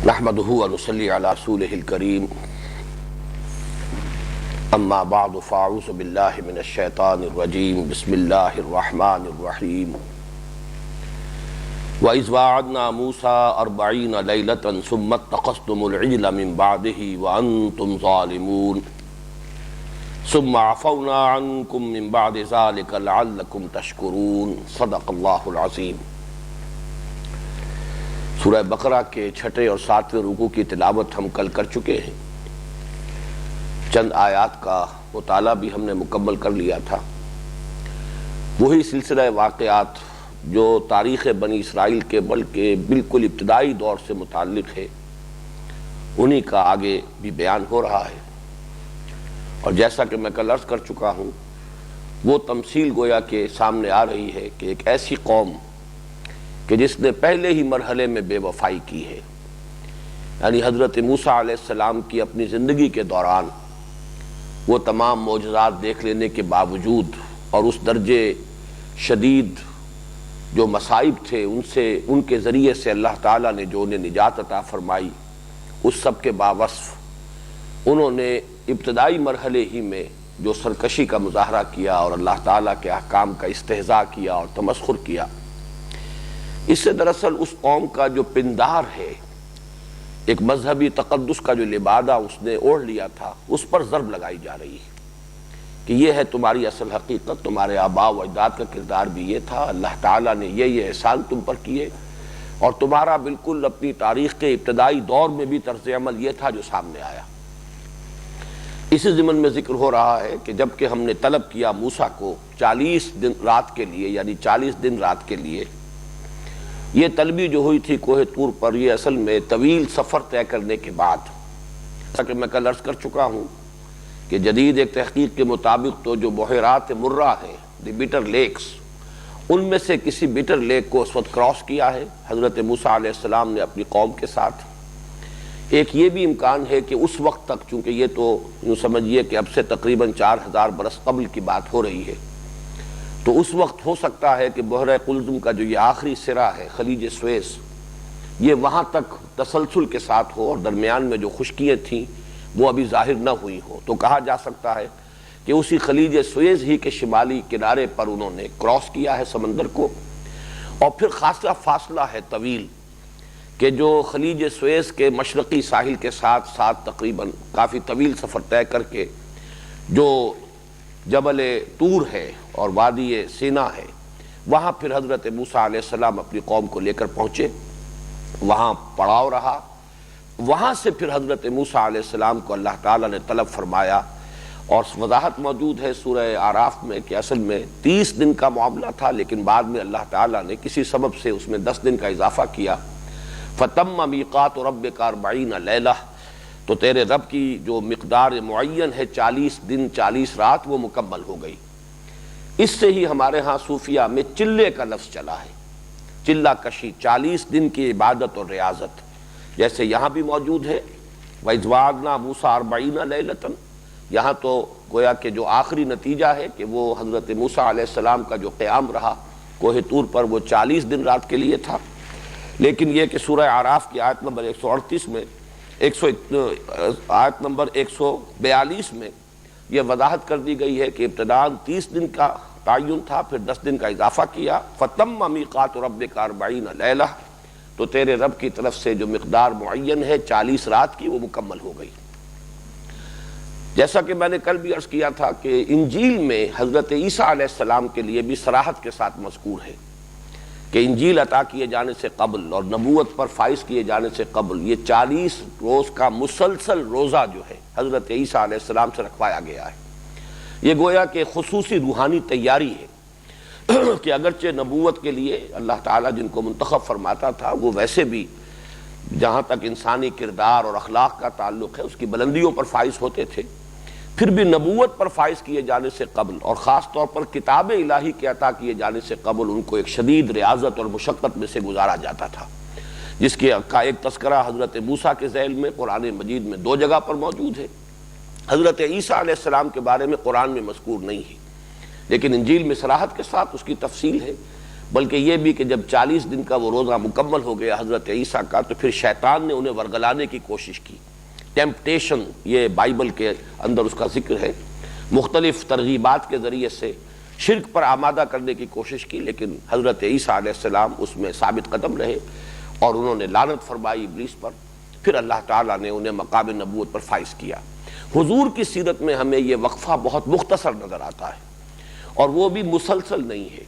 نحمده ونصلي على رسوله الكريم اما بعد فاعوذ بالله من الشيطان الرجيم بسم الله الرحمن الرحيم وإذ واعدنا موسى 40 ليلة ثم اتخذتم العجل من بعده وأنتم ظالمون ثم عفونا عنكم من بعد ذلك لعلكم تشكرون صدق اللہ العظیم۔ سورہ بقرہ کے 6 اور 7 رکوع کی تلاوت ہم کل کر چکے ہیں۔ چند آیات کا مطالعہ بھی ہم نے مکمل کر لیا تھا۔ وہی سلسلہ واقعات جو تاریخ بنی اسرائیل کے بلکہ بالکل ابتدائی دور سے متعلق ہے، انہی کا آگے بھی بیان ہو رہا ہے۔ اور جیسا کہ میں کل عرض کر چکا ہوں، وہ تمثیل گویا کہ سامنے آ رہی ہے کہ ایک ایسی قوم کہ جس نے پہلے ہی مرحلے میں بے وفائی کی ہے، یعنی حضرت موسیٰ علیہ السلام کی اپنی زندگی کے دوران وہ تمام معجزات دیکھ لینے کے باوجود اور اس درجے شدید جو مصائب تھے ان کے ذریعے سے اللہ تعالیٰ نے جو انہیں نجات عطا فرمائی، اس سب کے باوصف انہوں نے ابتدائی مرحلے ہی میں جو سرکشی کا مظاہرہ کیا اور اللہ تعالیٰ کے احکام کا استہزاء کیا اور تمسخر کیا، اس سے دراصل اس قوم کا جو پندار ہے، ایک مذہبی تقدس کا جو لبادہ اس نے اوڑھ لیا تھا، اس پر ضرب لگائی جا رہی ہے کہ یہ ہے تمہاری اصل حقیقت، تمہارے آباء و اجداد کا کردار بھی یہ تھا، اللہ تعالیٰ نے یہ احسان تم پر کیے، اور تمہارا بالکل اپنی تاریخ کے ابتدائی دور میں بھی طرز عمل یہ تھا جو سامنے آیا۔ اسی ضمن میں ذکر ہو رہا ہے کہ جب کہ ہم نے طلب کیا موسیٰ کو 40 دن رات کے لیے، یعنی 40 دن رات کے لیے، یہ طلبی جو ہوئی تھی کوہ طور پر، یہ اصل میں طویل سفر طے کرنے کے بعد، جیسا کہ میں کل عرض کر چکا ہوں کہ جدید ایک تحقیق کے مطابق تو جو بحیرات مرہ ہیں، دی بیٹر لیکس، ان میں سے کسی بیٹر لیک کو اس وقت کراس کیا ہے حضرت موسیٰ علیہ السلام نے اپنی قوم کے ساتھ۔ ایک یہ بھی امکان ہے کہ اس وقت تک، چونکہ یہ تو یوں سمجھیے کہ اب سے تقریباً 4000 برس قبل کی بات ہو رہی ہے، تو اس وقت ہو سکتا ہے کہ بحر قلزم کا جو یہ آخری سرا ہے، خلیج سویس، یہ وہاں تک تسلسل کے ساتھ ہو اور درمیان میں جو خشکیاں تھیں وہ ابھی ظاہر نہ ہوئی ہو، تو کہا جا سکتا ہے کہ اسی خلیج سویس ہی کے شمالی کنارے پر انہوں نے کراس کیا ہے سمندر کو، اور پھر خاصا فاصلہ ہے طویل کہ جو خلیج سویس کے مشرقی ساحل کے ساتھ ساتھ تقریباً کافی طویل سفر طے کر کے جو جبل طور ہے اور وادی سینا ہے، وہاں پھر حضرت موسیٰ علیہ السلام اپنی قوم کو لے کر پہنچے، وہاں پڑاؤ رہا، وہاں سے پھر حضرت موسیٰ علیہ السلام کو اللہ تعالیٰ نے طلب فرمایا، اور وضاحت موجود ہے سورہ اعراف میں کہ اصل میں 30 دن کا معاملہ تھا، لیکن بعد میں اللہ تعالیٰ نے کسی سبب سے اس میں 10 دن کا اضافہ کیا۔ فَتَمَّ مِيقَاتُ رَبِّكَ 40 لَيْلَةً، تو تیرے رب کی جو مقدار معین ہے 40 دن 40 رات، وہ مکمل ہو گئی۔ اس سے ہی ہمارے ہاں صوفیہ میں چلے کا لفظ چلا ہے، چلہ کشی، 40 دن کی عبادت اور ریاضت، جیسے یہاں بھی موجود ہے وَإِذْ وَعَدْنَا مُوسَىٰ 40 لَيْلَةً، یہاں تو گویا کہ جو آخری نتیجہ ہے کہ وہ حضرت موسیٰ علیہ السلام کا جو قیام رہا کوہ طور پر، وہ 40 دن رات کے لیے تھا۔ لیکن یہ کہ سورہ اعراف کی آیت نمبر 138 میں آیت نمبر 142 میں یہ وضاحت کر دی گئی ہے کہ ابتداً 30 دن کا تعین تھا، پھر 10 دن کا اضافہ کیا۔ فَتَمَّ مِيقَاتُ رَبِّكَ 40 لَيْلَةً، تو تیرے رب کی طرف سے جو مقدار معین ہے 40 رات کی، وہ مکمل ہو گئی۔ جیسا کہ میں نے کل بھی عرض کیا تھا کہ انجیل میں حضرت عیسیٰ علیہ السلام کے لیے بھی صراحت کے ساتھ مذکور ہے کہ انجیل عطا کیے جانے سے قبل اور نبوت پر فائز کیے جانے سے قبل یہ 40 روز کا مسلسل روزہ جو ہے حضرت عیسیٰ علیہ السلام سے رکھوایا گیا ہے۔ یہ گویا کہ خصوصی روحانی تیاری ہے کہ اگرچہ نبوت کے لیے اللہ تعالیٰ جن کو منتخب فرماتا تھا، وہ ویسے بھی جہاں تک انسانی کردار اور اخلاق کا تعلق ہے اس کی بلندیوں پر فائز ہوتے تھے، پھر بھی نبوت پر فائز کیے جانے سے قبل اور خاص طور پر کتاب الہی کے عطا کیے جانے سے قبل ان کو ایک شدید ریاضت اور مشقت میں سے گزارا جاتا تھا، جس کا ایک تذکرہ حضرت موسیٰ کے ذیل میں قرآن مجید میں 2 جگہ پر موجود ہے۔ حضرت عیسیٰ علیہ السلام کے بارے میں قرآن میں مذکور نہیں ہے، لیکن انجیل میں صراحت کے ساتھ اس کی تفصیل ہے۔ بلکہ یہ بھی کہ جب 40 دن کا وہ روزہ مکمل ہو گیا حضرت عیسیٰ کا، تو پھر شیطان نے انہیں ورگلانے کی کوشش کی. ٹیمپٹیشن یہ بائبل کے اندر اس کا ذکر ہے، مختلف ترغیبات کے ذریعے سے شرک پر آمادہ کرنے کی کوشش کی، لیکن حضرت عیسیٰ علیہ السلام اس میں ثابت قدم رہے اور انہوں نے لعنت فرمائی ابلیس پر. پھر اللہ تعالیٰ نے انہیں مقام نبوت پر فائز کیا. حضور کی سیرت میں ہمیں یہ وقفہ بہت مختصر نظر آتا ہے، اور وہ بھی مسلسل نہیں ہے.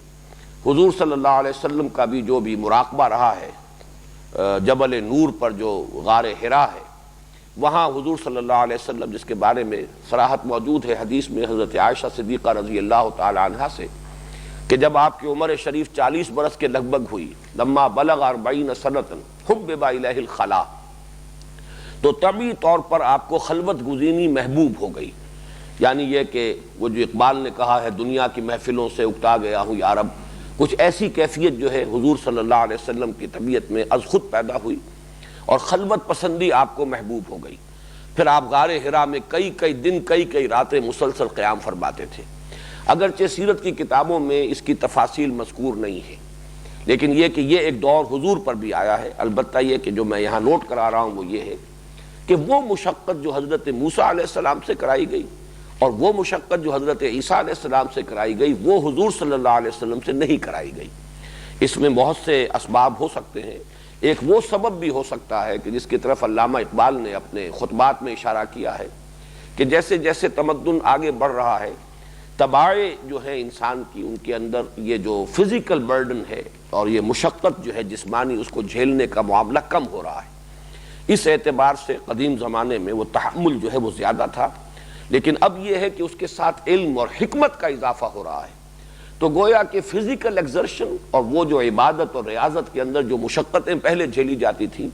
حضور صلی اللہ علیہ وسلم کا بھی جو بھی مراقبہ رہا ہے جبل نور پر جو غار حرا ہے، وہاں حضور صلی اللہ علیہ وسلم، جس کے بارے میں صراحت موجود ہے حدیث میں حضرت عائشہ صدیقہ رضی اللہ تعالی عنہا سے، کہ جب آپ کی عمر شریف 40 برس کے لگ بھگ ہوئی، لما بلغ 40 سنۃ حبب الیہ الخلاء، تو طبعی طور پر آپ کو خلوت گزینی محبوب ہو گئی. یعنی یہ کہ وہ جو اقبال نے کہا ہے، دنیا کی محفلوں سے اکتا گیا ہوں یا رب، کچھ ایسی کیفیت جو ہے حضور صلی اللہ علیہ وسلم کی طبیعت میں از خود پیدا ہوئی اور خلوت پسندی آپ کو محبوب ہو گئی. پھر آپ غار حرا میں کئی دن کئی راتیں مسلسل قیام فرماتے تھے. اگرچہ سیرت کی کتابوں میں اس کی تفاصیل مذکور نہیں ہے، لیکن یہ کہ یہ ایک دور حضور پر بھی آیا ہے. البتہ یہ کہ جو میں یہاں نوٹ کرا رہا ہوں وہ یہ ہے کہ وہ مشقت جو حضرت موسیٰ علیہ السلام سے کرائی گئی اور وہ مشقت جو حضرت عیسیٰ علیہ السلام سے کرائی گئی، وہ حضور صلی اللہ علیہ وسلم سے نہیں کرائی گئی. اس میں بہت سے اسباب ہو سکتے ہیں. ایک وہ سبب بھی ہو سکتا ہے کہ جس کی طرف علامہ اقبال نے اپنے خطبات میں اشارہ کیا ہے، کہ جیسے جیسے تمدن آگے بڑھ رہا ہے، طباعیں جو ہیں انسان کی، ان کے اندر یہ جو فزیکل برڈن ہے اور یہ مشقت جو ہے جسمانی، اس کو جھیلنے کا معاملہ کم ہو رہا ہے. اس اعتبار سے قدیم زمانے میں وہ تحمل جو ہے وہ زیادہ تھا، لیکن اب یہ ہے کہ اس کے ساتھ علم اور حکمت کا اضافہ ہو رہا ہے. تو گویا کہ فزیکل ایگزرشن اور وہ جو عبادت اور ریاضت کے اندر جو مشقتیں پہلے جھیلی جاتی تھیں،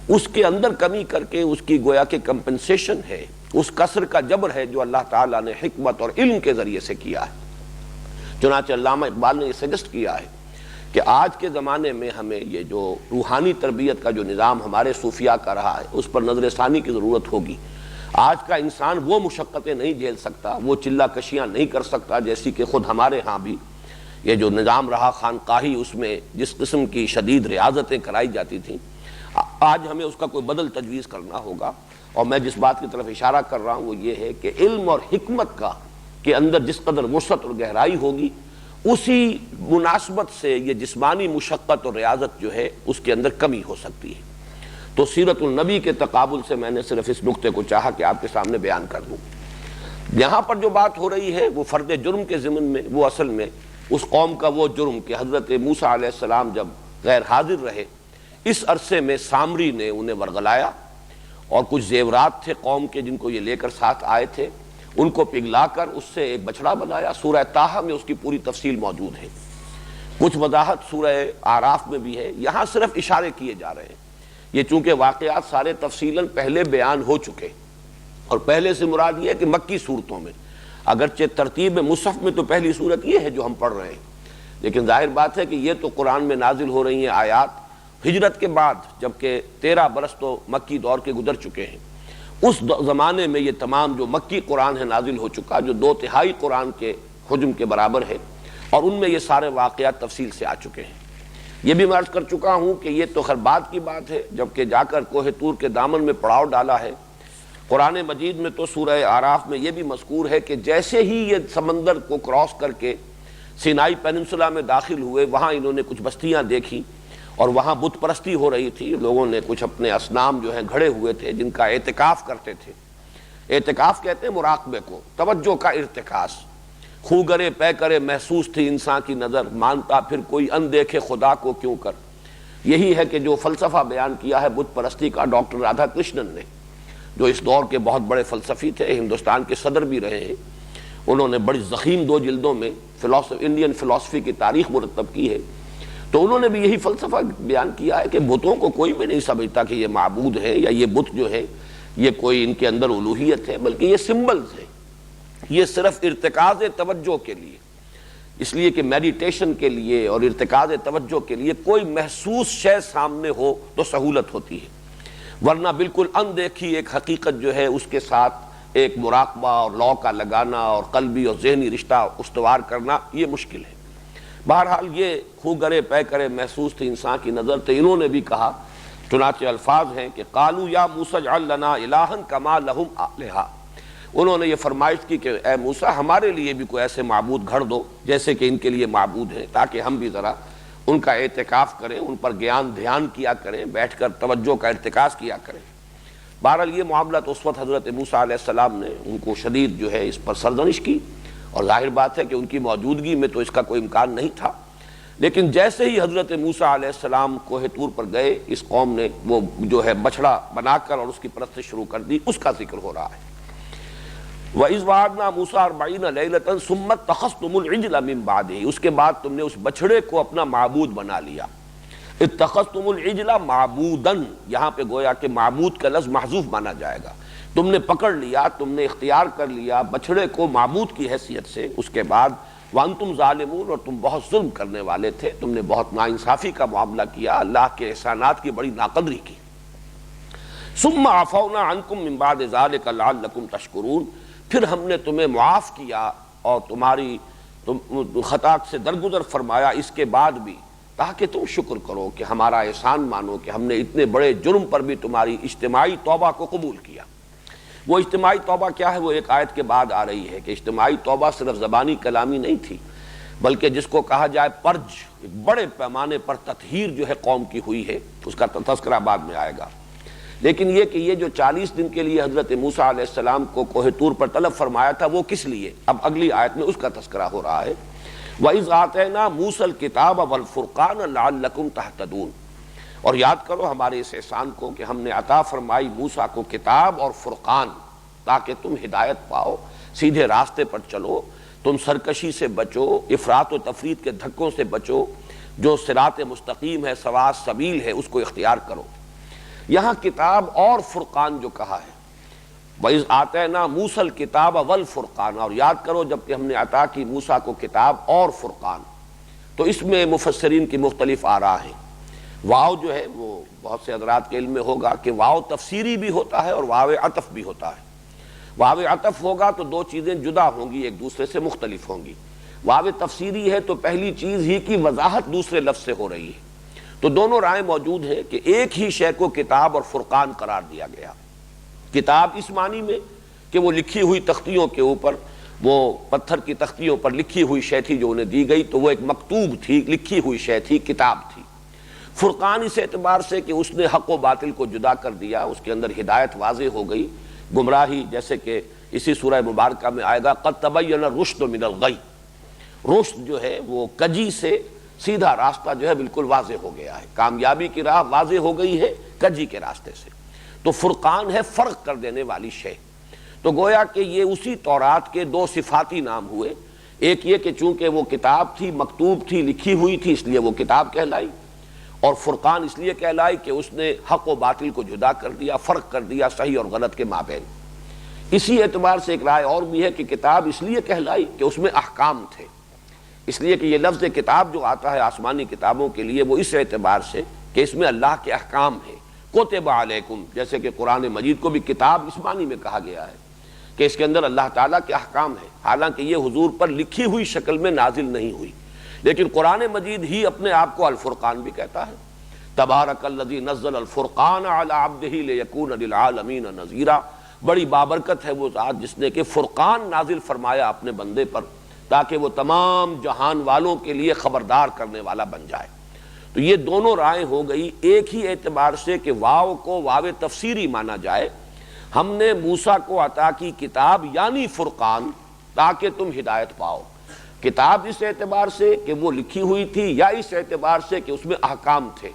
اس کے اندر کمی کر کے اس کی گویا کہ کمپنسیشن ہے، اس کسر کا جبر ہے جو اللہ تعالیٰ نے حکمت اور علم کے ذریعے سے کیا ہے. چنانچہ علامہ اقبال نے یہ سجسٹ کیا ہے کہ آج کے زمانے میں ہمیں یہ جو روحانی تربیت کا جو نظام ہمارے صوفیاء کا رہا ہے، اس پر نظر ثانی کی ضرورت ہوگی. آج کا انسان وہ مشقتیں نہیں جھیل سکتا، وہ چلہ کشیاں نہیں کر سکتا جیسی کہ خود ہمارے ہاں بھی یہ جو نظام رہا خانقاہی، اس میں جس قسم کی شدید ریاضتیں کرائی جاتی تھیں، آج ہمیں اس کا کوئی بدل تجویز کرنا ہوگا. اور میں جس بات کی طرف اشارہ کر رہا ہوں وہ یہ ہے کہ علم اور حکمت کا کے اندر جس قدر وسعت اور گہرائی ہوگی، اسی مناسبت سے یہ جسمانی مشقت اور ریاضت جو ہے اس کے اندر کمی ہو سکتی ہے. تو سیرت النبی کے تقابل سے میں نے صرف اس نقطے کو چاہا کہ آپ کے سامنے بیان کر دوں. یہاں پر جو بات ہو رہی ہے وہ فرد جرم کے ضمن میں، وہ اصل میں اس قوم کا وہ جرم کہ حضرت موسیٰ علیہ السلام جب غیر حاضر رہے، اس عرصے میں سامری نے انہیں ورغلایا اور کچھ زیورات تھے قوم کے جن کو یہ لے کر ساتھ آئے تھے، ان کو پگھلا کر اس سے ایک بچڑا بنایا. سورہ طٰہٰ میں اس کی پوری تفصیل موجود ہے، کچھ وضاحت سورہ اعراف میں بھی ہے. یہاں صرف اشارے کیے جا رہے ہیں. یہ چونکہ واقعات سارے تفصیلاً پہلے بیان ہو چکے، اور پہلے سے مراد یہ ہے کہ مکی صورتوں میں، اگرچہ ترتیب مصحف میں تو پہلی صورت یہ ہے جو ہم پڑھ رہے ہیں، لیکن ظاہر بات ہے کہ یہ تو قرآن میں نازل ہو رہی ہیں آیات ہجرت کے بعد، جبکہ 13 برس تو مکی دور کے گزر چکے ہیں. اس زمانے میں یہ تمام جو مکی قرآن ہے نازل ہو چکا، جو 2/3 قرآن کے حجم کے برابر ہے، اور ان میں یہ سارے واقعات تفصیل سے آ چکے ہیں. یہ بھی میں عرض کر چکا ہوں کہ یہ تو خیر بعد کی بات ہے، جبکہ جا کر کوہ طور کے دامن میں پڑاؤ ڈالا ہے. قرآن مجید میں تو سورہ اعراف میں یہ بھی مذکور ہے کہ جیسے ہی یہ سمندر کو کراس کر کے سینائی پیننسولا میں داخل ہوئے، وہاں انہوں نے کچھ بستیاں دیکھی اور وہاں بت پرستی ہو رہی تھی. لوگوں نے کچھ اپنے اصنام جو ہیں گھڑے ہوئے تھے جن کا اعتکاف کرتے تھے. اعتکاف کہتے ہیں مراقبے کو، توجہ کا ارتکاز. خوگرے پے کرے محسوس تھی انسان کی نظر، مانتا پھر کوئی ان دیکھے خدا کو کیوں کر. یہی ہے کہ جو فلسفہ بیان کیا ہے بت پرستی کا ڈاکٹر رادھا کرشنن نے، جو اس دور کے بہت بڑے فلسفی تھے، ہندوستان کے صدر بھی رہے ہیں. انہوں نے بڑی ضخیم 2 جلدوں میں انڈین فلسفی کی تاریخ مرتب کی ہے. تو انہوں نے بھی یہی فلسفہ بیان کیا ہے کہ بتوں کو کوئی بھی نہیں سمجھتا کہ یہ معبود ہے یا یہ بت جو ہے یہ کوئی ان کے اندر الوہیت ہے، بلکہ یہ سمبلز ہیں. یہ صرف ارتکاز توجہ کے لیے، اس لیے کہ میڈیٹیشن کے لیے اور ارتکاز توجہ کے لیے کوئی محسوس شے سامنے ہو تو سہولت ہوتی ہے، ورنہ بالکل اندیکھی ایک حقیقت جو ہے اس کے ساتھ ایک مراقبہ اور لو کا لگانا اور قلبی اور ذہنی رشتہ استوار کرنا یہ مشکل ہے. بہرحال یہ خوگرے پے کرے محسوس تھی انسان کی نظر، تو انہوں نے بھی کہا، چنانچہ الفاظ ہیں کہ قالوا یا موسیٰ اجعل لنا الہا کما لہم آلہہ، انہوں نے یہ فرمائش کی کہ اے موسیٰ ہمارے لیے بھی کوئی ایسے معبود گھڑ دو جیسے کہ ان کے لیے معبود ہیں، تاکہ ہم بھی ذرا ان کا اعتکاف کریں، ان پر گیان دھیان کیا کریں، بیٹھ کر توجہ کا ارتکاز کیا کریں۔ بہرحال یہ معاملہ تو اس وقت حضرت موسیٰ علیہ السلام نے ان کو شدید جو ہے اس پر سرزنش کی، اور ظاہر بات ہے کہ ان کی موجودگی میں تو اس کا کوئی امکان نہیں تھا، لیکن جیسے ہی حضرت موسیٰ علیہ السلام کوہ طور پر گئے، اس قوم نے وہ جو ہے بچھڑا بنا کر اور اس کی پرستش شروع کر دی، اس کا ذکر ہو رہا ہے۔ وَإِذْ وَعَدْنَا مُوسَىٰ 40 لَيْلَةً ثُمَّ اتَّخَذْتُمُ الْعِجْلَ مِن بَعْدِهِ، اس کے بعد تم نے اس بچھڑے کو اپنا معبود بنا لیا۔ اتخذتم العجل معبوداً، یہاں پہ گویا کہ معبود کا لفظ محذوف مانا جائے گا، تم نے پکڑ لیا، تم نے اختیار کر لیا بچھڑے کو معبود کی حیثیت سے، اس کے بعد وانتم ظالمون، اور تم بہت ظلم کرنے والے تھے، تم نے بہت ناانصافی کا معاملہ کیا، اللہ کے احسانات کی بڑی ناقدری کی۔ ثم عفونا عنکم من بعد ذلک لعلکم تشکرون، پھر ہم نے تمہیں معاف کیا اور تمہاری خطا سے درگزر فرمایا اس کے بعد بھی، تاکہ تم شکر کرو کہ ہمارا احسان مانو کہ ہم نے اتنے بڑے جرم پر بھی تمہاری اجتماعی توبہ کو قبول کیا۔ وہ اجتماعی توبہ کیا ہے وہ ایک آیت کے بعد آ رہی ہے کہ اجتماعی توبہ صرف زبانی کلامی نہیں تھی، بلکہ جس کو کہا جائے پرج، ایک بڑے پیمانے پر تطہیر جو ہے قوم کی ہوئی ہے، اس کا تذکرہ بعد میں آئے گا۔ لیکن یہ کہ یہ جو 40 دن کے لیے حضرت موسیٰ علیہ السلام کو کوہ طور پر طلب فرمایا تھا وہ کس لیے، اب اگلی آیت میں اس کا تذکرہ ہو رہا ہے۔ وَإِذْ آتَيْنَا مُوسَى الْكِتَابَ وَالْفُرْقَانَ لَعَلَّكُمْ تَهْتَدُونَ، اور یاد کرو ہمارے اس احسان کو کہ ہم نے عطا فرمائی موسیٰ کو کتاب اور فرقان، تاکہ تم ہدایت پاؤ، سیدھے راستے پر چلو، تم سرکشی سے بچو، افراط و تفریط کے دھکوں سے بچو، جو صراط مستقیم ہے، سواء السبیل ہے، اس کو اختیار کرو۔ یہاں کتاب اور فرقان جو کہا ہے، وَإِذْ آتَيْنَا مُوسَى الْكِتَابَ وَالْفُرْقَانَ، اور یاد کرو جب کہ ہم نے عطا کی موسیٰ کو کتاب اور فرقان، تو اس میں مفسرین کی مختلف آراء ہیں۔ واو جو ہے وہ بہت سے حضرات کے علم میں ہوگا کہ واو تفسیری بھی ہوتا ہے اور واو عطف بھی ہوتا ہے۔ واو عطف ہوگا تو دو چیزیں جدا ہوں گی، ایک دوسرے سے مختلف ہوں گی۔ واو تفسیری ہے تو پہلی چیز ہی کی وضاحت دوسرے لفظ سے ہو رہی ہے، تو دونوں رائے موجود ہیں کہ ایک ہی شے کو کتاب اور فرقان قرار دیا گیا۔ کتاب اس معنی میں کہ وہ لکھی ہوئی تختیوں کے اوپر، وہ پتھر کی تختیوں پر لکھی ہوئی شے تھی جو انہیں دی گئی، تو وہ ایک مکتوب تھی، لکھی ہوئی شے تھی، کتاب تھی۔ فرقان اس اعتبار سے کہ اس نے حق و باطل کو جدا کر دیا، اس کے اندر ہدایت واضح ہو گئی، گمراہی جیسے کہ اسی سورہ مبارکہ میں آئے گا قد تبین الرشد من الغی، رشد جو ہے وہ کجی سے سیدھا راستہ جو ہے بالکل واضح ہو گیا ہے، کامیابی کی راہ واضح ہو گئی ہے کجی کے راستے سے۔ تو فرقان ہے فرق کر دینے والی شے، تو گویا کہ یہ اسی تورات کے دو صفاتی نام ہوئے، ایک یہ کہ چونکہ وہ کتاب تھی، مکتوب تھی، لکھی ہوئی تھی، اس لیے وہ کتاب کہلائی، اور فرقان اس لیے کہلائی کہ اس نے حق و باطل کو جدا کر دیا، فرق کر دیا صحیح اور غلط کے مابین۔ اسی اعتبار سے ایک رائے اور بھی ہے کہ کتاب اس لیے کہلائی کہ اس میں احکام تھے، اس لیے کہ یہ لفظ کتاب جو آتا ہے آسمانی کتابوں کے لیے وہ اس اعتبار سے کہ اس میں اللہ کے احکام ہیں۔ کتب علیکم، جیسے کہ قرآن مجید کو بھی کتاب اس معنی میں کہا گیا ہے کہ اس کے اندر اللہ تعالیٰ کے احکام ہیں، حالانکہ یہ حضور پر لکھی ہوئی شکل میں نازل نہیں ہوئی، لیکن قرآن مجید ہی اپنے آپ کو الفرقان بھی کہتا ہے۔ تبارک الذی نزل الفرقان علی عبدہ لیکون للعالمین نذیرا، بڑی بابرکت ہے وہ ذات جس نے کہ فرقان نازل فرمایا اپنے بندے پر تاکہ وہ تمام جہان والوں کے لیے خبردار کرنے والا بن جائے۔ تو یہ دونوں رائے ہو گئی ایک ہی اعتبار سے کہ واو کو واو تفسیری مانا جائے، ہم نے موسیٰ کو عطا کی کتاب یعنی فرقان تاکہ تم ہدایت پاؤ۔ کتاب اس اعتبار سے کہ وہ لکھی ہوئی تھی، یا اس اعتبار سے کہ اس میں احکام تھے،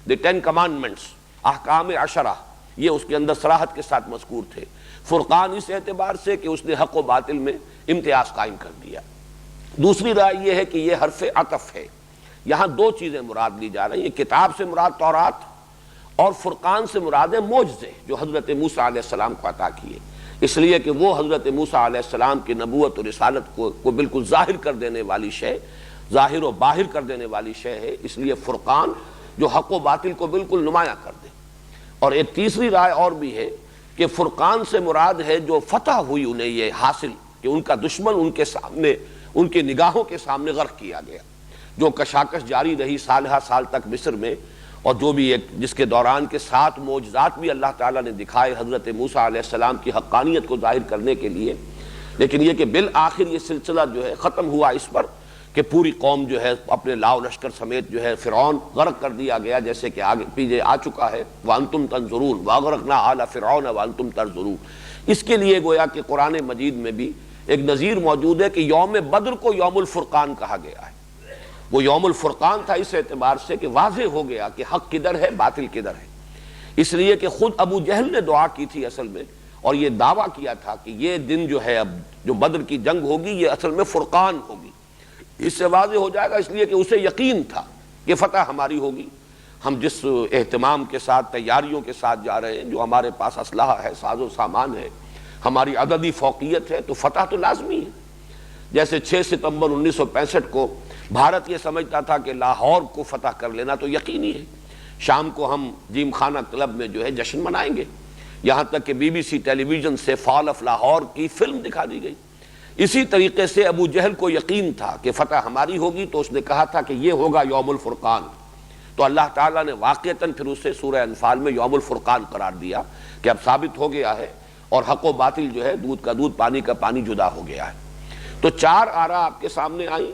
دی 10 کمانڈمنٹس، احکام عشرہ، یہ اس کے اندر صراحت کے ساتھ مذکور تھے۔ فرقان اس اعتبار سے کہ اس نے حق و باطل میں امتیاز قائم کر دیا۔ دوسری رائے یہ ہے کہ یہ حرف عطف ہے، یہاں دو چیزیں مراد لی جا رہی ہیں، کتاب سے مراد تورات اور فرقان سے مراد معجزے جو حضرت موسیٰ علیہ السلام کو عطا کیے، اس لیے کہ وہ حضرت موسیٰ علیہ السلام کی نبوت اور رسالت کو بالکل ظاہر کر دینے والی شے، ظاہر و باہر کر دینے والی شے ہے، اس لیے فرقان جو حق و باطل کو بالکل نمایاں کر دے۔ اور ایک تیسری رائے اور بھی ہے کہ فرقان سے مراد ہے جو فتح ہوئی انہیں یہ حاصل کہ ان کا دشمن ان کے سامنے، ان کے نگاہوں کے سامنے غرق کیا گیا، جو کشاکش جاری رہی سالہ سال تک مصر میں، اور جو بھی ایک جس کے دوران کے 7 معجزات بھی اللہ تعالیٰ نے دکھائے حضرت موسیٰ علیہ السلام کی حقانیت کو ظاہر کرنے کے لیے، لیکن یہ کہ بالآخر یہ سلسلہ جو ہے ختم ہوا اس پر کہ پوری قوم جو ہے اپنے لاؤ لشکر سمیت جو ہے فرعون غرق کر دیا گیا، جیسے کہ آگے پیچھے آ چکا ہے وَأَنْتُمْ تَنْظُرُونَ وَأَغْرَقْنَا آلَ فِرْعَوْنَ وَأَنْتُمْ تَنْظُرُونَ۔ اس کے لیے گویا کہ قرآن مجید میں بھی ایک نظیر موجود ہے کہ یوم بدر کو یوم الفرقان کہا گیا ہے۔ وہ یوم الفرقان تھا اس اعتبار سے کہ واضح ہو گیا کہ حق کدھر ہے باطل کدھر ہے، اس لیے کہ خود ابو جہل نے دعا کی تھی اصل میں، اور یہ دعویٰ کیا تھا کہ یہ دن جو ہے اب جو بدر کی جنگ ہوگی یہ اصل میں فرقان ہوگی۔ اس سے واضح ہو جائے گا، اس لیے کہ اسے یقین تھا کہ فتح ہماری ہوگی۔ ہم جس اہتمام کے ساتھ تیاریوں کے ساتھ جا رہے ہیں، جو ہمارے پاس اسلحہ ہے، ساز و سامان ہے، ہماری عددی فوقیت ہے، تو فتح تو لازمی ہے۔ جیسے 6 ستمبر 1965 کو بھارت یہ سمجھتا تھا کہ لاہور کو فتح کر لینا تو یقینی ہے، شام کو ہم جیم خانہ کلب میں جو ہے جشن منائیں گے، یہاں تک کہ BBC ٹیلی ویژن سے فال آف لاہور کی فلم دکھا دی گئی۔ اسی طریقے سے ابو جہل کو یقین تھا کہ فتح ہماری ہوگی، تو اس نے کہا تھا کہ یہ ہوگا یوم الفرقان، تو اللہ تعالیٰ نے واقعتاً پھر اسے سورہ انفال میں یوم الفرقان قرار دیا کہ اب ثابت ہو گیا ہے، اور حق و باطل جو ہے دودھ کا دودھ پانی کا پانی جدا ہو گیا ہے۔ تو 4 آراء آپ کے سامنے آئیں،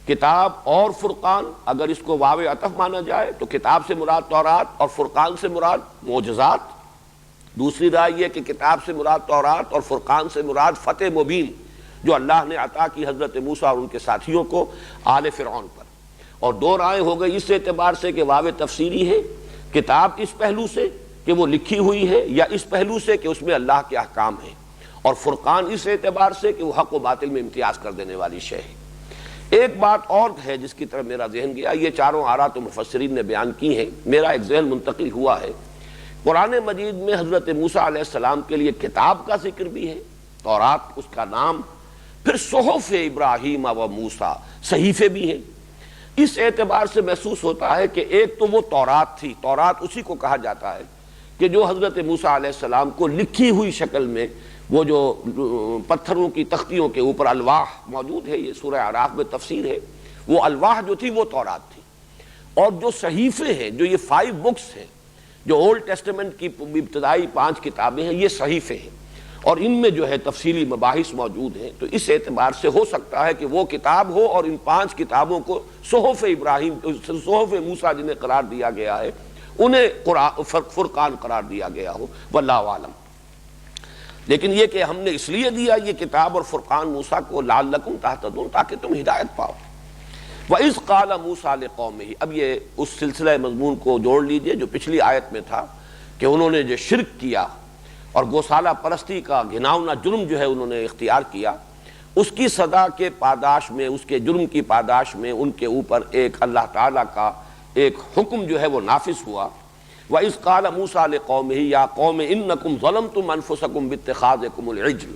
کتاب اور فرقان۔ اگر اس کو واو عطف مانا جائے تو کتاب سے مراد تورات اور فرقان سے مراد معجزات۔ دوسری رائے یہ کہ کتاب سے مراد تورات اور فرقان سے مراد فتح مبین جو اللہ نے عطا کی حضرت موسیٰ اور ان کے ساتھیوں کو آل فرعون پر۔ اور 2 رائے ہو گئی اس اعتبار سے کہ واو تفسیری ہے، کتاب اس پہلو سے کہ وہ لکھی ہوئی ہے، یا اس پہلو سے کہ اس میں اللہ کے احکام ہیں، اور فرقان اس اعتبار سے کہ وہ حق و باطل میں امتیاز کر دینے والی شے ہے۔ ایک بات اور ہے جس کی طرف میرا ذہن گیا، یہ 4 آراء تو مفسرین نے بیان کی ہیں، میرا ایک ذہن منتقل ہوا ہے۔ قرآن مجید میں حضرت موسیٰ علیہ السلام کے لیے کتاب کا ذکر بھی ہے، تورات اس کا نام، پھر صحف ابراہیم و موسیٰ صحیفے بھی ہیں۔ اس اعتبار سے محسوس ہوتا ہے کہ ایک تو وہ تورات تھی، تورات اسی کو کہا جاتا ہے کہ جو حضرت موسیٰ علیہ السلام کو لکھی ہوئی شکل میں، وہ جو پتھروں کی تختیوں کے اوپر الواح موجود ہے، یہ سورہ اعراف میں تفسیر ہے، وہ الواح جو تھی وہ تورات تھی۔ اور جو صحیفے ہیں، جو یہ 5 بکس ہیں، جو اولڈ ٹیسٹمنٹ کی ابتدائی 5 کتابیں ہیں، یہ صحیفے ہیں، اور ان میں جو ہے تفصیلی مباحث موجود ہیں۔ تو اس اعتبار سے ہو سکتا ہے کہ وہ کتاب ہو اور ان 5 کتابوں کو صحف ابراہیم، صحف موسیٰ جنہیں قرار دیا گیا ہے، انہیں فرقان قرار دیا گیا ہو، واللہ اعلم۔ لیکن یہ کہ ہم نے اس لیے دیا یہ کتاب اور فرقان موسیٰ کو لعلکم تہتدون، تاکہ تم ہدایت پاؤ۔ وَإِذْ قَالَ مُوسَىٰ لِقَوْمِهِ، اب یہ اس سلسلہ مضمون کو جوڑ لیجئے جو پچھلی آیت میں تھا کہ انہوں نے جو شرک کیا اور گوسالہ پرستی کا گھناؤنا جرم جو ہے انہوں نے اختیار کیا، اس کی سزا کے پاداش میں، اس کے جرم کی پاداش میں ان کے اوپر ایک اللہ تعالیٰ کا ایک حکم جو ہے وہ نافذ ہوا۔ وَإِذْ قَالَ مُوسَىٰ لِقَوْمِهِ يَا قَوْمِ إِنَّكُمْ ظَلَمْتُمْ أَنفُسَكُمْ بِاتِّخَاذِكُمُ الْعِجْلَ،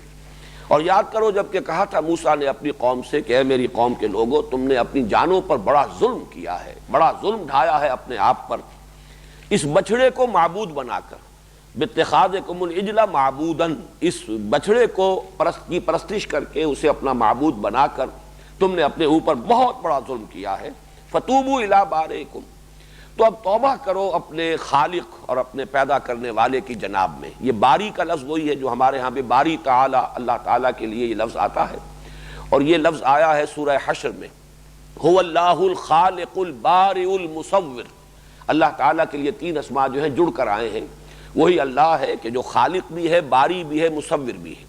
اور یاد کرو جب کہ کہا تھا موسیٰ نے اپنی قوم سے کہ اے میری قوم کے لوگو، تم نے اپنی جانوں پر بڑا ظلم کیا ہے، بڑا ظلم ڈھایا ہے اپنے آپ پر، اس بچڑے کو معبود بنا کر، بِاتِّخَاذِكُمُ الْعِجْلَ معبوداً، اس بچڑے کو کی پرستش کر کے اسے اپنا معبود بنا کر تم نے اپنے اوپر بہت بڑا ظلم کیا ہے۔ فَتُوبُوا إِلَىٰ بَارِئِكُمْ، تو اب توبہ کرو اپنے خالق اور اپنے پیدا کرنے والے کی جناب میں۔ یہ باری کا لفظ وہی ہے جو ہمارے ہاں بھی باری تعالی، اللہ تعالیٰ کے لیے یہ لفظ آتا ہے، اور یہ لفظ آیا ہے سورہ حشر میں، هو اللہ الخالق البارئ المصور۔ اللہ تعالیٰ کے لیے 3 اسماء جو ہیں جڑ کر آئے ہیں، وہی اللہ ہے کہ جو خالق بھی ہے، باری بھی ہے، مصور بھی ہے۔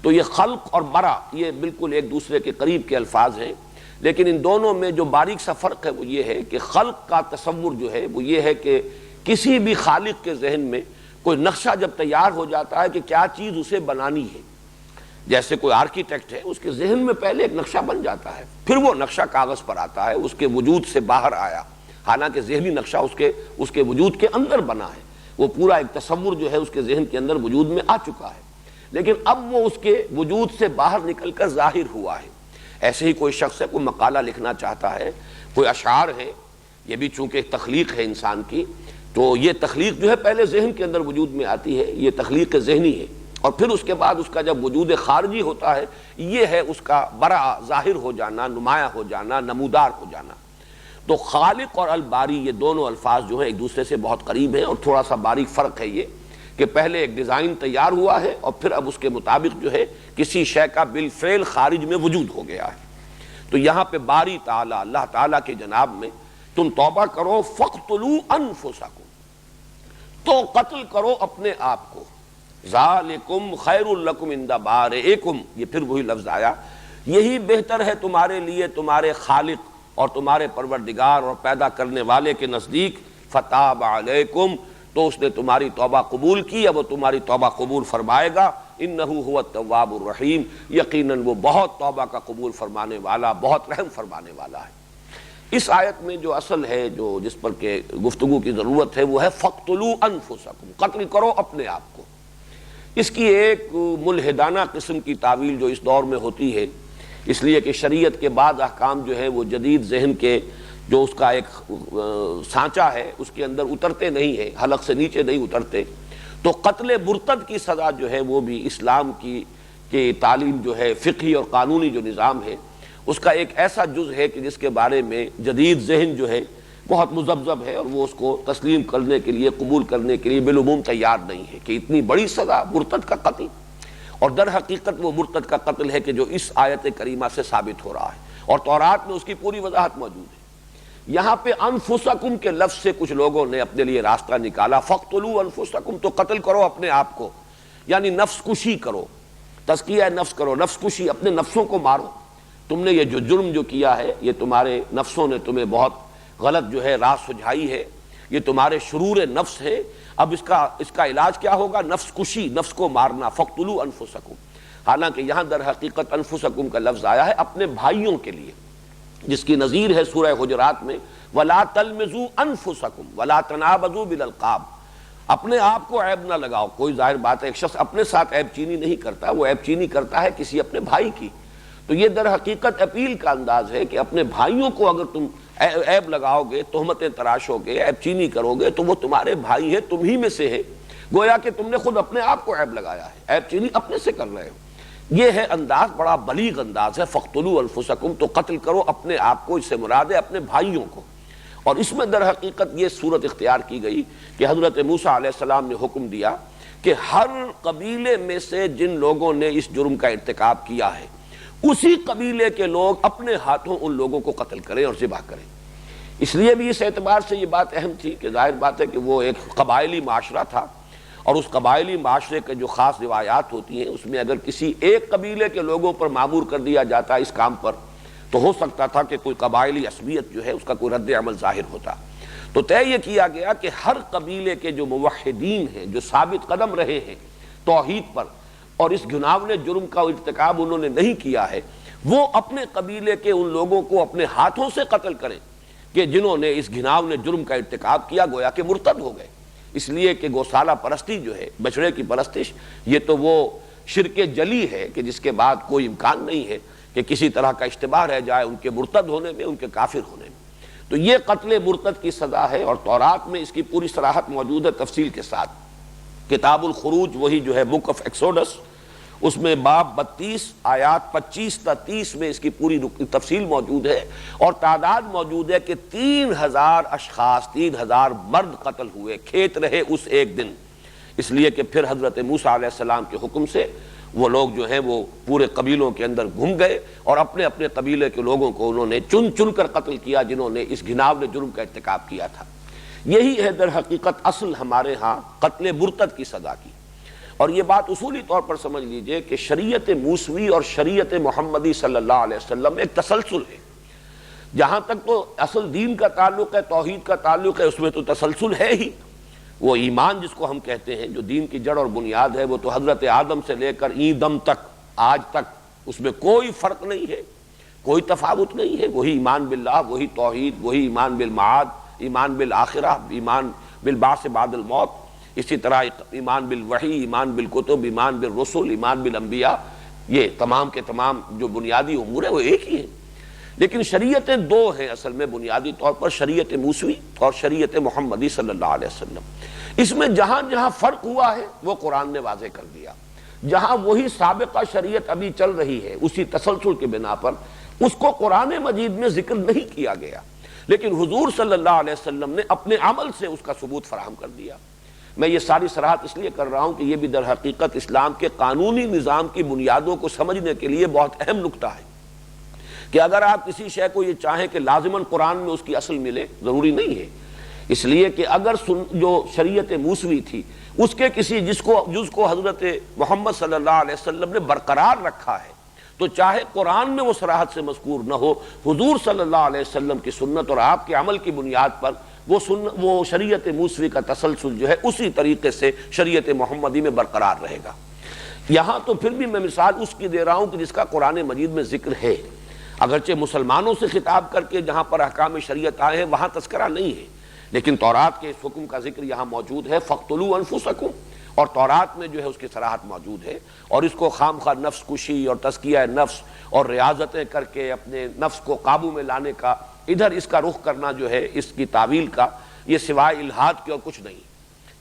تو یہ خلق اور برا یہ بالکل ایک دوسرے کے قریب کے الفاظ ہیں، لیکن ان دونوں میں جو باریک سا فرق ہے وہ یہ ہے کہ خلق کا تصور جو ہے وہ یہ ہے کہ کسی بھی خالق کے ذہن میں کوئی نقشہ جب تیار ہو جاتا ہے کہ کیا چیز اسے بنانی ہے، جیسے کوئی آرکیٹیکٹ ہے، اس کے ذہن میں پہلے ایک نقشہ بن جاتا ہے، پھر وہ نقشہ کاغذ پر آتا ہے، اس کے وجود سے باہر آیا، حالانکہ ذہنی نقشہ اس کے وجود کے اندر بنا ہے، وہ پورا ایک تصور جو ہے اس کے ذہن کے اندر وجود میں آ چکا ہے، لیکن اب وہ اس کے وجود سے باہر نکل کر ظاہر ہوا ہے۔ ایسے ہی کوئی شخص ہے، کوئی مقالہ لکھنا چاہتا ہے، کوئی اشعار ہے، یہ بھی چونکہ ایک تخلیق ہے انسان کی، تو یہ تخلیق جو ہے پہلے ذہن کے اندر وجود میں آتی ہے، یہ تخلیق ذہنی ہے، اور پھر اس کے بعد اس کا جب وجود خارجی ہوتا ہے، یہ ہے اس کا برا ظاہر ہو جانا، نمایاں ہو جانا، نمودار ہو جانا۔ تو خالق اور الباری یہ دونوں الفاظ جو ہیں ایک دوسرے سے بہت قریب ہیں، اور تھوڑا سا باریک فرق ہے یہ کہ پہلے ایک ڈیزائن تیار ہوا ہے اور پھر اب اس کے مطابق جو ہے کسی شے کا بالفعل خارج میں وجود ہو گیا ہے۔ تو یہاں پہ باری تعالیٰ اللہ تعالیٰ کے جناب میں تم توبہ کرو، فَاقْتُلُوا أَنفُسَكُمْ، تو قتل کرو اپنے آپ کو، ذَلِكُمْ خَيْرٌ لَكُمْ عِنْدَ بَارِئِكُمْ، یہ پھر وہی لفظ آیا، یہی بہتر ہے تمہارے لیے تمہارے خالق اور تمہارے پروردگار اور پیدا کرنے والے کے نزدیک، فَتَابَ عَلَيْكُمْ، تو اس نے تمہاری توبہ قبول کی، اب وہ تمہاری توبہ قبول فرمائے گا، اِنَّهُ هُوَ التَّوَّابُ الرَّحِيمُ، یقیناً وہ بہت توبہ کا قبول فرمانے والا، بہت رحم فرمانے والا ہے۔ اس آیت میں جو اصل ہے، جو جس پر کہ گفتگو کی ضرورت ہے، وہ ہے فَاقْتُلُوا أَنفُسَكُمْ، قتل کرو اپنے آپ کو۔ اس کی ایک ملحدانہ قسم کی تعویل جو اس دور میں ہوتی ہے، اس لیے کہ شریعت کے بعض احکام جو ہے وہ جدید ذہن کے جو اس کا ایک سانچہ ہے اس کے اندر اترتے نہیں ہیں، حلق سے نیچے نہیں اترتے، تو قتل مرتد کی سزا جو ہے وہ بھی اسلام کی تعلیم جو ہے، فقہی اور قانونی جو نظام ہے، اس کا ایک ایسا جز ہے کہ جس کے بارے میں جدید ذہن جو ہے بہت مذبذب ہے، اور وہ اس کو تسلیم کرنے کے لیے، قبول کرنے کے لیے بالعموم تیار نہیں ہے کہ اتنی بڑی سزا مرتد کا قتل، اور در حقیقت وہ مرتد کا قتل ہے کہ جو اس آیت کریمہ سے ثابت ہو رہا ہے، اور تورات میں اس کی پوری وضاحت موجود ہے۔ یہاں پہ انفسکم کے لفظ سے کچھ لوگوں نے اپنے لیے راستہ نکالا، فَاقْتُلُوا انفسکم، تو قتل کرو اپنے آپ کو، یعنی نفس کشی کرو، تزکیہ نفس کرو، نفس کشی، اپنے نفسوں کو مارو۔ تم نے یہ جو جرم جو کیا ہے، یہ تمہارے نفسوں نے تمہیں بہت غلط جو ہے راہ سجھائی ہے، یہ تمہارے شرور نفس ہے، اب اس کا علاج کیا ہوگا؟ نفس کشی، نفس کو مارنا، فَاقْتُلُوا انفسکم۔ حالانکہ یہاں در حقیقت انفسکم کا لفظ آیا ہے اپنے بھائیوں کے لیے، جس کی نظیر ہے سورہ حجرات میں وَلَا تَلْمِزُوا أَنفُسَكُمْ وَلَا تَنَابَزُوا بِالْأَلْقَابِ، اپنے آپ کو عیب نہ لگاؤ۔ کوئی ظاہر بات ہے ایک شخص اپنے ساتھ عیب چینی نہیں کرتا، وہ عیب چینی کرتا ہے کسی اپنے بھائی کی۔ تو یہ در حقیقت اپیل کا انداز ہے کہ اپنے بھائیوں کو اگر تم عیب لگاؤ گے، تہمتیں تراشو گے، عیب چینی کرو گے، تو وہ تمہارے بھائی ہے، تم ہی میں سے ہے، گویا کہ تم نے خود اپنے آپ کو عیب لگایا ہے، عیب چینی اپنے سے کر رہے ہو۔ یہ ہے انداز، بڑا بلیغ انداز ہے، فَاقْتُلُوا انفسکم، تو قتل کرو اپنے آپ کو، اس سے مراد ہے اپنے بھائیوں کو۔ اور اس میں در حقیقت یہ صورت اختیار کی گئی کہ حضرت موسیٰ علیہ السلام نے حکم دیا کہ ہر قبیلے میں سے جن لوگوں نے اس جرم کا ارتکاب کیا ہے، اسی قبیلے کے لوگ اپنے ہاتھوں ان لوگوں کو قتل کریں اور ذبح کریں۔ اس لیے بھی اس اعتبار سے یہ بات اہم تھی کہ ظاہر بات ہے کہ وہ ایک قبائلی معاشرہ تھا، اور اس قبائلی معاشرے کے جو خاص روایات ہوتی ہیں اس میں اگر کسی ایک قبیلے کے لوگوں پر معمور کر دیا جاتا اس کام پر، تو ہو سکتا تھا کہ کوئی قبائلی عصبیت جو ہے اس کا کوئی رد عمل ظاہر ہوتا۔ تو طے یہ کیا گیا کہ ہر قبیلے کے جو موحدین ہیں، جو ثابت قدم رہے ہیں توحید پر، اور اس گھناونے جرم کا ارتکاب انہوں نے نہیں کیا ہے، وہ اپنے قبیلے کے ان لوگوں کو اپنے ہاتھوں سے قتل کریں کہ جنہوں نے اس گھناونے جرم کا ارتکاب کیا، گویا کہ مرتد ہو گئے۔ اس لیے کہ گوسالہ پرستی جو ہے، بچڑے کی پرستش، یہ تو وہ شرک جلی ہے کہ جس کے بعد کوئی امکان نہیں ہے کہ کسی طرح کا اشتباہ رہ جائے ان کے مرتد ہونے میں، ان کے کافر ہونے میں۔ تو یہ قتل مرتد کی سزا ہے، اور تورات میں اس کی پوری صراحت موجود ہے تفصیل کے ساتھ۔ کتاب الخروج، وہی جو ہے بک آف ایکسوڈس، اس میں باب 32 آیات 25 تا 30 میں اس کی پوری تفصیل موجود ہے، اور تعداد موجود ہے کہ 3000 اشخاص، 3000 مرد قتل ہوئے، کھیت رہے اس ایک دن، اس لیے کہ پھر حضرت موسیٰ علیہ السلام کے حکم سے وہ لوگ جو ہیں وہ پورے قبیلوں کے اندر گھوم گئے، اور اپنے اپنے قبیلے کے لوگوں کو انہوں نے چن چن کر قتل کیا جنہوں نے اس گھناونے جرم کا ارتکاب کیا تھا۔ یہی ہے در حقیقت اصل ہمارے ہاں قتل مرتد کی سزا کی۔ اور یہ بات اصولی طور پر سمجھ لیجئے کہ شریعت موسوی اور شریعت محمدی صلی اللہ علیہ وسلم ایک تسلسل ہے۔ جہاں تک تو اصل دین کا تعلق ہے، توحید کا تعلق ہے، اس میں تو تسلسل ہے ہی۔ وہ ایمان جس کو ہم کہتے ہیں، جو دین کی جڑ اور بنیاد ہے، وہ تو حضرت آدم سے لے کر این دم تک، آج تک، اس میں کوئی فرق نہیں ہے، کوئی تفاوت نہیں ہے۔ وہی ایمان باللہ، وہی توحید، وہی ایمان بالمعاد، ایمان بالآخرہ، ایمان بالبعث بعد الموت، اسی طرح ایمان بالوحی، ایمان بالکتب، ایمان بالرسل، ایمان بالانبیاء، یہ تمام کے تمام جو بنیادی امور ہیں وہ ایک ہی ہیں۔ لیکن شریعتیں دو ہیں اصل میں بنیادی طور پر، شریعت موسوی اور شریعت محمدی صلی اللہ علیہ وسلم۔ اس میں جہاں جہاں فرق ہوا ہے وہ قرآن نے واضح کر دیا، جہاں وہی سابقہ شریعت ابھی چل رہی ہے اسی تسلسل کے بنا پر، اس کو قرآن مجید میں ذکر نہیں کیا گیا، لیکن حضور صلی اللہ علیہ وسلم نے اپنے عمل سے اس کا ثبوت فراہم کر دیا۔ میں یہ ساری صراحت اس لیے کر رہا ہوں کہ یہ بھی در حقیقت اسلام کے قانونی نظام کی بنیادوں کو سمجھنے کے لیے بہت اہم نکتہ ہے کہ اگر آپ کسی شے کو یہ چاہیں کہ لازماً قرآن میں اس کی اصل ملے، ضروری نہیں ہے، اس لیے کہ اگر جو شریعت موسوی تھی اس کے کسی جز کو حضرت محمد صلی اللہ علیہ وسلم نے برقرار رکھا ہے، تو چاہے قرآن میں وہ صراحت سے مذکور نہ ہو، حضور صلی اللہ علیہ وسلم کی سنت اور آپ کے عمل کی بنیاد پر وہ شریعت موسوی کا تسلسل جو ہے اسی طریقے سے شریعت محمدی میں برقرار رہے گا۔ یہاں تو پھر بھی میں مثال اس کی دے رہا ہوں کہ جس کا قرآن مجید میں ذکر ہے، اگرچہ مسلمانوں سے خطاب کر کے جہاں پر احکام شریعت آئے ہیں وہاں تذکرہ نہیں ہے، لیکن تورات کے اس حکم کا ذکر یہاں موجود ہے، فَاقْتُلُوا أَنفُسَكُمْ، اور تورات میں جو ہے اس کی صراحت موجود ہے، اور اس کو خام خواہ نفس کشی اور تزکیہ نفس اور ریاضتیں کر کے اپنے نفس کو قابو میں لانے کا ادھر اس کا رخ کرنا جو ہے اس کی تعویل کا، یہ سوائے الہاد کے اور کچھ نہیں۔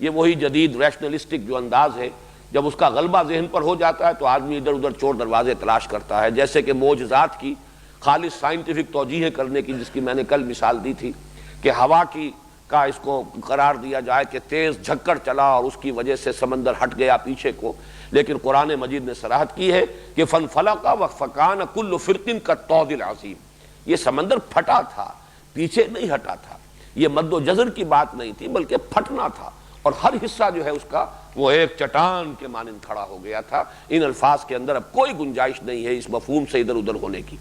یہ وہی جدید ریشنلسٹک جو انداز ہے، جب اس کا غلبہ ذہن پر ہو جاتا ہے تو آدمی ادھر ادھر چور دروازے تلاش کرتا ہے، جیسے کہ معجزات کی خالص سائنٹیفک توجیہیں کرنے کی، جس کی میں نے کل مثال دی تھی کہ ہوا کا اس کو قرار دیا جائے کہ تیز جھکڑ چلا اور اس کی وجہ سے سمندر ہٹ گیا پیچھے کو، لیکن قرآن مجید نے صراحت کی ہے کہ فَانْفَلَقَ وَفَكَانَ كُلُّ فِرْقٍ كَالطَّوْدِ الْعَظِيمِ، یہ سمندر پھٹا تھا، پیچھے نہیں ہٹا تھا، یہ مد و جزر کی بات نہیں تھی بلکہ پھٹنا تھا، اور ہر حصہ جو ہے اس کا وہ ایک چٹان کے مانند کھڑا ہو گیا تھا۔ ان الفاظ کے اندر اب کوئی گنجائش نہیں ہے اس مفہوم سے ادھر ادھر ہونے کی۔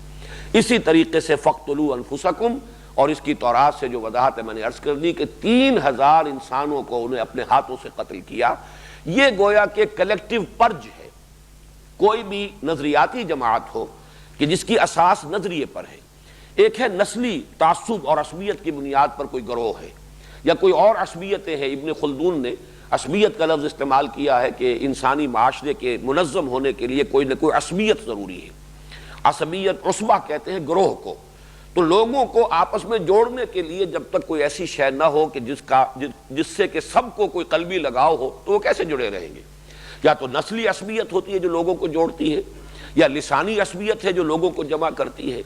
اسی طریقے سے فَاقْتُلُوا أَنفُسَكُمْ، اور اس کی تورات سے جو وضاحت ہے میں نے عرض کر دی کہ 3000 انسانوں کو انہیں اپنے ہاتھوں سے قتل کیا۔ یہ گویا کہ کلیکٹیو پرج ہے۔ کوئی بھی نظریاتی جماعت ہو کہ جس کی اساس نظریے پر ہے، ایک ہے نسلی تعصب اور عصبیت کی بنیاد پر کوئی گروہ ہے، یا کوئی اور عصبیتیں ہیں۔ ابن خلدون نے عصبیت کا لفظ استعمال کیا ہے کہ انسانی معاشرے کے منظم ہونے کے لیے کوئی نہ کوئی عصبیت ضروری ہے۔ عصبیت عصبہ کہتے ہیں گروہ کو، تو لوگوں کو آپس میں جوڑنے کے لیے جب تک کوئی ایسی شے نہ ہو کہ جس سے کہ سب کو کوئی قلبی لگاؤ ہو تو وہ کیسے جڑے رہیں گے؟ یا تو نسلی عصبیت ہوتی ہے جو لوگوں کو جوڑتی ہے، یا لسانی عصبیت ہے جو لوگوں کو جمع کرتی ہے،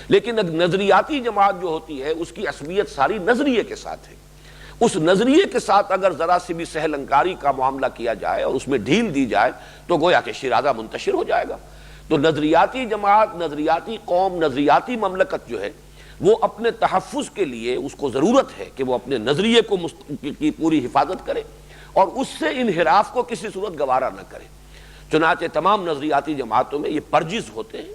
لیکن ایک نظریاتی جماعت جو ہوتی ہے اس کی عصبیت ساری نظریے کے ساتھ ہے۔ اس نظریے کے ساتھ اگر ذرا سی بھی سہل انکاری کا معاملہ کیا جائے اور اس میں ڈھیل دی جائے تو گویا کہ شیرازہ منتشر ہو جائے گا۔ تو نظریاتی جماعت، نظریاتی قوم، نظریاتی مملکت جو ہے وہ اپنے تحفظ کے لیے اس کو ضرورت ہے کہ وہ اپنے نظریے کی پوری حفاظت کرے اور اس سے انحراف کو کسی صورت گوارا نہ کرے۔ چنانچہ تمام نظریاتی جماعتوں میں یہ پرجز ہوتے ہیں۔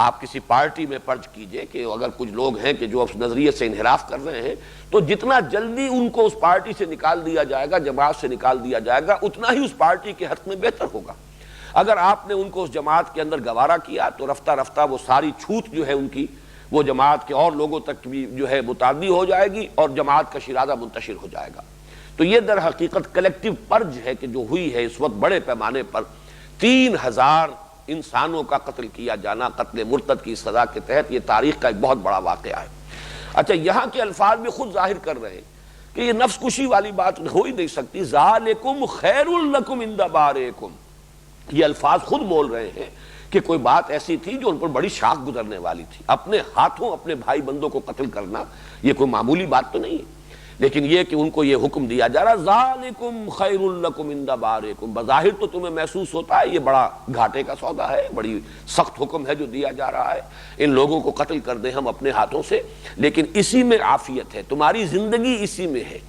آپ کسی پارٹی میں پرج کیجئے کہ اگر کچھ لوگ ہیں کہ جو اس نظریے سے انحراف کر رہے ہیں تو جتنا جلدی ان کو اس پارٹی سے نکال دیا جائے گا، جماعت سے نکال دیا جائے گا، اتنا ہی اس پارٹی کے حق میں بہتر ہوگا۔ اگر آپ نے ان کو اس جماعت کے اندر گوارا کیا تو رفتہ رفتہ وہ ساری چھوٹ جو ہے ان کی وہ جماعت کے اور لوگوں تک بھی جو ہے متعدی ہو جائے گی اور جماعت کا شیرازہ منتشر ہو جائے گا۔ تو یہ در حقیقت کلیکٹیو پرج ہے کہ جو ہوئی ہے اس وقت بڑے پیمانے پر 3000 انسانوں کا قتل کیا جانا قتل مرتد کی سزا کے تحت، یہ تاریخ کا ایک بہت بڑا واقعہ ہے۔ اچھا، یہاں کے الفاظ بھی خود ظاہر کر رہے ہیں کہ یہ نفس کشی والی بات ہو ہی نہیں سکتی۔ ذالکم خیر لکم عند بارئکم، یہ الفاظ خود بول رہے ہیں کہ کوئی بات ایسی تھی جو ان پر بڑی شاخ گزرنے والی تھی۔ اپنے ہاتھوں اپنے بھائی بندوں کو قتل کرنا یہ کوئی معمولی بات تو نہیں ہے، لیکن یہ کہ ان کو یہ حکم دیا جا رہا ذالکم خیر لکم عند بارئکم، بظاہر تو تمہیں محسوس ہوتا ہے یہ بڑا گھاٹے کا سودا ہے، بڑی سخت حکم ہے جو دیا جا رہا ہے، ان لوگوں کو قتل کر دیں ہم اپنے ہاتھوں سے، لیکن اسی میں عافیت ہے، تمہاری زندگی اسی میں ہے،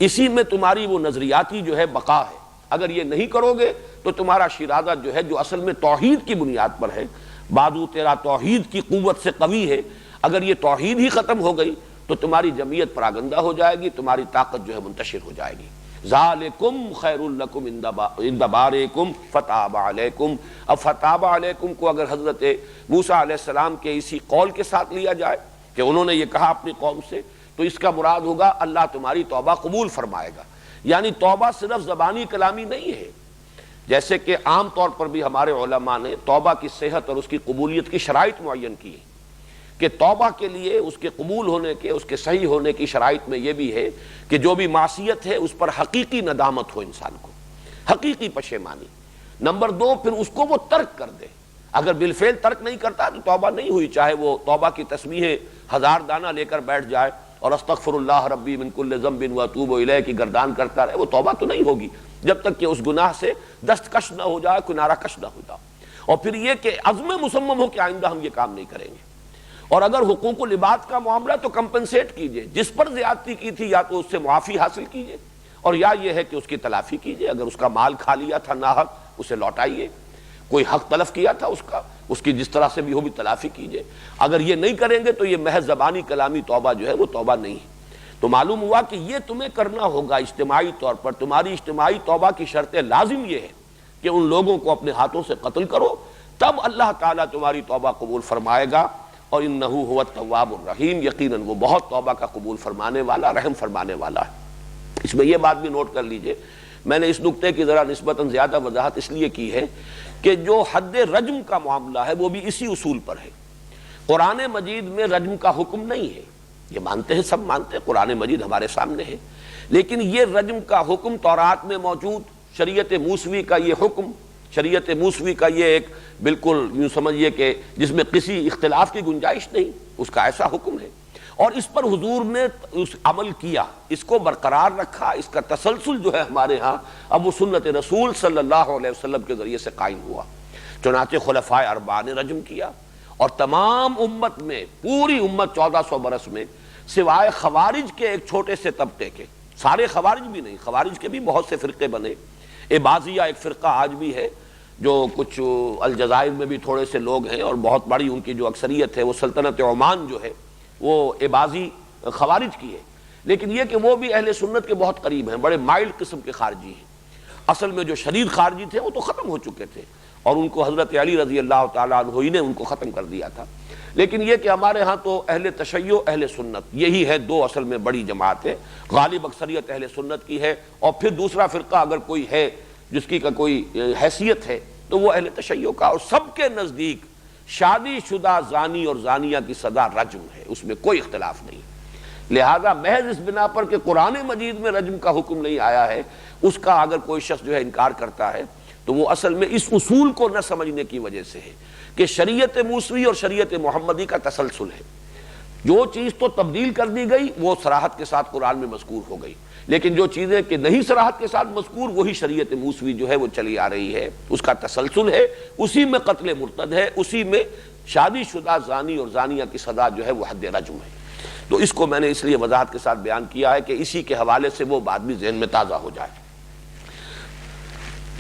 اسی میں تمہاری وہ نظریاتی جو ہے بقا ہے۔ اگر یہ نہیں کرو گے تو تمہارا شیرازہ جو ہے جو اصل میں توحید کی بنیاد پر ہے، بازو تیرا توحید کی قوت سے قوی ہے، اگر یہ توحید ہی ختم ہو گئی تو تمہاری جمعیت پراگندہ ہو جائے گی، تمہاری طاقت جو ہے منتشر ہو جائے گی۔ ذالکم خیر لکم عند بارئکم فتاب علیکم۔ اب فتاب علیکم کو اگر حضرت موسیٰ علیہ السلام کے اسی قول کے ساتھ لیا جائے کہ انہوں نے یہ کہا اپنی قوم سے، تو اس کا مراد ہوگا اللہ تمہاری توبہ قبول فرمائے گا۔ یعنی توبہ صرف زبانی کلامی نہیں ہے، جیسے کہ عام طور پر بھی ہمارے علماء نے توبہ کی صحت اور اس کی قبولیت کی شرائط معین کی ہیں کہ توبہ کے لیے اس کے قبول ہونے کے، اس کے صحیح ہونے کی شرائط میں یہ بھی ہے کہ جو بھی معصیت ہے اس پر حقیقی ندامت ہو انسان کو، حقیقی پشیمانی۔ نمبر 2، پھر اس کو وہ ترک کر دے۔ اگر بالفعل ترک نہیں کرتا تو توبہ نہیں ہوئی، چاہے وہ توبہ کی تسبیحیں 1000 دانہ لے کر بیٹھ جائے اور استغفر اللہ ربی من کل ذنب واتوب الیہ کی گردان کرتا رہے، وہ توبہ تو نہیں ہوگی جب تک کہ اس گناہ سے دستکش نہ ہو جائے، کنارہ کش نہ ہو جائے۔ اور پھر یہ کہ عزم مصمم ہو کہ آئندہ ہم یہ کام نہیں کریں گے۔ اور اگر حقوق العباد کا معاملہ تو کمپنسیٹ کیجئے، جس پر زیادتی کی تھی یا تو اس سے معافی حاصل کیجئے، اور یا یہ ہے کہ اس کی تلافی کیجئے۔ اگر اس کا مال کھا لیا تھا ناحق، اسے لوٹائیے، کوئی حق تلف کیا تھا اس کی جس طرح سے بھی ہو بھی تلافی کیجئے۔ اگر یہ نہیں کریں گے تو یہ محض زبانی کلامی توبہ جو ہے وہ توبہ نہیں ہے۔ تو معلوم ہوا کہ یہ تمہیں کرنا ہوگا اجتماعی طور پر۔ تمہاری اجتماعی توبہ کی شرط لازم یہ ہے کہ ان لوگوں کو اپنے ہاتھوں سے قتل کرو، تب اللہ تعالیٰ تمہاری توبہ قبول فرمائے گا۔ اور انہ هو التواب الرحیم، یقیناً وہ بہت توبہ کا قبول فرمانے والا، رحم فرمانے والا ہے۔ اس میں یہ بات بھی نوٹ کر لیجئے، میں نے اس نکتے کی ذرا نسبتاً زیادہ وضاحت اس لیے کی ہے کہ جو حد رجم کا معاملہ ہے وہ بھی اسی اصول پر ہے۔ قرآن مجید میں رجم کا حکم نہیں ہے، یہ مانتے ہیں، سب مانتے ہیں، قرآن مجید ہمارے سامنے ہے، لیکن یہ رجم کا حکم تورات میں موجود، شریعت موسوی کا یہ حکم، شریعت موسوی کا یہ ایک بالکل یوں سمجھیے کہ جس میں کسی اختلاف کی گنجائش نہیں، اس کا ایسا حکم ہے، اور اس پر حضور نے اس عمل کیا، اس کو برقرار رکھا۔ اس کا تسلسل جو ہے ہمارے ہاں اب وہ سنت رسول صلی اللہ علیہ وسلم کے ذریعے سے قائم ہوا۔ چنانچہ خلفائے اربعہ نے رجم کیا، اور تمام امت میں، پوری امت 1400 برس میں، سوائے خوارج کے ایک چھوٹے سے طبقے کے، سارے خوارج بھی نہیں، خوارج کے بھی بہت سے فرقے بنے۔ عباضیہ ایک فرقہ آج بھی ہے، جو کچھ الجزائر میں بھی تھوڑے سے لوگ ہیں، اور بہت بڑی ان کی جو اکثریت ہے وہ سلطنت عمان جو ہے وہ عباضی خوارج کی ہے، لیکن یہ کہ وہ بھی اہل سنت کے بہت قریب ہیں، بڑے مائلڈ قسم کے خارجی ہیں۔ اصل میں جو شدید خارجی تھے وہ تو ختم ہو چکے تھے، اور ان کو حضرت علی رضی اللہ تعالیٰ عنہ ہی نے ان کو ختم کر دیا تھا۔ لیکن یہ کہ ہمارے ہاں تو اہل تشیع، اہل سنت، یہی ہے دو اصل میں بڑی جماعتیں، غالب اکثریت اہل سنت کی ہے، اور پھر دوسرا فرقہ اگر کوئی ہے جس کی کا کوئی حیثیت ہے تو وہ اہل تشیع کا، اور سب کے نزدیک شادی شدہ زانی اور زانیہ کی سزا رجم ہے، اس میں کوئی اختلاف نہیں۔ لہذا محض اس بنا پر کہ قرآن مجید میں رجم کا حکم نہیں آیا ہے، اس کا اگر کوئی شخص جو ہے انکار کرتا ہے تو وہ اصل میں اس اصول کو نہ سمجھنے کی وجہ سے ہے کہ شریعت موسوی اور شریعت محمدی کا تسلسل ہے۔ جو چیز تو تبدیل کر دی گئی وہ صراحت کے ساتھ قرآن میں مذکور ہو گئی، لیکن جو چیزیں کہ نہیں صراحت کے ساتھ مذکور، وہی شریعت موسوی جو ہے وہ چلی آ رہی ہے، اس کا تسلسل ہے، اسی میں قتل مرتد ہے، اسی میں شادی شدہ زانی اور زانیہ کی سزا جو ہے وہ حد رجم ہے۔ تو اس کو میں نے اس لیے وضاحت کے ساتھ بیان کیا ہے کہ اسی کے حوالے سے وہ بات بھی ذہن میں تازہ ہو جائے۔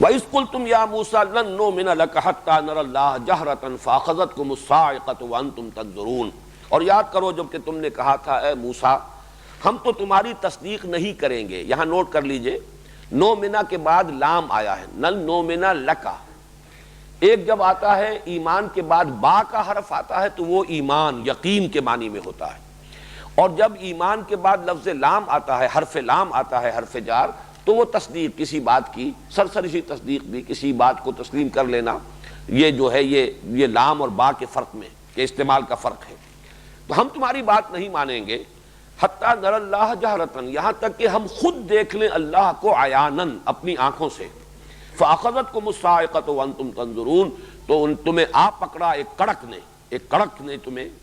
وَإِذْ قُلْتُمْ يَا مُوسَىٰ لَن نُّؤْمِنَ لَكَ حَتَّىٰ نَرَى اللَّهَ جَهْرَةً فَأَخَذَتْكُمُ الصَّاعِقَةُ وَأَنْتُمْ تَنظُرُونَ، اور یاد کرو جب کہ تم نے کہا تھا اے موسیٰ ہم تو تمہاری تصدیق نہیں کریں گے۔ یہاں نوٹ کر لیجئے، نومنا کے بعد لام آیا ہے، نل نومنا لکا۔ ایک جب آتا ہے ایمان کے بعد با کا حرف آتا ہے تو وہ ایمان، یقین کے معنی میں ہوتا ہے، اور جب ایمان کے بعد لفظ لام آتا ہے، حرف لام آتا ہے، حرف جار، تو وہ تصدیق کسی بات کی، سرسری تصدیق بھی، کسی بات کو تسلیم کر لینا، یہ جو ہے یہ لام اور با کے فرق میں، کے استعمال کا فرق ہے۔ تو ہم تمہاری بات نہیں مانیں گے حتیٰ نر اللہ جہرتن، یہاں تک کہ ہم خود دیکھ لیں اللہ کو عیانن، اپنی آنکھوں سے۔ فَأَخَذَتْكُمُ الصَّاعِقَةُ وَأَنْتُمْ تَنظُرُونَ، تو تمہیں آ پکڑا ایک کڑک نے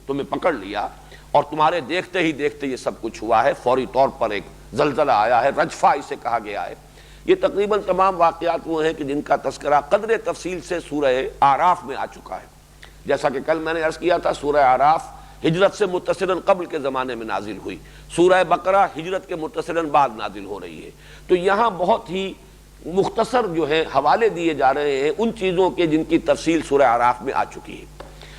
تمہیں پکڑ لیا، اور تمہارے دیکھتے ہی دیکھتے یہ سب کچھ ہوا ہے، فوری طور پر ایک زلزلہ آیا ہے، رجفہ اسے کہا گیا ہے۔ یہ تقریباً تمام واقعات وہ ہیں کہ جن کا تذکرہ قدر تفصیل سے سورہ اعراف میں آ چکا ہے۔ جیسا کہ کل میں نے عرض کیا تھا، سورہ اعراف ہجرت سے متصلاً قبل کے زمانے میں نازل ہوئی، سورہ بقرہ ہجرت کے متصلاً بعد نازل ہو رہی ہے۔ تو یہاں بہت ہی مختصر جو ہے حوالے دیے جا رہے ہیں ان چیزوں کے جن کی تفصیل سورہ اعراف میں آ چکی ہے۔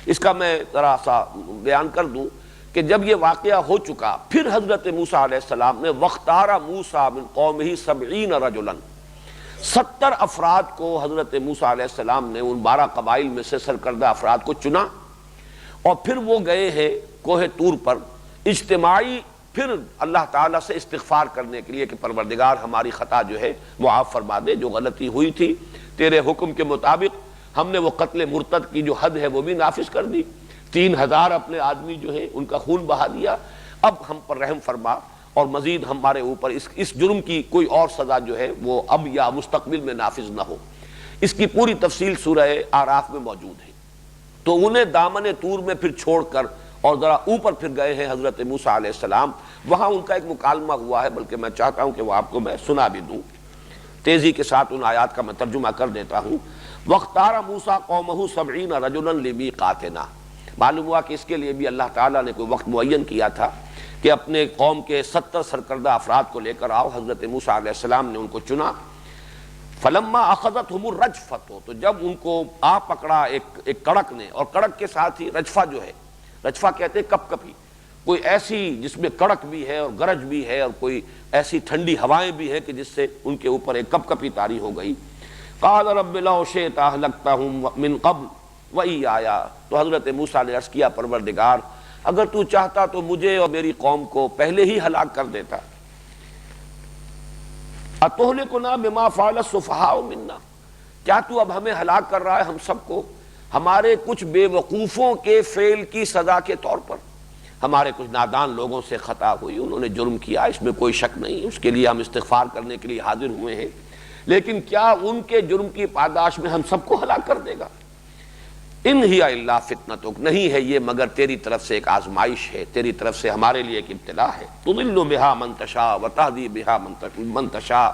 اس کا میں ذرا سا بیان کر دوں کہ جب یہ واقعہ ہو چکا، پھر حضرت موسیٰ علیہ السلام نے وَاخْتَارَ مُوسَىٰ مِن قَوْمِهِ 70 رَجُلًا، 70 افراد کو حضرت موسیٰ علیہ السلام نے ان 12 قبائل میں سے سرکردہ افراد کو چنا، اور پھر وہ گئے ہیں کوہ طور پر اجتماعی، پھر اللہ تعالیٰ سے استغفار کرنے کے لیے کہ پروردگار ہماری خطا جو ہے معاف فرما دے، جو غلطی ہوئی تھی تیرے حکم کے مطابق ہم نے وہ قتل مرتد کی جو حد ہے وہ بھی نافذ کر دی، 3000 اپنے آدمی جو ہے ان کا خون بہا دیا، اب ہم پر رحم فرما، اور مزید ہمارے اوپر اس جرم کی کوئی اور سزا جو ہے وہ اب یا مستقبل میں نافذ نہ ہو۔ اس کی پوری تفصیل سورہ اعراف میں موجود ہے۔ تو انہیں دامن طور میں پھر چھوڑ کر اور ذرا اوپر پھر گئے ہیں حضرت موسیٰ علیہ السلام، وہاں ان کا ایک مکالمہ ہوا ہے، بلکہ میں چاہتا ہوں کہ وہ آپ کو میں سنا بھی دوں، تیزی کے ساتھ ان آیات کا میں ترجمہ کر دیتا ہوں۔ وَاخْتَارَ مُوسَىٰ قَوْمَهُ 70 رَجُلًا لِمِيقَاتِنَا، معلوم ہوا کہ اس کے لیے بھی اللہ تعالیٰ نے کوئی وقت معین کیا تھا کہ اپنے قوم کے 70 سرکردہ افراد کو لے کر آؤ۔ حضرت موسیٰ علیہ السلام نے ان کو چنا۔ فَلَمَّا أَخَذَتْهُمُ الرَّجْفَةُ، تو جب ان کو آ پکڑا ایک کڑک نے، اور کڑک کے ساتھ ہی رجفہ جو ہے، رجفہ کہتے ہیں کپ کپی، کوئی ایسی جس میں کڑک بھی ہے اور گرج بھی ہے اور کوئی ایسی ٹھنڈی ہوائیں بھی ہیں کہ جس سے ان کے اوپر ایک کپ کپی طاری ہو گئی۔ قال رب لو شئت اهلكتهم من قبل وإياي، تو حضرت موسیٰ نے عرض کیا پروردگار اگر تو چاہتا تو مجھے اور میری قوم کو پہلے ہی ہلاک کر دیتا۔ اتہلکنا بما فعل السفہاء منا، کیا تو اب ہمیں ہلاک کر رہا ہے ہم سب کو ہمارے کچھ بے وقوفوں کے فعل کی سزا کے طور پر؟ ہمارے کچھ نادان لوگوں سے خطا ہوئی، انہوں نے جرم کیا، اس میں کوئی شک نہیں، اس کے لیے ہم استغفار کرنے کے لیے حاضر ہوئے ہیں، لیکن کیا ان کے جرم کی پاداش میں ہم سب کو ہلاک کر دے گا؟ ان ہی الا فتنتک، نہیں ہے یہ مگر تیری طرف سے ایک آزمائش ہے، تیری طرف سے ہمارے لیے ایک ابتلا ہے۔ تضل بہا من تشاء وتہدی بہا من تشاء،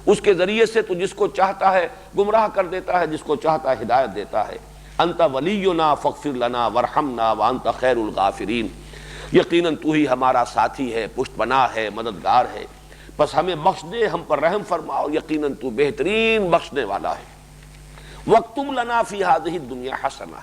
اس کے ذریعے سے تو جس کو چاہتا ہے گمراہ کر دیتا ہے، جس کو چاہتا ہے ہدایت دیتا ہے۔ انت ولینا فاغفر لنا وارحمنا وانت خیر الغافرین، یقیناً تو ہی ہمارا ساتھی ہے، پشت پناہ ہے، مددگار ہے، بس ہمیں بخش دے، ہم پر رحم فرما، اور یقیناً تو بہترین بخشنے والا ہے۔ وَاكْتُبْ لَنَا فِي هَذِهِ الدُّنْيَا حَسَنَةً،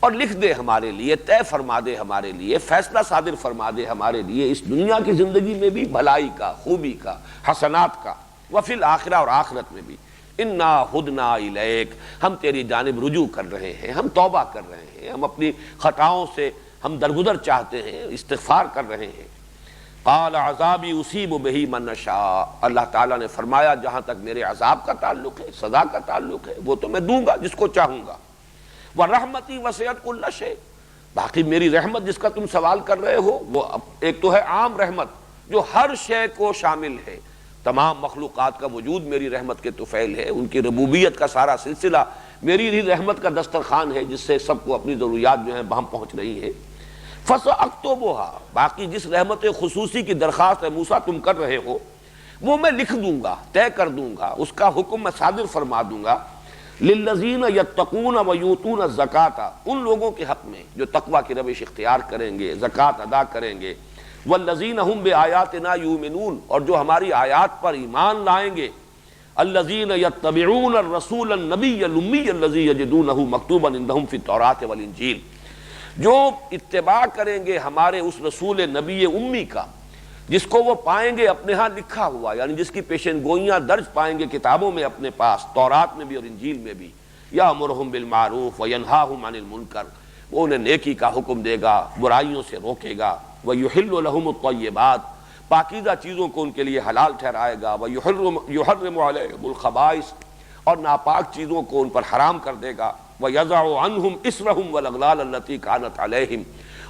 اور لکھ دے ہمارے لیے، طے فرما دے ہمارے لیے، فیصلہ صادر فرما دے ہمارے لیے اس دنیا کی زندگی میں بھی بھلائی کا، خوبی کا، حسنات کا، وفی الآخرہ، اور آخرت میں بھی۔ اِنَّا هُدْنَا إِلَيْكَ، ہم تیری جانب رجوع کر رہے ہیں، ہم توبہ کر رہے ہیں، ہم اپنی خطاؤں سے ہم درگزر چاہتے ہیں، استغفار کر رہے ہیں۔ قال عذابی اصیب بہ من نشاء، اللہ تعالیٰ نے فرمایا جہاں تک میرے عذاب کا تعلق ہے، سزا کا تعلق ہے، وہ تو میں دوں گا جس کو چاہوں گا۔ ورحمتی وسعت کل شیء، باقی میری رحمت جس کا تم سوال کر رہے ہو وہ ایک تو ہے عام رحمت جو ہر شے کو شامل ہے، تمام مخلوقات کا وجود میری رحمت کے طفیل ہے، ان کی ربوبیت کا سارا سلسلہ میری ہی رحمت کا دسترخوان ہے جس سے سب کو اپنی ضروریات جو ہیں بہم پہنچ رہی ہے۔ فَسَأَكْتُبُهَا، باقی جس رحمت خصوصی کی درخواست ہے موسیٰ تم کر رہے ہو وہ میں لکھ دوں گا، طے کر دوں گا، اس کا حکم میں صادر فرما دوں گا۔ لِلَّذِينَ يَتَّقُونَ وَيُؤْتُونَ الزَّكَاةَ، ان لوگوں کے حق میں جو تقویٰ کی روش اختیار کریں گے، زکوٰۃ ادا کریں گے۔ وَالَّذِينَ هُمْ بِآيَاتِنَا يُؤْمِنُونَ، اور جو ہماری آیات پر ایمان لائیں گے۔ الَّذِينَ يَتَّبِعُونَ الرَّسُولَ النَّبِيَّ الْأُمِّيَّ الَّذِي يَجِدُونَهُ مَكْتُوبًا عِندَهُمْ فِي التَّوْرَاةِ وَالْإِنجِيلِ، جو اتباع کریں گے ہمارے اس رسول نبی امی کا جس کو وہ پائیں گے اپنے ہاں لکھا ہوا، یعنی جس کی پیشن گوئیاں درج پائیں گے کتابوں میں اپنے پاس، تورات میں بھی اور انجیل میں بھی۔ یأمرہم بالمعروف وینہاہم عن المنکر، وہ انہیں نیکی کا حکم دے گا، برائیوں سے روکے گا۔ ویحل لہم الطیبات، پاکیزہ چیزوں کو ان کے لیے حلال ٹھہرائے گا۔ ویحرم علیہم الخبائث، اور ناپاک چیزوں کو ان پر حرام کر دے گا۔ وَيَضَعُ عَنْهُمْ إِصْرَهُمْ وَالْأَغْلَالَ الَّتِي كَانَتْ عَلَيْهِمْ،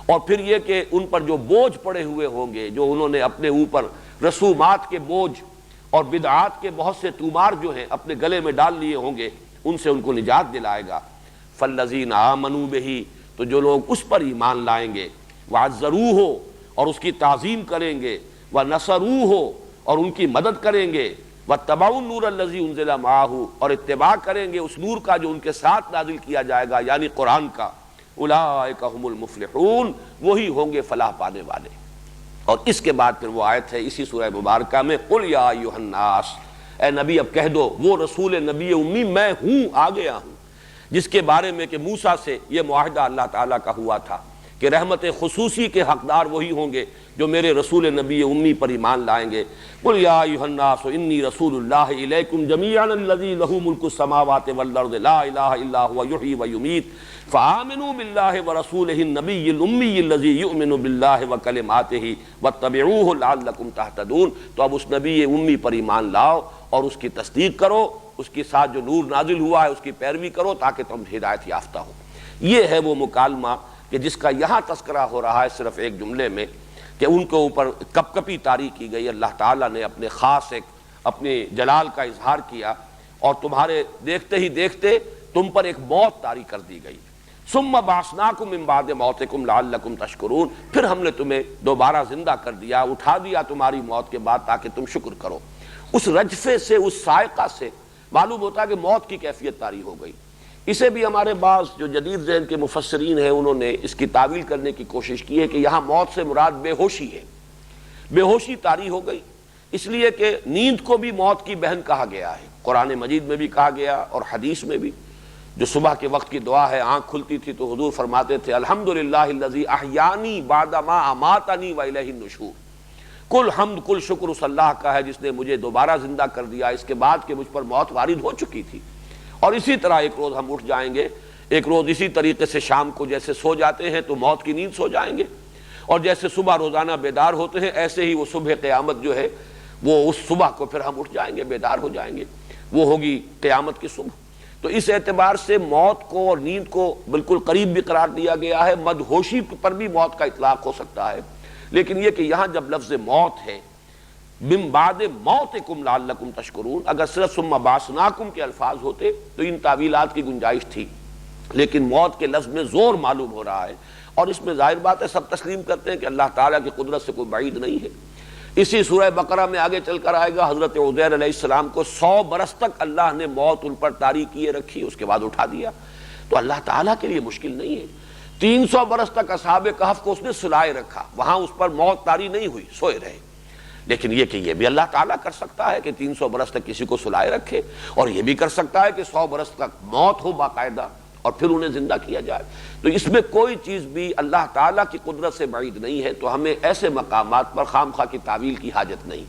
اور پھر یہ کہ ان پر جو بوجھ پڑے ہوئے ہوں گے، جو انہوں نے اپنے اوپر رسومات کے بوجھ اور بدعات کے بہت سے تومار جو ہیں اپنے گلے میں ڈال لیے ہوں گے، ان سے ان کو نجات دلائے گا۔ فَالَّذِينَ آمَنُوا بِهِ، تو جو لوگ اس پر ایمان لائیں گے، وَعَزَّرُوهُ، اور اس کی تعظیم کریں گے، وَنَصَرُوهُ، اور ان کی مدد کریں گے، وَاتَّبَعُوا النُّورَ الَّذِي أُنزِلَ مَعَهُ، اور اتباع کریں گے اس نور کا جو ان کے ساتھ نازل کیا جائے گا، یعنی قرآن کا۔ اولئک هم المفلحون، وہی ہوں گے فلاح پانے والے۔ اور اس کے بعد پھر وہ آیت ہے اسی سورہ مبارکہ میں، قل یا ایھا الناس، اے نبی اب کہہ دو، وہ رسول نبی امی میں ہوں، آ گیا ہوں، جس کے بارے میں کہ موسیٰ سے یہ معاہدہ اللہ تعالیٰ کا ہوا تھا کہ رحمت خصوصی کے حقدار وہی ہوں گے جو میرے رسول نبی امی پر ایمان لائیں گے۔ قل یا ایھا الناس انی رسول اللہ الیکم جمیعا الذی لہ ملک السماوات والارض لا الہ الا هو یحیی ویمیت فآمنوا باللہ ورسولہ النبی الامی الذی یؤمن باللہ وکلماتہ واتبعوہ لعلکم تہتدون۔ تو اب اس نبی امی پر ایمان لاؤ اور اس کی تصدیق کرو، اس کے ساتھ جو نور نازل ہوا ہے اس کی پیروی کرو تاکہ تم ہدایت یافتہ ہو۔ یہ ہے وہ مکالمہ کہ جس کا یہاں تذکرہ ہو رہا ہے صرف ایک جملے میں، کہ ان کے اوپر کپ کپی طاری کی گئی، اللہ تعالیٰ نے اپنے خاص ایک اپنے جلال کا اظہار کیا، اور تمہارے دیکھتے ہی دیکھتے تم پر ایک موت طاری کر دی گئی۔ ثم بعثناکم من بعد موتکم لعلکم تشکرون، پھر ہم نے تمہیں دوبارہ زندہ کر دیا، اٹھا دیا تمہاری موت کے بعد تاکہ تم شکر کرو۔ اس رجفے سے، اس صاعقہ سے معلوم ہوتا ہے کہ موت کی کیفیت طاری ہو گئی۔ اسے بھی ہمارے بعض جو جدید ذہن کے مفسرین ہیں انہوں نے اس کی تعویل کرنے کی کوشش کی ہے کہ یہاں موت سے مراد بے ہوشی ہے، بے ہوشی طاری ہو گئی، اس لیے کہ نیند کو بھی موت کی بہن کہا گیا ہے، قرآن مجید میں بھی کہا گیا اور حدیث میں بھی۔ جو صبح کے وقت کی دعا ہے، آنکھ کھلتی تھی تو حضور فرماتے تھے الحمدللہ الذی احیانی بعد ما اماتنی والیہ النشور، کل حمد کل شکر اس اللہ کا ہے جس نے مجھے دوبارہ زندہ کر دیا اس کے بعد کہ مجھ پر موت وارد ہو چکی تھی۔ اور اسی طرح ایک روز ہم اٹھ جائیں گے، ایک روز اسی طریقے سے شام کو جیسے سو جاتے ہیں تو موت کی نیند سو جائیں گے، اور جیسے صبح روزانہ بیدار ہوتے ہیں ایسے ہی وہ صبح قیامت جو ہے وہ اس صبح کو پھر ہم اٹھ جائیں گے، بیدار ہو جائیں گے، وہ ہوگی قیامت کی صبح۔ تو اس اعتبار سے موت کو اور نیند کو بالکل قریب بھی قرار دیا گیا ہے، مدہوشی پر بھی موت کا اطلاق ہو سکتا ہے، لیکن یہ کہ یہاں جب لفظ موت ہے من بعد موتکم لعلکم تشکرون، اگر صرف ثم بعثناکم کے الفاظ ہوتے تو ان تعویلات کی گنجائش تھی، لیکن موت کے لفظ میں زور معلوم ہو رہا ہے، اور اس میں ظاہر بات ہے سب تسلیم کرتے ہیں کہ اللہ تعالیٰ کی قدرت سے کوئی بعید نہیں ہے۔ اسی سورہ بقرہ میں آگے چل کر آئے گا حضرت عزیر علیہ السلام کو 100 برس تک اللہ نے موت ان پر طاری کیے رکھی، اس کے بعد اٹھا دیا، تو اللہ تعالیٰ کے لیے مشکل نہیں ہے۔ 300 برس تک اصحاب کہف کو اس نے سلائے رکھا، وہاں اس پر موت طاری نہیں ہوئی، سوئے رہے، لیکن یہ کہ یہ بھی اللہ تعالیٰ کر سکتا ہے کہ 300 برس تک کسی کو سلائے رکھے، اور یہ بھی کر سکتا ہے کہ 100 برس تک موت ہو باقاعدہ اور پھر انہیں زندہ کیا جائے۔ تو اس میں کوئی چیز بھی اللہ تعالیٰ کی قدرت سے بعید نہیں ہے، تو ہمیں ایسے مقامات پر خام خواہ کی تعویل کی حاجت نہیں۔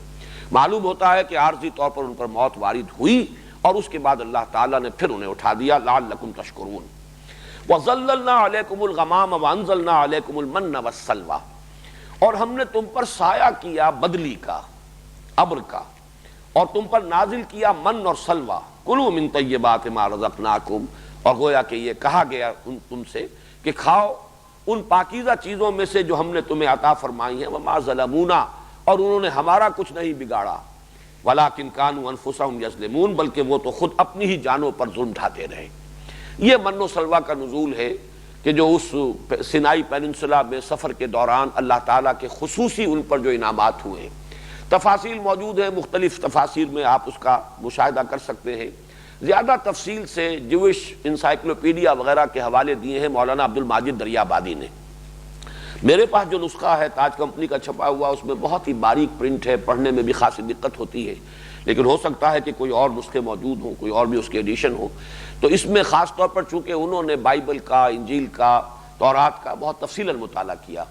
معلوم ہوتا ہے کہ عارضی طور پر ان پر موت وارد ہوئی اور اس کے بعد اللہ تعالیٰ نے پھر انہیں اٹھا دیا، لعلکم تشکرون۔ وَظَلَّلْنَا عَلَيْكُمُ الْغَمَامَ وَأَنزَلْنَا عَلَيْكُمُ الْمَنَّ وَالسَّلْوَىٰ، اور ہم نے تم پر سایہ کیا بدلی کا، ابر کا، اور تم پر نازل کیا من اور سلوہ، کلوا من طیبات ما رزقناکم، اور گویا کہ یہ کہا گیا تم سے کہ کھاؤ ان پاکیزہ چیزوں میں سے جو ہم نے تمہیں عطا فرمائی ہیں، وما ظلمونا، اور انہوں نے ہمارا کچھ نہیں بگاڑا، ولکن کانوا انفسہم یظلمون، بلکہ وہ تو خود اپنی ہی جانوں پر ظلم ڈھاتے رہے۔ یہ من و سلوہ کا نزول ہے کہ جو اس سینائی پیننسلا میں سفر کے دوران اللہ تعالیٰ کے خصوصی ان پر جو انعامات ہوئے ہیں۔ تفاصیل موجود ہیں، مختلف تفاسیر میں آپ اس کا مشاہدہ کر سکتے ہیں۔ زیادہ تفصیل سے جوش انسائکلوپیڈیا وغیرہ کے حوالے دیے ہیں مولانا عبد الماجد دریابادی نے۔ میرے پاس جو نسخہ ہے تاج کمپنی کا چھپا ہوا، اس میں بہت ہی باریک پرنٹ ہے، پڑھنے میں بھی خاصی دقت ہوتی ہے، لیکن ہو سکتا ہے کہ کوئی اور نسخے موجود ہوں، کوئی اور بھی اس کے ایڈیشن ہو۔ تو اس میں خاص طور پر چونکہ انہوں نے بائبل کا، انجیل کا، تورات کا بہت تفصیلاً مطالعہ کیا،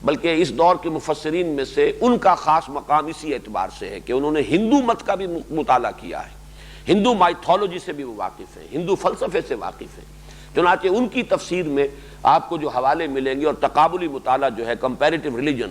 بلکہ اس دور کے مفسرین میں سے ان کا خاص مقام اسی اعتبار سے ہے کہ انہوں نے ہندو مت کا بھی مطالعہ کیا ہے، ہندو مائتھولوجی سے بھی وہ واقف ہیں، ہندو فلسفے سے واقف ہیں، چنانچہ ان کی تفسیر میں آپ کو جو حوالے ملیں گے، اور تقابلی مطالعہ جو ہے کمپیریٹیو ریلیجن،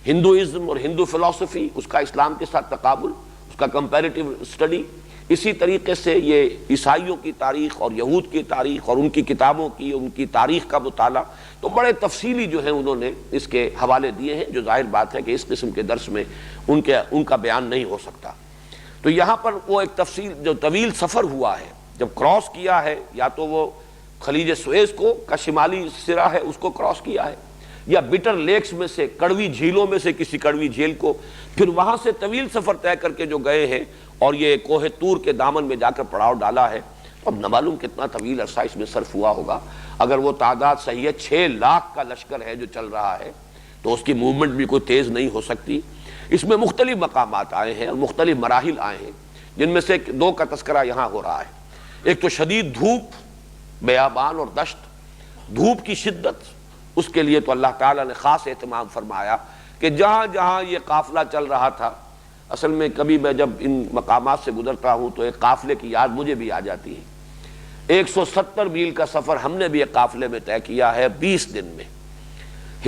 ہندوازم اور ہندو فلسفی، اس کا اسلام کے ساتھ تقابل، اس کا کمپیریٹیو اسٹڈی، اسی طریقے سے یہ عیسائیوں کی تاریخ اور یہود کی تاریخ اور ان کی کتابوں کی، ان کی تاریخ کا مطالعہ، تو بڑے تفصیلی جو ہے انہوں نے اس کے حوالے دیے ہیں، جو ظاہر بات ہے کہ اس قسم کے درس میں ان کا بیان نہیں ہو سکتا۔ تو یہاں پر وہ ایک تفصیل، جو طویل سفر ہوا ہے، جب کراس کیا ہے، یا تو وہ خلیج سویز کا شمالی سرا ہے اس کو کراس کیا ہے، یا بٹر لیکس میں سے، کڑوی جھیلوں میں سے کسی کڑوی جھیل کو، پھر وہاں سے طویل سفر طے کر کے جو گئے ہیں اور یہ کوہ طور کے دامن میں جا کر پڑاؤ ڈالا ہے۔ اب نہ معلوم کتنا طویل عرصہ اس میں صرف ہوا ہوگا، اگر وہ تعداد صحیح ہے 6 لاکھ کا لشکر ہے جو چل رہا ہے، تو اس کی موومنٹ بھی کوئی تیز نہیں ہو سکتی۔ اس میں مختلف مقامات آئے ہیں اور مختلف مراحل آئے ہیں، جن میں سے 2 کا تذکرہ یہاں ہو رہا ہے۔ ایک تو شدید دھوپ، بیابان اور دشت، دھوپ کی شدت، اس کے لیے تو اللہ تعالیٰ نے خاص اہتمام فرمایا کہ جہاں جہاں یہ قافلہ چل رہا تھا، اصل میں کبھی میں جب ان مقامات سے گزرتا ہوں تو ایک قافلے کی یاد مجھے بھی آ جاتی ہے۔ 170 میل کا سفر ہم نے بھی ایک قافلے میں طے کیا ہے 20 دن میں،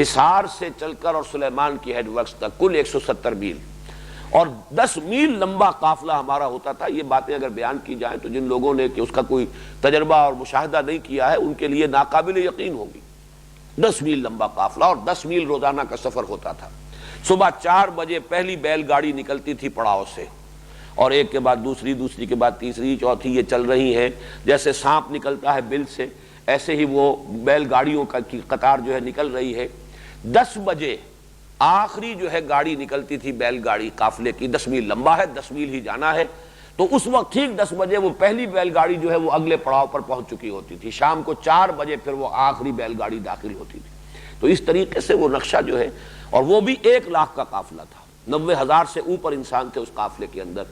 حصار سے چل کر اور سلیمان کی ہیڈ ورکس تک کل 170 میل، اور 10 میل لمبا قافلہ ہمارا ہوتا تھا۔ یہ باتیں اگر بیان کی جائیں تو جن لوگوں نے کہ اس کا کوئی تجربہ اور مشاہدہ نہیں کیا ہے ان کے لیے ناقابل یقین ہوگی۔ 10 میل لمبا قافلہ اور 10 میل روزانہ کا سفر ہوتا تھا۔ صبح 4 بجے پہلی بیل گاڑی نکلتی تھی پڑاؤ سے، اور ایک کے بعد دوسری، دوسری کے بعد تیسری، چوتھی، یہ چل رہی ہیں جیسے سانپ نکلتا ہے بل سے، ایسے ہی وہ بیل گاڑیوں کی قطار جو ہے نکل رہی ہے. 10 بجے آخری جو ہے گاڑی نکلتی تھی بیل گاڑی قافلے کی. 10 میل لمبا ہے, 10 میل ہی جانا ہے, تو اس وقت ٹھیک 10 بجے وہ پہلی بیل گاڑی جو ہے وہ اگلے پڑاؤ پر پہنچ چکی ہوتی تھی. شام کو 4 بجے پھر وہ آخری بیل گاڑی داخل ہوتی تھی. تو اس طریقے سے وہ نقشہ جو ہے, اور وہ بھی 1 لاکھ کا قافلہ تھا. 90,000 سے اوپر انسان تھے اس قافلے کے اندر.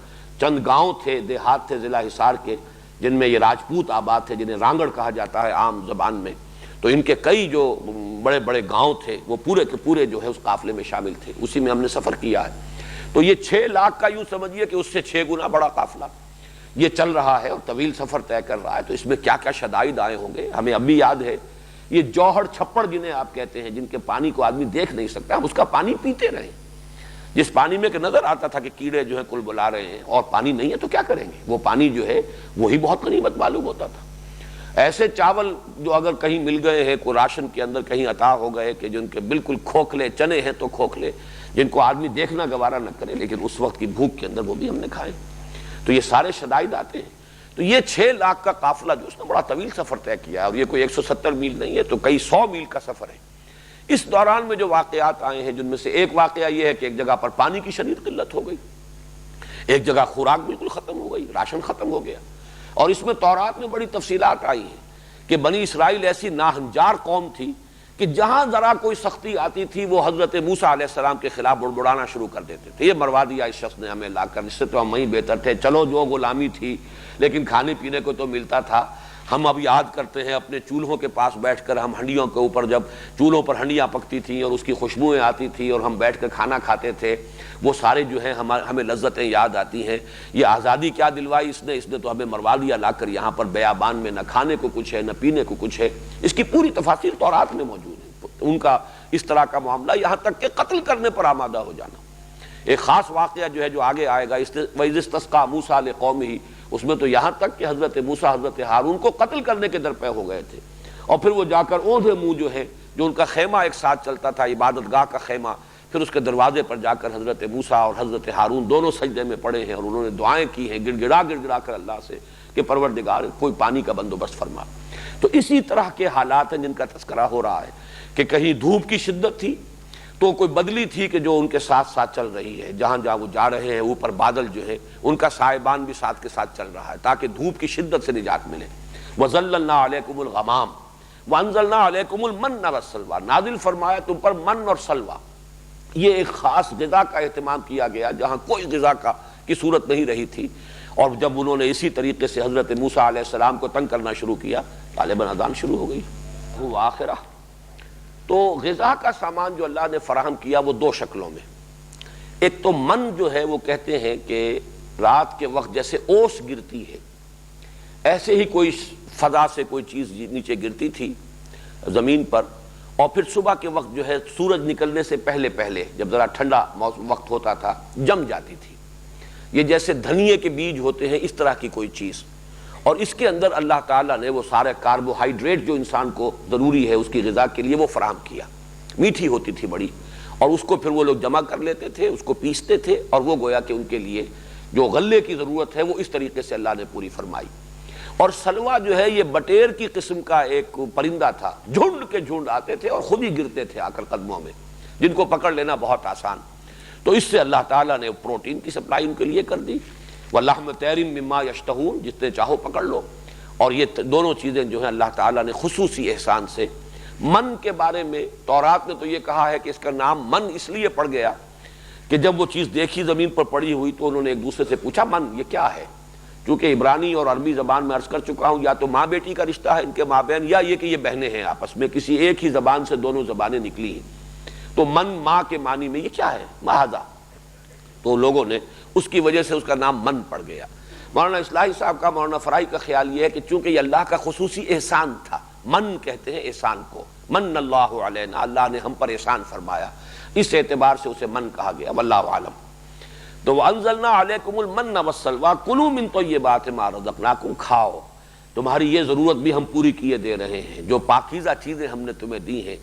چند گاؤں تھے, دیہات تھے ضلع حصار کے, جن میں یہ راجپوت آباد تھے, جنہیں رانگڑ کہا جاتا ہے عام زبان میں. تو ان کے کئی جو بڑے بڑے گاؤں تھے وہ پورے کے پورے جو ہے اس قافلے میں شامل تھے. اسی میں ہم نے سفر کیا ہے. تو یہ 6 لاکھ کا یوں سمجھیے کہ اس سے 6 گنا بڑا قافلہ یہ چل رہا ہے اور طویل سفر طے کر رہا ہے. تو اس میں کیا کیا شدائد آئے ہوں گے, ہمیں اب بھی یاد ہے. یہ جوہر چھپڑ جنہیں آپ کہتے ہیں, جن کے پانی کو آدمی دیکھ نہیں سکتا, ہم اس کا پانی پیتے رہے. جس پانی میں کہ نظر آتا تھا کہ کیڑے جو ہیں کل بلا رہے ہیں اور پانی نہیں ہے تو کیا کریں گے, وہ پانی جو ہے وہی بہت غنیمت معلوم ہوتا تھا. ایسے چاول جو اگر کہیں مل گئے ہیں, کوئی راشن کے اندر کہیں عطا ہو گئے کہ جن کے بالکل کھوکھلے چنے ہیں تو کھوکھلے, جن کو آدمی دیکھنا گوارا نہ کرے, لیکن اس وقت کی بھوک کے اندر وہ بھی ہم نے کھائے. تو یہ سارے شدائد آتے ہیں. تو یہ 6 لاکھ کا قافلہ جو اس نے بڑا طویل سفر طے کیا ہے, اور یہ کوئی 170 میل نہیں ہے, تو کئی 100 میل کا سفر ہے. اس دوران میں جو واقعات آئے ہیں, جن میں سے ایک واقعہ یہ ہے کہ ایک جگہ پر پانی کی شدید قلت ہو گئی, ایک جگہ خوراک بالکل ختم ہو گئی, راشن ختم ہو گیا. اور اس میں تورات میں بڑی تفصیلات آئی ہیں کہ بنی اسرائیل ایسی ناہنجار قوم تھی کہ جہاں ذرا کوئی سختی آتی تھی وہ حضرت موسیٰ علیہ السلام کے خلاف بڑبڑانا شروع کر دیتے تھے. یہ مروا دیا اس شخص نے ہمیں لا کر, اس سے تو ہم وہیں بہتر تھے, چلو جو غلامی تھی لیکن کھانے پینے کو تو ملتا تھا. ہم اب یاد کرتے ہیں اپنے چولہوں کے پاس بیٹھ کر, ہم ہنڈیوں کے اوپر جب چولہوں پر ہنڈیاں پکتی تھیں اور اس کی خوشبوئیں آتی تھیں اور ہم بیٹھ کر کھانا کھاتے تھے, وہ سارے جو ہیں ہمیں لذتیں یاد آتی ہیں. یہ آزادی کیا دلوائی اس نے تو ہمیں مروا دیا لا کر یہاں پر بیابان میں, نہ کھانے کو کچھ ہے نہ پینے کو کچھ ہے. اس کی پوری تفاصیل تورات میں موجود ہے, ان کا اس طرح کا معاملہ, یہاں تک کہ قتل کرنے پر آمادہ ہو جانا. ایک خاص واقعہ جو ہے جو آگے آئے گا, وَإِذِ اسْتَسْقَىٰ مُوسَىٰ لِقَوْمِهِ, اس میں تو یہاں تک کہ حضرت موسیٰ حضرت ہارون کو قتل کرنے کے درپے ہو گئے تھے. اور پھر وہ جا کر اوندھے منہ جو ہے, جو ان کا خیمہ ایک ساتھ چلتا تھا, عبادت گاہ کا خیمہ, پھر اس کے دروازے پر جا کر حضرت موسیٰ اور حضرت ہارون دونوں سجدے میں پڑے ہیں اور انہوں نے دعائیں کی ہیں گڑ گڑا کر اللہ سے کہ پروردگار کوئی پانی کا بندوبست فرما. تو اسی طرح کے حالات ہیں جن کا تذکرہ ہو رہا ہے کہ کہیں دھوپ کی شدت تھی تو کوئی بدلی تھی کہ جو ان کے ساتھ ساتھ چل رہی ہے, جہاں جہاں وہ جا رہے ہیں اوپر بادل جو ہے ان کا سائبان بھی ساتھ کے ساتھ چل رہا ہے تاکہ دھوپ کی شدت سے نجات ملے. وَظَلَّلْنَا عَلَيْكُمُ الْغَمَامَ وَأَنزَلْنَا عَلَيْكُمُ الْمَنَّ وَالسَّلْوَىٰ, نازل فرمایا تم پر من اور سلوہ. یہ ایک خاص غذا کا اہتمام کیا گیا جہاں کوئی غذا کی صورت نہیں رہی تھی. اور جب انہوں نے اسی طریقے سے حضرت موسیٰ علیہ السلام کو تنگ کرنا شروع کیا, غالباً اذان شروع ہو گئی. وہ آخرہ تو غذا کا سامان جو اللہ نے فراہم کیا وہ 2 شکلوں میں. ایک تو من جو ہے وہ کہتے ہیں کہ رات کے وقت جیسے اوس گرتی ہے ایسے ہی کوئی فضا سے کوئی چیز نیچے گرتی تھی زمین پر, اور پھر صبح کے وقت جو ہے سورج نکلنے سے پہلے جب ذرا ٹھنڈا وقت ہوتا تھا جم جاتی تھی. یہ جیسے دھنیے کے بیج ہوتے ہیں اس طرح کی کوئی چیز, اور اس کے اندر اللہ تعالیٰ نے وہ سارے کاربوہائیڈریٹ جو انسان کو ضروری ہے اس کی غذا کے لیے وہ فراہم کیا. میٹھی ہوتی تھی بڑی, اور اس کو پھر وہ لوگ جمع کر لیتے تھے, اس کو پیستے تھے, اور وہ گویا کہ ان کے لیے جو غلے کی ضرورت ہے وہ اس طریقے سے اللہ نے پوری فرمائی. اور سلوا جو ہے یہ بٹیر کی قسم کا ایک پرندہ تھا, جھنڈ کے جھنڈ آتے تھے اور خود ہی گرتے تھے آ کر قدموں میں, جن کو پکڑ لینا بہت آسان. تو اس سے اللہ تعالیٰ نے پروٹین کی سپلائی ان کے لیے کر دی. وَلَحْمَ طَيْرٍ مِّمَّا يَشْتَهُونَ, جتنے چاہو پکڑ لو. اور یہ دونوں چیزیں جو ہیں اللہ تعالیٰ نے خصوصی احسان سے. من کے بارے میں تورات نے تو یہ کہا ہے کہ اس کا نام من اس لیے پڑ گیا کہ جب وہ چیز دیکھی زمین پر پڑی ہوئی تو انہوں نے ایک دوسرے سے پوچھا من یہ کیا ہے. چونکہ عبرانی اور عربی زبان میں عرض کر چکا ہوں, یا تو ماں بیٹی کا رشتہ ہے ان کے مابین, یا یہ کہ یہ بہنیں ہیں آپس میں, کسی ایک ہی زبان سے دونوں زبانیں نکلی ہیں. تو من ماں کے معنی میں یہ کیا ہے مہذا, تو لوگوں نے اس کی وجہ سے اس کا نام من پڑ گیا. مولانا اصلاحی صاحب کا, مولانا فرائی کا خیال یہ ہے کہ چونکہ یہ اللہ کا خصوصی احسان تھا, من کہتے ہیں احسان کو, من اللہ علینا, اللہ نے ہم پر احسان فرمایا, اس اعتبار سے اسے من کہا گیا. واللہ عالم. تو وَأَنزَلْنَا عَلَيْكُمُ الْمَنَّ وَالسَّلْوَىٰ كُلُوا مِن طَيِّبَاتِ مَا رَزَقْنَاكُمْ, کھاؤ, تمہاری یہ ضرورت بھی ہم پوری کیے دے رہے ہیں, جو پاکیزہ چیزیں ہم نے تمہیں دی ہیں,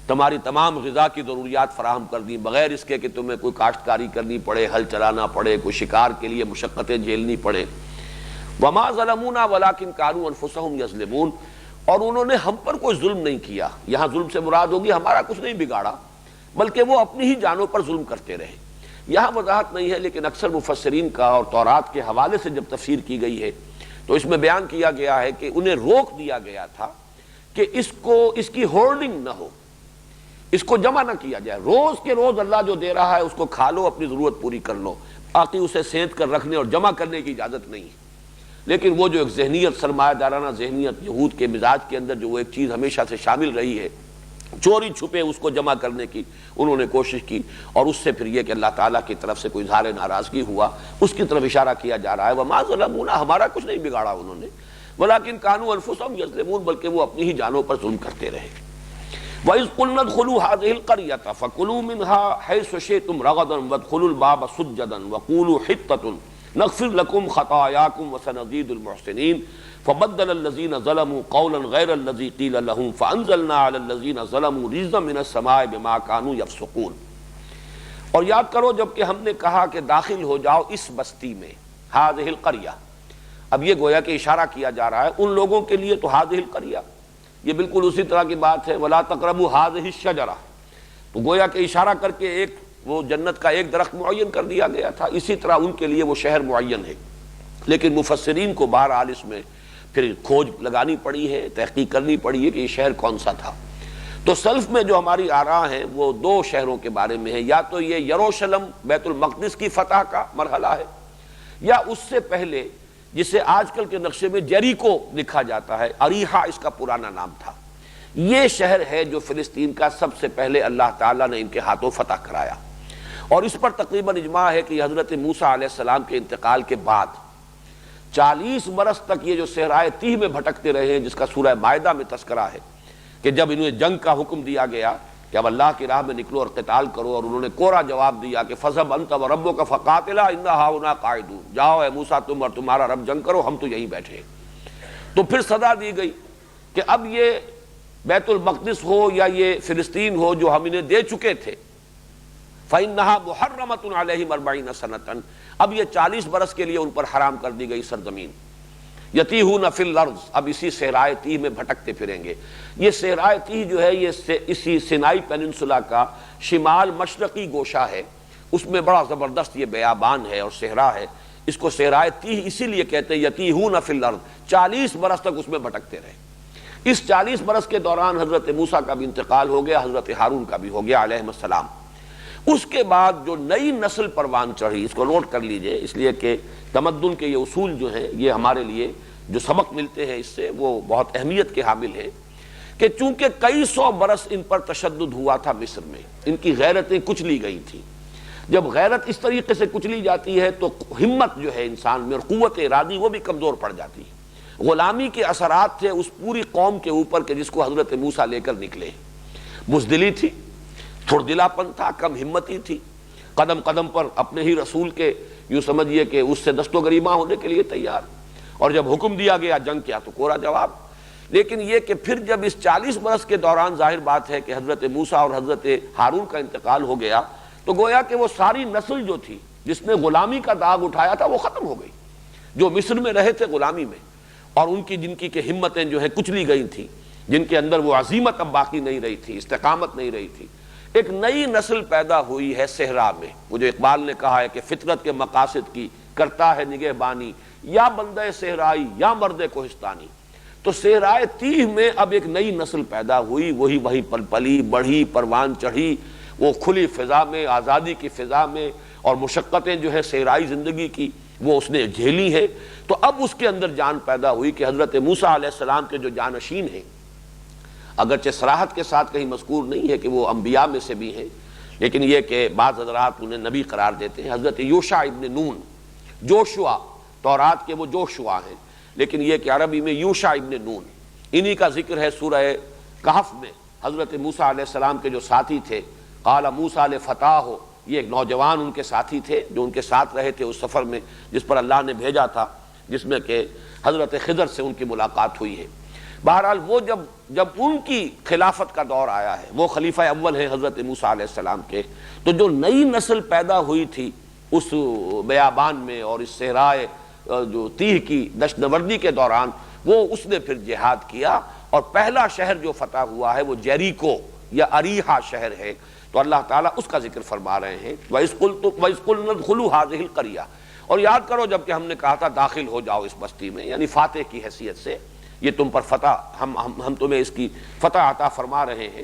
تمہاری تمام غذا کی ضروریات فراہم کر دی بغیر اس کے کہ تمہیں کوئی کاشتکاری کرنی پڑے, ہل چلانا پڑے, کوئی شکار کے لیے مشقتیں جھیلنی پڑے. وَمَا ظَلَمُونَا وَلَٰكِن كَانُوا أَنفُسَهُمْ يَظْلِمُونَ, اور انہوں نے ہم پر کوئی ظلم نہیں کیا. یہاں ظلم سے مراد ہوگی ہمارا کچھ نہیں بگاڑا، بلکہ وہ اپنی ہی جانوں پر ظلم کرتے رہے. یہاں وضاحت نہیں ہے، لیکن اکثر مفسرین کا اور تورات کے حوالے سے جب تفسیر کی گئی ہے تو اس میں بیان کیا گیا ہے کہ انہیں روک دیا گیا تھا کہ اس کی ہولڈنگ نہ ہو، اس کو جمع نہ کیا جائے. روز کے روز اللہ جو دے رہا ہے اس کو کھا لو، اپنی ضرورت پوری کر لو، باقی اسے سینت کر رکھنے اور جمع کرنے کی اجازت نہیں ہے. لیکن وہ جو ایک ذہنیت، سرمایہ دارانہ ذہنیت یہود کے مزاج کے اندر جو وہ ایک چیز ہمیشہ سے شامل رہی ہے، چوری چھپے اس کو جمع کرنے کی انہوں نے کوشش کی، اور اس سے پھر یہ کہ اللہ تعالیٰ کی طرف سے کوئی اظہار ناراضگی ہوا، اس کی طرف اشارہ کیا جا رہا ہے. وَمَا ظَلَمُونَا، ہمارا کچھ نہیں بگاڑا انہوں نے، وَلَٰكِن كَانُوا أَنفُسَهُمْ يَظْلِمُونَ، بلکہ وہ اپنی ہی جانوں پر ظلم کرتے رہے. وَإِذْ قُلْنَا ادْخُلُوا هَٰذِهِ الْقَرْيَةَ فَكُلُوا مِنْهَا حَيْثُ شِئْتُمْ رَغَدًا وَادْخُلُوا الْبَابَ سُجَّدًا وَقُولُوا حِطَّةٌ نَغْفِرْ لَكُمْ خَطَايَاكُمْ وَسَنَزِيدُ الْمُحْسِنِينَ فَبَدَّلَ الَّذِينَ ظَلَمُوا قَوْلًا غَيْرَ الَّذِي قِيلَ لَهُمْ فَأَنزَلْنَا عَلَى الَّذِينَ ظَلَمُوا رِجْزًا مِّنَ السَّمَاءِ بِمَا كَانُوا يَفْسُقُونَ. اور یاد کرو جب کہ ہم نے کہا کہ داخل ہو جاؤ اس بستی میں، هذه القرية، اب یہ گویا کہ اشارہ کیا جا رہا ہے ان لوگوں کے لیے. تو هذه القرية یہ بالکل اسی طرح کی بات ہے، وَلَا تَقْرَبُوا هَٰذِهِ الشَّجَرَةَ، تو گویا کہ اشارہ کر کے ایک وہ جنت کا ایک درخت معین کر دیا گیا تھا. اسی طرح ان کے لیے وہ شہر معین ہے. لیکن مفسرین کو بہرحال اس میں پھر کھوج لگانی پڑی ہے، تحقیق کرنی پڑی ہے کہ یہ شہر کون سا تھا. تو سلف میں جو ہماری آراء ہیں وہ دو شہروں کے بارے میں ہے، یا تو یہ یروشلم بیت المقدس کی فتح کا مرحلہ ہے، یا اس سے پہلے جسے آج کل کے نقشے میں جیریکو لکھا جاتا ہے، اریحا اس کا پرانا نام تھا. یہ شہر ہے جو فلسطین کا سب سے پہلے اللہ تعالیٰ نے ان کے ہاتھوں فتح کرایا. اور اس پر تقریباً اجماع ہے کہ یہ حضرت موسیٰ علیہ السلام کے انتقال کے بعد 40 برس تک یہ جو صحرائے تیہ میں بھٹکتے رہے ہیں، جس کا سورہ مائدہ میں تذکرہ ہے کہ جب انہیں جنگ کا حکم دیا گیا کہ اب اللہ کی راہ میں نکلو اور قتال کرو، اور انہوں نے کوڑا جواب دیا کہ فَذْهَبْ أَنْتَ وَرَبُّكَ فَقَاتِلَا إِنَّا هَاهُنَا قَاعِدُونَ، جاؤ اے موسیٰ تم اور تمہارا رب جنگ کرو، ہم تو یہیں بیٹھے ہیں. تو پھر صدا دی گئی کہ اب یہ بیت المقدس ہو یا یہ فلسطین ہو جو ہم انہیں دے چکے تھے، فَإِنَّهَا مُحَرَّمَةٌ عَلَيْهِمْ 40 سَنَةً، اب یہ 40 برس کے لیے ان پر حرام کر دی گئی سرزمین. یتیہون فی الارض، اب اسی صحرائے تیہ میں بھٹکتے پھریں گے. یہ صحرائے تیہ جو ہے یہ اسی سینائی پیننسولا کا شمال مشرقی گوشہ ہے، اس میں بڑا زبردست یہ بیابان ہے اور صحرا ہے. اس کو صحرائے تیہ اسی لیے کہتے ہیں یتیہون فی الارض، 40 برس تک اس میں بھٹکتے رہے. اس 40 برس کے دوران حضرت موسیٰ کا بھی انتقال ہو گیا، حضرت ہارون کا بھی ہو گیا علیہ السلام. اس کے بعد جو نئی نسل پروان چڑھی، اس کو نوٹ کر لیجئے، اس لیے کہ تمدن کے یہ اصول جو ہیں یہ ہمارے لیے جو سبق ملتے ہیں اس سے وہ بہت اہمیت کے حامل ہیں، کہ چونکہ کئی سو برس ان پر تشدد ہوا تھا مصر میں، ان کی غیرتیں کچلی گئی تھیں. جب غیرت اس طریقے سے کچلی جاتی ہے تو ہمت جو ہے انسان میں اور قوت ارادی وہ بھی کمزور پڑ جاتی ہے. غلامی کے اثرات تھے اس پوری قوم کے اوپر کہ جس کو حضرت موسیٰ لے کر نکلے. بزدلی تھی، تھوڑدلا پن تھا، کم ہمتی تھی، قدم قدم پر اپنے ہی رسول کے یوں سمجھیے کہ اس سے دست و گریباں ہونے کے لیے تیار، اور جب حکم دیا گیا جنگ کیا تو کوڑا جواب. لیکن یہ کہ پھر جب اس 40 برس کے دوران ظاہر بات ہے کہ حضرت موسیٰ اور حضرت ہارون کا انتقال ہو گیا، تو گویا کہ وہ ساری نسل جو تھی جس نے غلامی کا داغ اٹھایا تھا وہ ختم ہو گئی. جو مصر میں رہے تھے غلامی میں، اور ان کی جن کی کہ ہمتیں جو ہے کچلی گئی تھیں، جن کے اندر وہ عزیمت اب باقی نہیں رہی تھی، استقامت نہیں رہی تھی، ایک نئی نسل پیدا ہوئی ہے صحرا میں. وہ جو اقبال نے کہا ہے کہ فطرت کے مقاصد کی کرتا ہے نگہبانی، یا بندہ صحرائی یا مرد کوہستانی. تو صحرائے تیہ میں اب ایک نئی نسل پیدا ہوئی، وہی پل پلی بڑھی، پروان چڑھی، وہ کھلی فضا میں، آزادی کی فضا میں، اور مشقتیں جو ہے صحرائی زندگی کی وہ اس نے جھیلی ہے. تو اب اس کے اندر جان پیدا ہوئی کہ حضرت موسیٰ علیہ السلام کے جو جانشین ہیں، اگرچہ صراحت کے ساتھ کہیں مذکور نہیں ہے کہ وہ انبیاء میں سے بھی ہیں، لیکن یہ کہ بعض حضرات انہیں نبی قرار دیتے ہیں. حضرت یوشع ابن نون، جوشوا، تورات کے وہ جوشوا ہیں، لیکن یہ کہ عربی میں یوشع ابن نون، انہی کا ذکر ہے سورہ کہف میں. حضرت موسیٰ علیہ السلام کے جو ساتھی تھے، قال موسیٰ لفتاہ، یہ ایک نوجوان ان کے ساتھی تھے جو ان کے ساتھ رہے تھے اس سفر میں جس پر اللہ نے بھیجا تھا، جس میں کہ حضرت خضر سے ان کی ملاقات ہوئی ہے. بہرحال وہ جب ان کی خلافت کا دور آیا ہے، وہ خلیفہ اول ہیں حضرت موسیٰ علیہ السلام کے، تو جو نئی نسل پیدا ہوئی تھی اس بیابان میں اور اس صحرائے جو تیہ کی دشت نوردی کے دوران، وہ اس نے پھر جہاد کیا اور پہلا شہر جو فتح ہوا ہے وہ جیریکو یا اریحا شہر ہے، تو اللہ تعالیٰ اس کا ذکر فرما رہے ہیں وَإِذْ قُلْنَا ادْخُلُوا هَٰذِهِ الْقَرْيَةَ، اور یاد کرو جب کہ ہم نے کہا تھا داخل ہو جاؤ اس بستی میں، یعنی فاتح کی حیثیت سے یہ تم پر فتح ہم تمہیں اس کی فتح عطا فرما رہے ہیں۔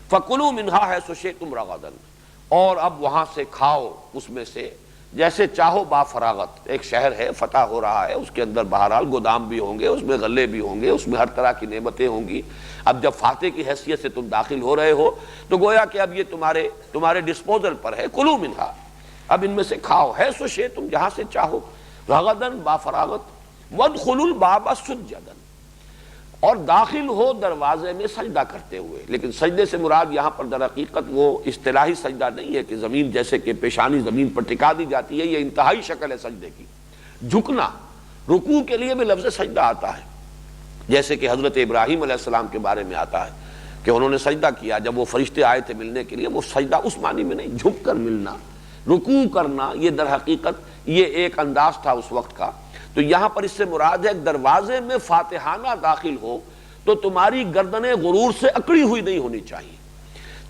فَكُلُوا مِنْهَا حَيْثُ شِئْتُمْ رَغَدًا، اور اب وہاں سے کھاؤ اس میں سے جیسے چاہو با فراغت۔ ایک شہر ہے فتح ہو رہا ہے، اس کے اندر بہرحال گودام بھی ہوں گے، اس میں غلے بھی ہوں گے، اس میں ہر طرح کی نعمتیں ہوں گی۔ اب جب فاتح کی حیثیت سے تم داخل ہو رہے ہو تو گویا کہ اب یہ تمہارے ڈسپوزل پر ہے، کلو منہا، اب ان میں سے کھاؤ، ہے سو شے، تم جہاں سے چاہو، رغدن با فراغت، وادخلوا الباب سجدا، اور داخل ہو دروازے میں سجدہ کرتے ہوئے۔ لیکن سجدے سے مراد یہاں پر در حقیقت وہ اصطلاحی سجدہ نہیں ہے کہ زمین جیسے کہ پیشانی زمین پر ٹکا دی جاتی ہے، یہ انتہائی شکل ہے سجدے کی، جھکنا۔ رکوع کے لیے بھی لفظ سجدہ آتا ہے، جیسے کہ حضرت ابراہیم علیہ السلام کے بارے میں آتا ہے کہ انہوں نے سجدہ کیا جب وہ فرشتے آئے تھے ملنے کے لیے، وہ سجدہ اس معنی میں نہیں، جھک کر ملنا، رکوع کرنا، یہ در حقیقت یہ ایک انداز تھا اس وقت کا۔ تو یہاں پر اس سے مراد ہے دروازے میں فاتحانہ داخل ہو تو تمہاری گردنیں غرور سے اکڑی ہوئی نہیں ہونی چاہیے،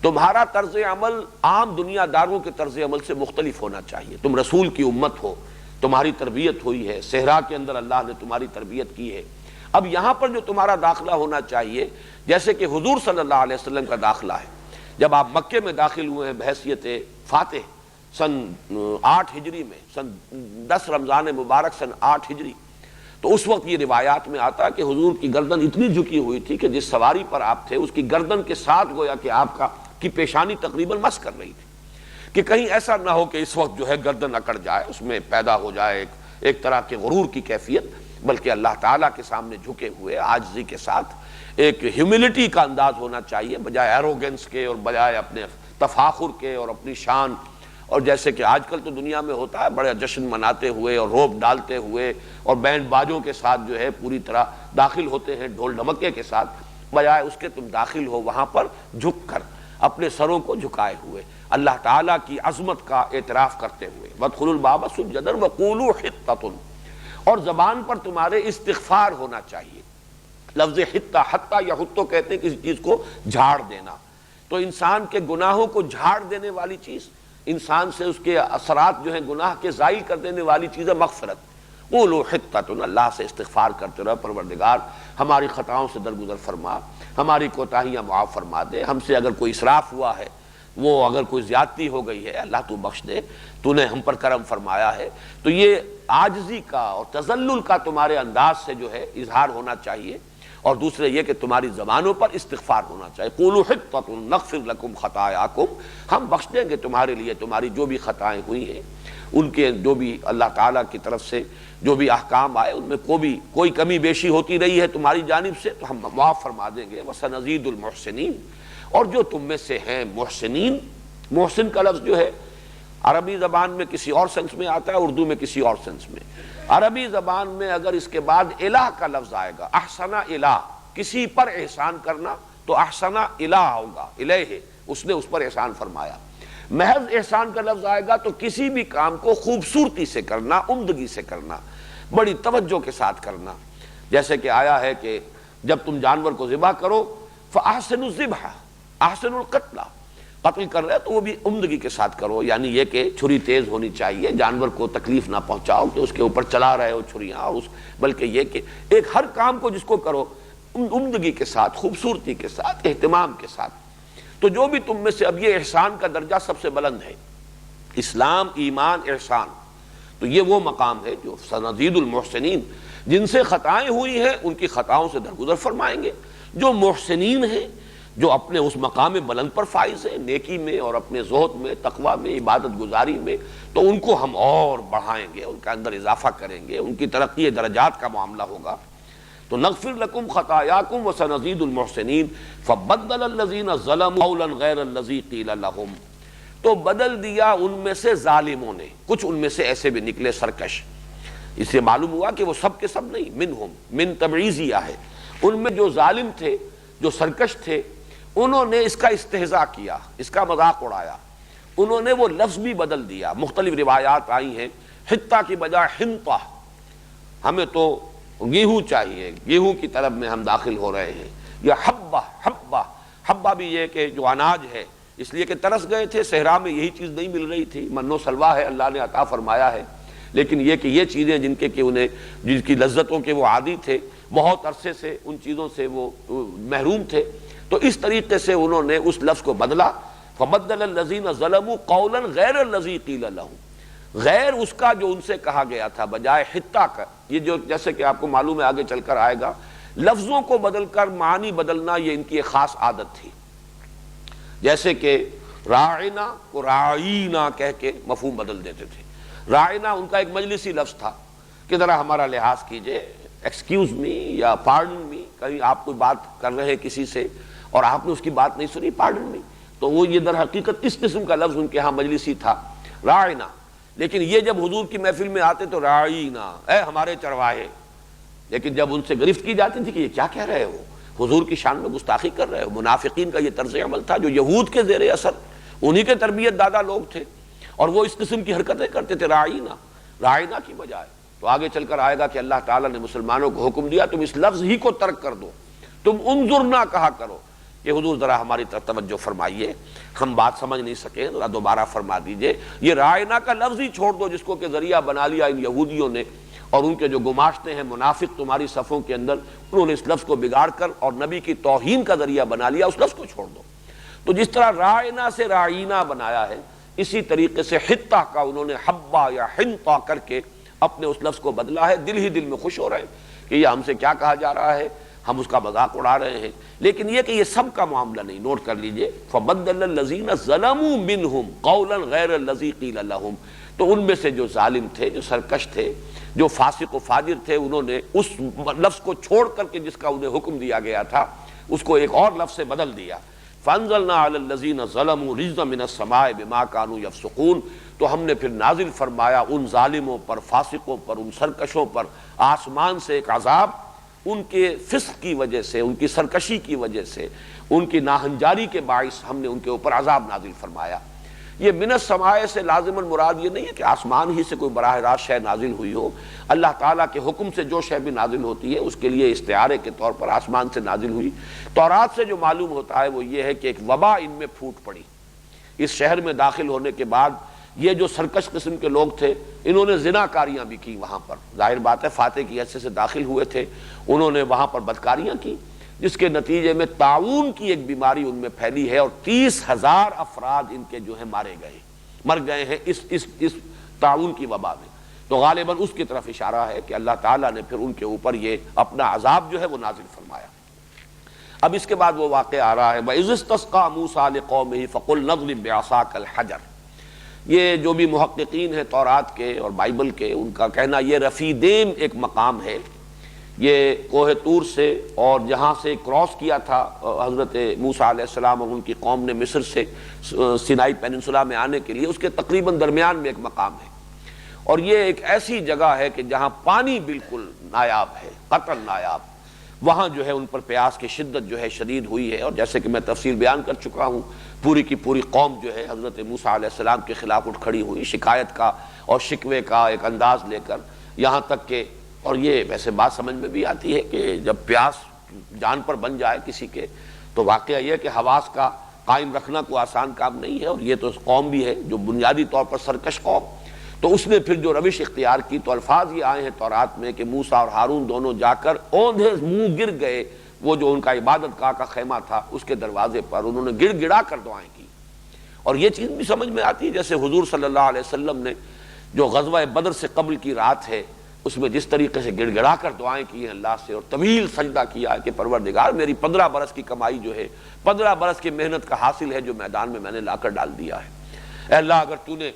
تمہارا طرز عمل عام دنیا داروں کے طرز عمل سے مختلف ہونا چاہیے۔ تم رسول کی امت ہو، تمہاری تربیت ہوئی ہے، صحرا کے اندر اللہ نے تمہاری تربیت کی ہے۔ اب یہاں پر جو تمہارا داخلہ ہونا چاہیے، جیسے کہ حضور صلی اللہ علیہ وسلم کا داخلہ ہے، جب آپ مکے میں داخل ہوئے ہیں بحیثیت فاتح سن 8 ہجری میں، سن 10 رمضان مبارک سن 8 ہجری، تو اس وقت یہ روایات میں آتا ہے کہ حضور کی گردن اتنی جھکی ہوئی تھی کہ جس سواری پر آپ تھے اس کی گردن کے ساتھ گویا کہ آپ کی پیشانی تقریباً مس کر رہی تھی، کہ کہیں ایسا نہ ہو کہ اس وقت جو ہے گردن اکڑ جائے، اس میں پیدا ہو جائے ایک طرح کے غرور کی کیفیت، بلکہ اللہ تعالیٰ کے سامنے جھکے ہوئے عاجزی کے ساتھ ایک ہیوملٹی کا انداز ہونا چاہیے، بجائے ایروگنس کے اور بجائے اپنے تفاخر کے اور اپنی شان، اور جیسے کہ آج کل تو دنیا میں ہوتا ہے بڑے جشن مناتے ہوئے اور روب ڈالتے ہوئے اور بینڈ باجوں کے ساتھ جو ہے پوری طرح داخل ہوتے ہیں ڈھول ڈھمکے کے ساتھ، بجائے اس کے تم داخل ہو وہاں پر جھک کر اپنے سروں کو جھکائے ہوئے اللہ تعالیٰ کی عظمت کا اعتراف کرتے ہوئے۔ وادخلوا الباب سجدا وقولوا حطۃ، اور زبان پر تمہارے استغفار ہونا چاہیے۔ لفظ حطہ، حتہ یا حتو کہتے ہیں کسی چیز کو جھاڑ دینا، تو انسان کے گناہوں کو جھاڑ دینے والی چیز، انسان سے اس کے اثرات جو ہیں گناہ کے زائل کر دینے والی چیز ہے مغفرت۔ قولوا حطۃ، اللہ سے استغفار کرتے رہو، پروردگار ہماری خطاؤں سے درگزر فرما، ہماری کوتاہیاں معاف فرما دے، ہم سے اگر کوئی اسراف ہوا ہے، وہ اگر کوئی زیادتی ہو گئی ہے، اللہ تو بخش دے، تو نے ہم پر کرم فرمایا ہے۔ تو یہ عاجزی کا اور تذلل کا تمہارے انداز سے جو ہے اظہار ہونا چاہیے، اور دوسرے یہ کہ تمہاری زبانوں پر استغفار ہونا چاہیے۔ قولوا حطۃ نغفر لکم خطایاکم، ہم بخش دیں گے تمہارے لیے تمہاری جو بھی خطائیں ہوئی ہیں، ان کے جو بھی اللہ تعالیٰ کی طرف سے جو بھی احکام آئے ان میں کوئی کمی بیشی ہوتی رہی ہے تمہاری جانب سے تو ہم معاف فرما دیں گے۔ وسنزید المحسنین، اور جو تم میں سے ہیں محسنین، محسن کا لفظ جو ہے عربی زبان میں کسی اور سینس میں آتا ہے، اردو میں کسی اور سینس میں۔ عربی زبان میں اگر اس کے بعد الہ کا لفظ آئے گا، احسن الہ، کسی پر احسان کرنا، تو احسن الہ ہوگا، الہ، اس نے اس پر احسان فرمایا۔ محض احسان کا لفظ آئے گا تو کسی بھی کام کو خوبصورتی سے کرنا، عمدگی سے کرنا، بڑی توجہ کے ساتھ کرنا، جیسے کہ آیا ہے کہ جب تم جانور کو ذبح کرو فاحسنوا الذبح احسن القتل، قتل کر رہے تو وہ بھی عمدگی کے ساتھ کرو، یعنی یہ کہ چھری تیز ہونی چاہیے، جانور کو تکلیف نہ پہنچاؤ کہ اس کے اوپر چلا رہے ہو چھریاں، بلکہ یہ کہ ایک ہر کام کو جس کو کرو عمدگی کے ساتھ، خوبصورتی کے ساتھ، اہتمام کے ساتھ۔ تو جو بھی تم میں سے، اب یہ احسان کا درجہ سب سے بلند ہے، اسلام، ایمان، احسان، تو یہ وہ مقام ہے جو سنزید المحسنین، جن سے خطائیں ہوئی ہیں ان کی خطاؤں سے درگزر فرمائیں گے۔ جو محسنین ہیں، جو اپنے اس مقام بلند پر فائز ہیں نیکی میں اور اپنے زہد میں، تقوی میں، عبادت گزاری میں، تو ان کو ہم اور بڑھائیں گے، ان کا اندر اضافہ کریں گے، ان کی ترقی درجات کا معاملہ ہوگا۔ تو نغفر لکم خطایاکم وسنزید المحسنین فبدل الذین ظلموا قولا غیر الذی قیل لہم، تو بدل دیا ان میں سے ظالموں نے، کچھ ان میں سے ایسے بھی نکلے سرکش، اس سے معلوم ہوا کہ وہ سب کے سب نہیں، منہم، من تبعیضیہ ہے، ان میں جو ظالم تھے، جو سرکش تھے، انہوں نے اس کا استہزاء کیا، اس کا مذاق اڑایا، انہوں نے وہ لفظ بھی بدل دیا۔ مختلف روایات آئی ہیں، حتہ کی بجائے حنطہ، ہمیں تو گیہوں چاہیے، گیہوں کی طلب میں ہم داخل ہو رہے ہیں. یا حبہ، حبہ، حبہ بھی یہ کہ جو اناج ہے، اس لیے کہ ترس گئے تھے، صحرا میں یہی چیز نہیں مل رہی تھی. من و سلویٰ ہے، اللہ نے عطا فرمایا ہے، لیکن یہ کہ یہ چیزیں جن کی لذتوں کے وہ عادی تھے، بہت عرصے سے ان چیزوں سے وہ محروم تھے. تو اس طریقے سے انہوں نے اس لفظ کو بدلا. فبدل الذین ظلموا قولا غیر الذی قیل لہم، غیر اس کا جو ان سے کہا گیا تھا، بجائے حتہ کا. یہ جو جیسے کہ آپ کو معلوم ہے آگے چل کر آئے گا، لفظوں کو بدل کر معنی بدلنا یہ ان کی ایک خاص عادت تھی. جیسے کہ راعنا کو راعینا کہہ کے مفہوم بدل دیتے تھے. راعنا ان کا ایک مجلسی لفظ تھا کہ ذرا ہمارا لحاظ کیجئے، ایکسکیوز می یا پارڈن می. کہیں آپ کوئی بات کر رہے کسی سے اور آپ نے اس کی بات نہیں سنی، پارڈن می. تو وہ یہ در حقیقت اس قسم کا لفظ ان کے ہاں مجلسی تھا، راعنا. لیکن یہ جب حضور کی محفل میں آتے تو راعینا، اے ہمارے چرواہے. لیکن جب ان سے گرفت کی جاتی تھی کہ یہ کیا کہہ رہے ہو، حضور کی شان میں گستاخی کر رہے ہو. منافقین کا یہ طرز عمل تھا جو یہود کے زیر اثر، انہی کے تربیت دادا لوگ تھے، اور وہ اس قسم کی حرکتیں کرتے تھے راعینا، راعینا کی بجائے. تو آگے چل کر آئے گا کہ اللہ تعالیٰ نے مسلمانوں کو حکم دیا تم اس لفظ ہی کو ترک کر دو، تم انظرنا کہا کرو کہ حضور ذرا ہماری طرف توجہ فرمائیے، ہم بات سمجھ نہیں سکے، ذرا دوبارہ فرما دیجئے. یہ راعینا کا لفظ ہی چھوڑ دو جس کو کہ ذریعہ بنا لیا ان یہودیوں نے، اور ان کے جو گماشتے ہیں منافق تمہاری صفوں کے اندر، انہوں نے اس لفظ کو بگاڑ کر اور نبی کی توہین کا ذریعہ بنا لیا. اس لفظ کو چھوڑ دو. تو جس طرح راعینا سے راعینا بنایا ہے، اسی طریقے سے حتہ کا انہوں نے حبہ یا حنطہ کر کے اپنے اس لفظ کو بدلا ہے. دل ہی دل میں خوش ہو رہے ہیں کہ یہ ہم سے کیا کہا جا رہا ہے، ہم اس کا مذاق اڑا رہے ہیں. لیکن یہ کہ یہ سب کا معاملہ نہیں، نوٹ کر لیجئے. فبدل الذین ظلموا منہم قولا غیر الذی قیل لہم. تو ان میں سے جو ظالم تھے، جو سرکش تھے، جو فاسق و فاجر تھے، انہوں نے اس لفظ کو چھوڑ کر کے جس کا انہیں حکم دیا گیا تھا اس کو ایک اور لفظ سے بدل دیا. فانزلنا علی الذین ظلموا رجزا من السماء بما كانوا یفسقون. تو ہم نے پھر نازل فرمایا ان ظالموں پر، فاسقوں پر، ان سرکشوں پر آسمان سے ایک عذاب، ان کے فسق کی وجہ سے، ان کی سرکشی کی وجہ سے، ان کی ناہنجاری کے باعث ہم نے ان کے اوپر عذاب نازل فرمایا. یہ من السماء سے لازماً مراد یہ نہیں ہے کہ آسمان ہی سے کوئی براہ راست شے نازل ہوئی ہو. اللہ تعالیٰ کے حکم سے جو شے بھی نازل ہوتی ہے اس کے لیے استعارے کے طور پر آسمان سے نازل ہوئی. تورات سے جو معلوم ہوتا ہے وہ یہ ہے کہ ایک وبا ان میں پھوٹ پڑی. اس شہر میں داخل ہونے کے بعد یہ جو سرکش قسم کے لوگ تھے، انہوں نے زنا کاریاں بھی کی. وہاں پر ظاہر بات ہے فاتح کی حیثیت سے داخل ہوئے تھے، انہوں نے وہاں پر بدکاریاں کی، جس کے نتیجے میں طاعون کی ایک بیماری ان میں پھیلی ہے، اور 30,000 افراد ان کے جو ہیں مر گئے ہیں اس طاعون کی وبا میں. تو غالباً اس کی طرف اشارہ ہے کہ اللہ تعالیٰ نے پھر ان کے اوپر یہ اپنا عذاب جو ہے وہ نازل فرمایا. اب اس کے بعد وہ واقعہ آ رہا ہے وَإِذِ اسْتَسْقَىٰ مُوسَىٰ لِقَوْمِهِ فَقُلْ نَضْرِب بِعَصَاكَ الْحَجَرَ. یہ جو بھی محققین ہیں تورات کے اور بائبل کے، ان کا کہنا یہ رفیدیم ایک مقام ہے. یہ کوہ طور سے اور جہاں سے کراس کیا تھا حضرت موسیٰ علیہ السلام اور ان کی قوم نے مصر سے سینائی پیننسولا میں آنے کے لیے، اس کے تقریباً درمیان میں ایک مقام ہے. اور یہ ایک ایسی جگہ ہے کہ جہاں پانی بالکل نایاب ہے، قطعاً نایاب. وہاں جو ہے ان پر پیاس کی شدت جو ہے شدید ہوئی ہے، اور جیسے کہ میں تفصیل بیان کر چکا ہوں، پوری کی پوری قوم جو ہے حضرت موسیٰ علیہ السلام کے خلاف اٹھ کھڑی ہوئی، شکایت کا اور شکوے کا ایک انداز لے کر. یہاں تک کہ اور یہ ویسے بات سمجھ میں بھی آتی ہے کہ جب پیاس جان پر بن جائے کسی کے تو واقعہ یہ ہے کہ حواس کا قائم رکھنا کوئی آسان کام نہیں ہے. اور یہ تو قوم بھی ہے جو بنیادی طور پر سرکش قوم. تو اس نے پھر جو روش اختیار کی تو الفاظ یہ آئے ہیں تورات میں کہ موسیٰ اور ہارون دونوں جا کر اوندھے منہ گر گئے وہ جو ان کا عبادت گاہ کا خیمہ تھا اس کے دروازے پر، انہوں نے گڑ گڑا کر دعائیں کی. اور یہ چیز بھی سمجھ میں آتی ہے جیسے حضور صلی اللہ علیہ وسلم نے جو غزوہ بدر سے قبل کی رات ہے اس میں جس طریقے سے گڑ گڑا کر دعائیں کی ہیں اللہ سے، اور طویل سجدہ کیا ہے کہ پروردگار میری 15 برس کی کمائی جو ہے، 15 برس کی محنت کا حاصل ہے جو میدان میں نے لا کر ڈال دیا ہے. اے اللہ اگر تو نے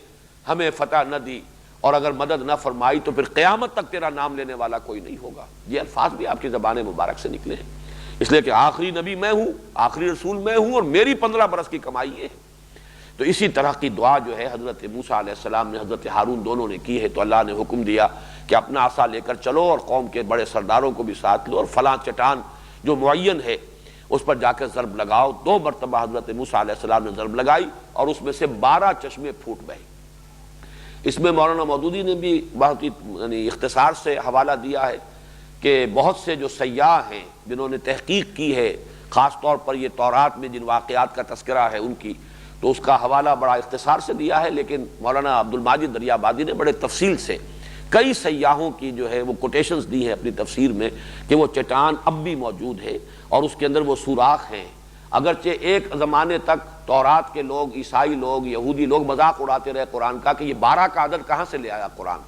ہمیں فتح نہ دی اور اگر مدد نہ فرمائی تو پھر قیامت تک تیرا نام لینے والا کوئی نہیں ہوگا. یہ الفاظ بھی آپ کی زبان مبارک سے نکلے ہیں، اس لیے کہ آخری نبی میں ہوں، آخری رسول میں ہوں، اور میری 15 برس کی کمائی یہ ہے. تو اسی طرح کی دعا جو ہے حضرت موسیٰ علیہ السلام نے حضرت ہارون دونوں نے کی ہے. تو اللہ نے حکم دیا کہ اپنا عصا لے کر چلو اور قوم کے بڑے سرداروں کو بھی ساتھ لو، اور فلاں چٹان جو معین ہے اس پر جا کر ضرب لگاؤ. 2 مرتبہ حضرت موسیٰ علیہ السلام نے ضرب لگائی اور اس میں سے 12 چشمے پھوٹ بہے. اس میں مولانا مودودی نے بھی بہت ہی اختصار سے حوالہ دیا ہے کہ بہت سے جو سیاح ہیں جنہوں نے تحقیق کی ہے، خاص طور پر یہ تورات میں جن واقعات کا تذکرہ ہے ان کی، تو اس کا حوالہ بڑا اختصار سے دیا ہے، لیکن مولانا عبد الماجد دریابادی نے بڑے تفصیل سے کئی سیاحوں کی جو ہے وہ کوٹیشنز دی ہیں اپنی تفسیر میں کہ وہ چٹان اب بھی موجود ہے اور اس کے اندر وہ سوراخ ہیں۔ اگرچہ ایک زمانے تک تورات کے لوگ، عیسائی لوگ، یہودی لوگ مذاق اڑاتے رہے قرآن کا کہ یہ 12 کا عدد کہاں سے لے آیا قرآن،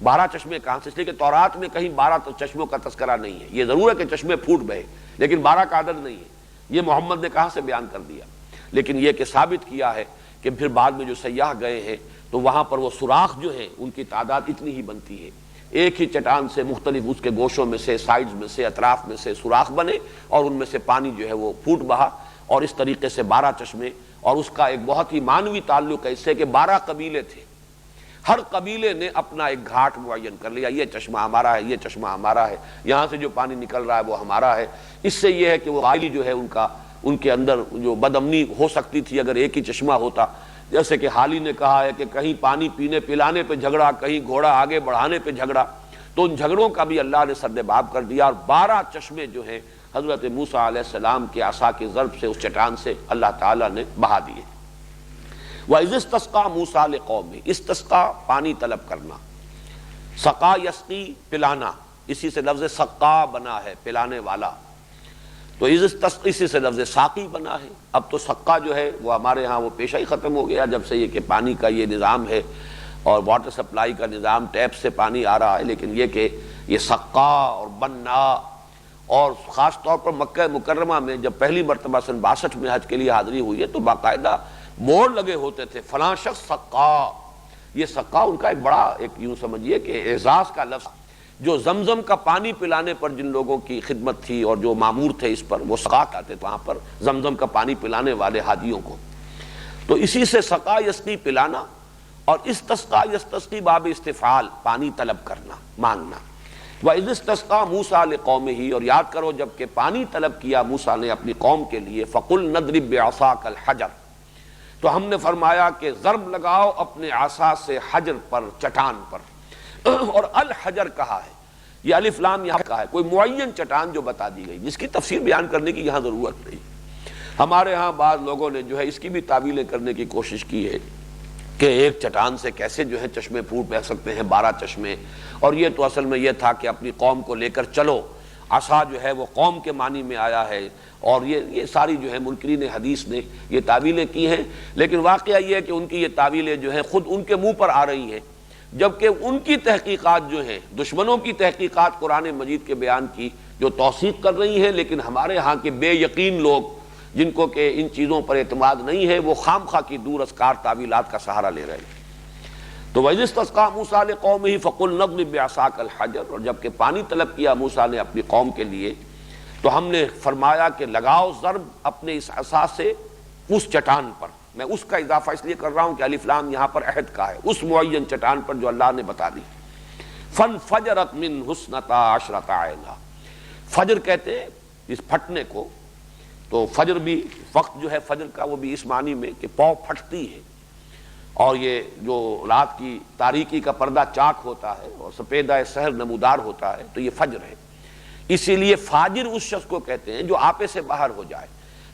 12 چشمے کہاں سے، اس لیے کہ تورات میں کہیں 12 چشموں کا تذکرہ نہیں ہے۔ یہ ضرور ہے کہ چشمے پھوٹ بہے، لیکن 12 کا عدد نہیں ہے، یہ محمد نے کہاں سے بیان کر دیا۔ لیکن یہ کہ ثابت کیا ہے کہ پھر بعد میں جو سیاح گئے ہیں تو وہاں پر وہ سوراخ جو ہیں ان کی تعداد اتنی ہی بنتی ہے، ایک ہی چٹان سے مختلف اس کے گوشوں میں سے، سائڈز میں سے، اطراف میں سے سوراخ بنے اور ان میں سے پانی جو ہے وہ پھوٹ بہا، اور اس طریقے سے 12 چشمے۔ اور اس کا ایک بہت ہی معنوی تعلق ہے اس سے کہ 12 قبیلے تھے، ہر قبیلے نے اپنا ایک گھاٹ معین کر لیا، یہ چشمہ ہمارا ہے، یہ چشمہ ہمارا ہے، یہاں سے جو پانی نکل رہا ہے وہ ہمارا ہے۔ اس سے یہ ہے کہ وہ حالی جو ہے ان کے اندر جو بدامنی ہو سکتی تھی اگر ایک ہی چشمہ ہوتا، جیسے کہ حالی نے کہا ہے کہ کہیں پانی پینے پلانے پہ جھگڑا، کہیں گھوڑا آگے بڑھانے پہ جھگڑا، تو ان جھگڑوں کا بھی اللہ نے سردباب کر دیا، اور 12 چشمے جو ہیں حضرت موسیٰ علیہ السلام کے عصا کی ضرب سے اس چٹان سے اللہ تعالیٰ نے بہا دیے۔ وَإِذِ اسْتَسْقَىٰ مُوسَىٰ لِقَوْمِهِ، استسقا پانی طلب کرنا، سقا یسقی پلانا، اسی سے لفظ سقا بنا ہے پلانے والا، تو اسی سے لفظ ساقی بنا ہے۔ اب تو سقا جو ہے وہ ہمارے ہاں وہ پیشہ ہی ختم ہو گیا جب سے یہ کہ پانی کا یہ نظام ہے اور واٹر سپلائی کا نظام، ٹیپ سے پانی آ رہا ہے، لیکن یہ کہ یہ سقا اور بنا، اور خاص طور پر مکہ مکرمہ میں جب پہلی مرتبہ سن 62 میں حج کے لیے حاضری ہوئی ہے تو باقاعدہ بورڈ لگے ہوتے تھے فلاں شخص سقا۔ یہ سقا ان کا ایک بڑا، ایک یوں سمجھیے کہ اعزاز کا لفظ، جو زمزم کا پانی پلانے پر جن لوگوں کی خدمت تھی اور جو مامور تھے اس پر، وہ سقا کہتے تھے وہاں پر زمزم کا پانی پلانے والے حاجیوں کو۔ تو اسی سے سقا یسقی پلانا، اور استسقا یستسقی باب استفعال پانی طلب کرنا، مانگنا۔ وَإِذِ اسْتَسْقَىٰ مُوسَىٰ لِقَوْمِهِ، اور یاد کرو جب کہ پانی طلب کیا موسیٰ نے اپنی قوم کے لیے، فَقُلْ نَضْرِبْ بِعَصَاكَ الْحَجَرَ، تو ہم نے فرمایا کہ ضرب لگاؤ اپنے عصا سے حجر پر، چٹان پر۔ اور الحجر کہا ہے، یہ الف لام یہاں کہا ہے، کوئی معین چٹان جو بتا دی گئی جس کی تفسیر بیان کرنے کی یہاں ضرورت نہیں۔ ہمارے ہاں بعض لوگوں نے جو ہے اس کی بھی تعویلیں کرنے کی کوشش کی ہے کہ ایک چٹان سے کیسے جو ہے چشمے پھوٹ بہ سکتے ہیں، 12 چشمے، اور یہ تو اصل میں یہ تھا کہ اپنی قوم کو لے کر چلو، عصا جو ہے وہ قوم کے معنی میں آیا ہے، اور یہ ساری جو ہے منکرین حدیث نے یہ تعویلیں کی ہیں، لیکن واقعہ یہ ہے کہ ان کی یہ تعویلیں جو ہیں خود ان کے منہ پر آ رہی ہیں، جبکہ ان کی تحقیقات جو ہیں، دشمنوں کی تحقیقات قرآن مجید کے بیان کی جو توثیق کر رہی ہیں، لیکن ہمارے ہاں کے بے یقین لوگ جن کو کہ ان چیزوں پر اعتماد نہیں ہے، وہ خام خواہ کی دور ازکار تعویلات کا سہارا لے رہے ہیں۔ تو وَإِذِ اسْتَسْقَىٰ مُوسَىٰ لِقَوْمِهِ فَقُلْ نَضْرِبْ بِعَصَاكَ الْحَجَرَ، اور جب کہ پانی طلب کیا موسیٰ نے اپنی قوم کے لیے تو ہم نے فرمایا کہ لگاؤ ضرب اپنے اس عصا سے اس چٹان پر۔ میں اس کا اضافہ اس لیے کر رہا ہوں کہ الف لام یہاں پر عہد کا ہے، اس معین چٹان پر جو اللہ نے بتا دی۔ فَانْفَجَرَتْ مِنْهُ اثْنَتَا عَشْرَةَ عَيْنًا، فجر کہتے ہیں اس پھٹنے کو، تو فجر بھی وقت جو ہے فجر کا وہ بھی اس معنی میں کہ پاؤں پھٹتی ہے، اور یہ جو رات کی تاریکی کا پردہ چاک ہوتا ہے اور سپیدہ سحر نمودار ہوتا ہے، تو یہ فجر ہے۔ اسی لیے فاجر اس شخص کو کہتے ہیں جو آپے سے باہر ہو جائے،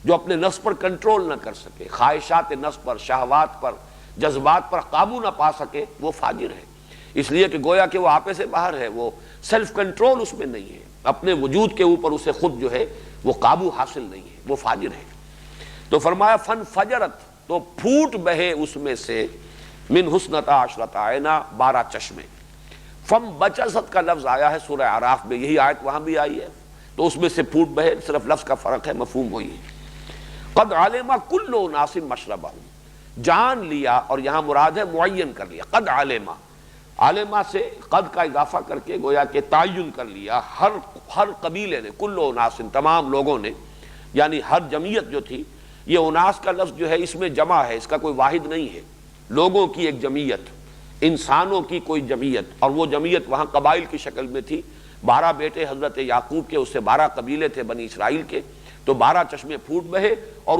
جو اپنے نفس پر کنٹرول نہ کر سکے، خواہشات نفس پر، شہوات پر، جذبات پر قابو نہ پا سکے، وہ فاجر ہے۔ اس لیے کہ گویا کہ وہ آپے سے باہر ہے، وہ سیلف کنٹرول اس میں نہیں ہے، اپنے وجود کے اوپر اسے خود جو ہے وہ قابو حاصل نہیں ہے، وہ فاجر ہے۔ تو فرمایا فن فجرت، تو پھوٹ بہے اس میں سے، من حسنتا عشرۃ عینا، 12 چشمے۔ فم بچست کا لفظ آیا ہے سورہ اعراف میں، یہی آیت وہاں بھی آئی ہے، تو اس میں سے پھوٹ بہے، صرف لفظ کا فرق ہے، مفہوم وہی ہے۔ قد علم کل اناس مشربہم، جان لیا، اور یہاں مراد ہے معین کر لیا، قد علم، علمہ سے قد کا اضافہ کر کے گویا کہ تعین کر لیا، ہر قبیلے نے، کل اناس تمام لوگوں نے، یعنی ہر جمعیت جو تھی، یہ اناس کا لفظ جو ہے اس میں جمع ہے، اس کا کوئی واحد نہیں ہے، لوگوں کی ایک جمعیت، انسانوں کی کوئی جمعیت، اور وہ جمعیت وہاں قبائل کی شکل میں تھی۔ 12 بیٹے حضرت یعقوب کے، اس سے 12 قبیلے تھے بنی اسرائیل کے، تو 12 چشمے پھوٹ بہے، اور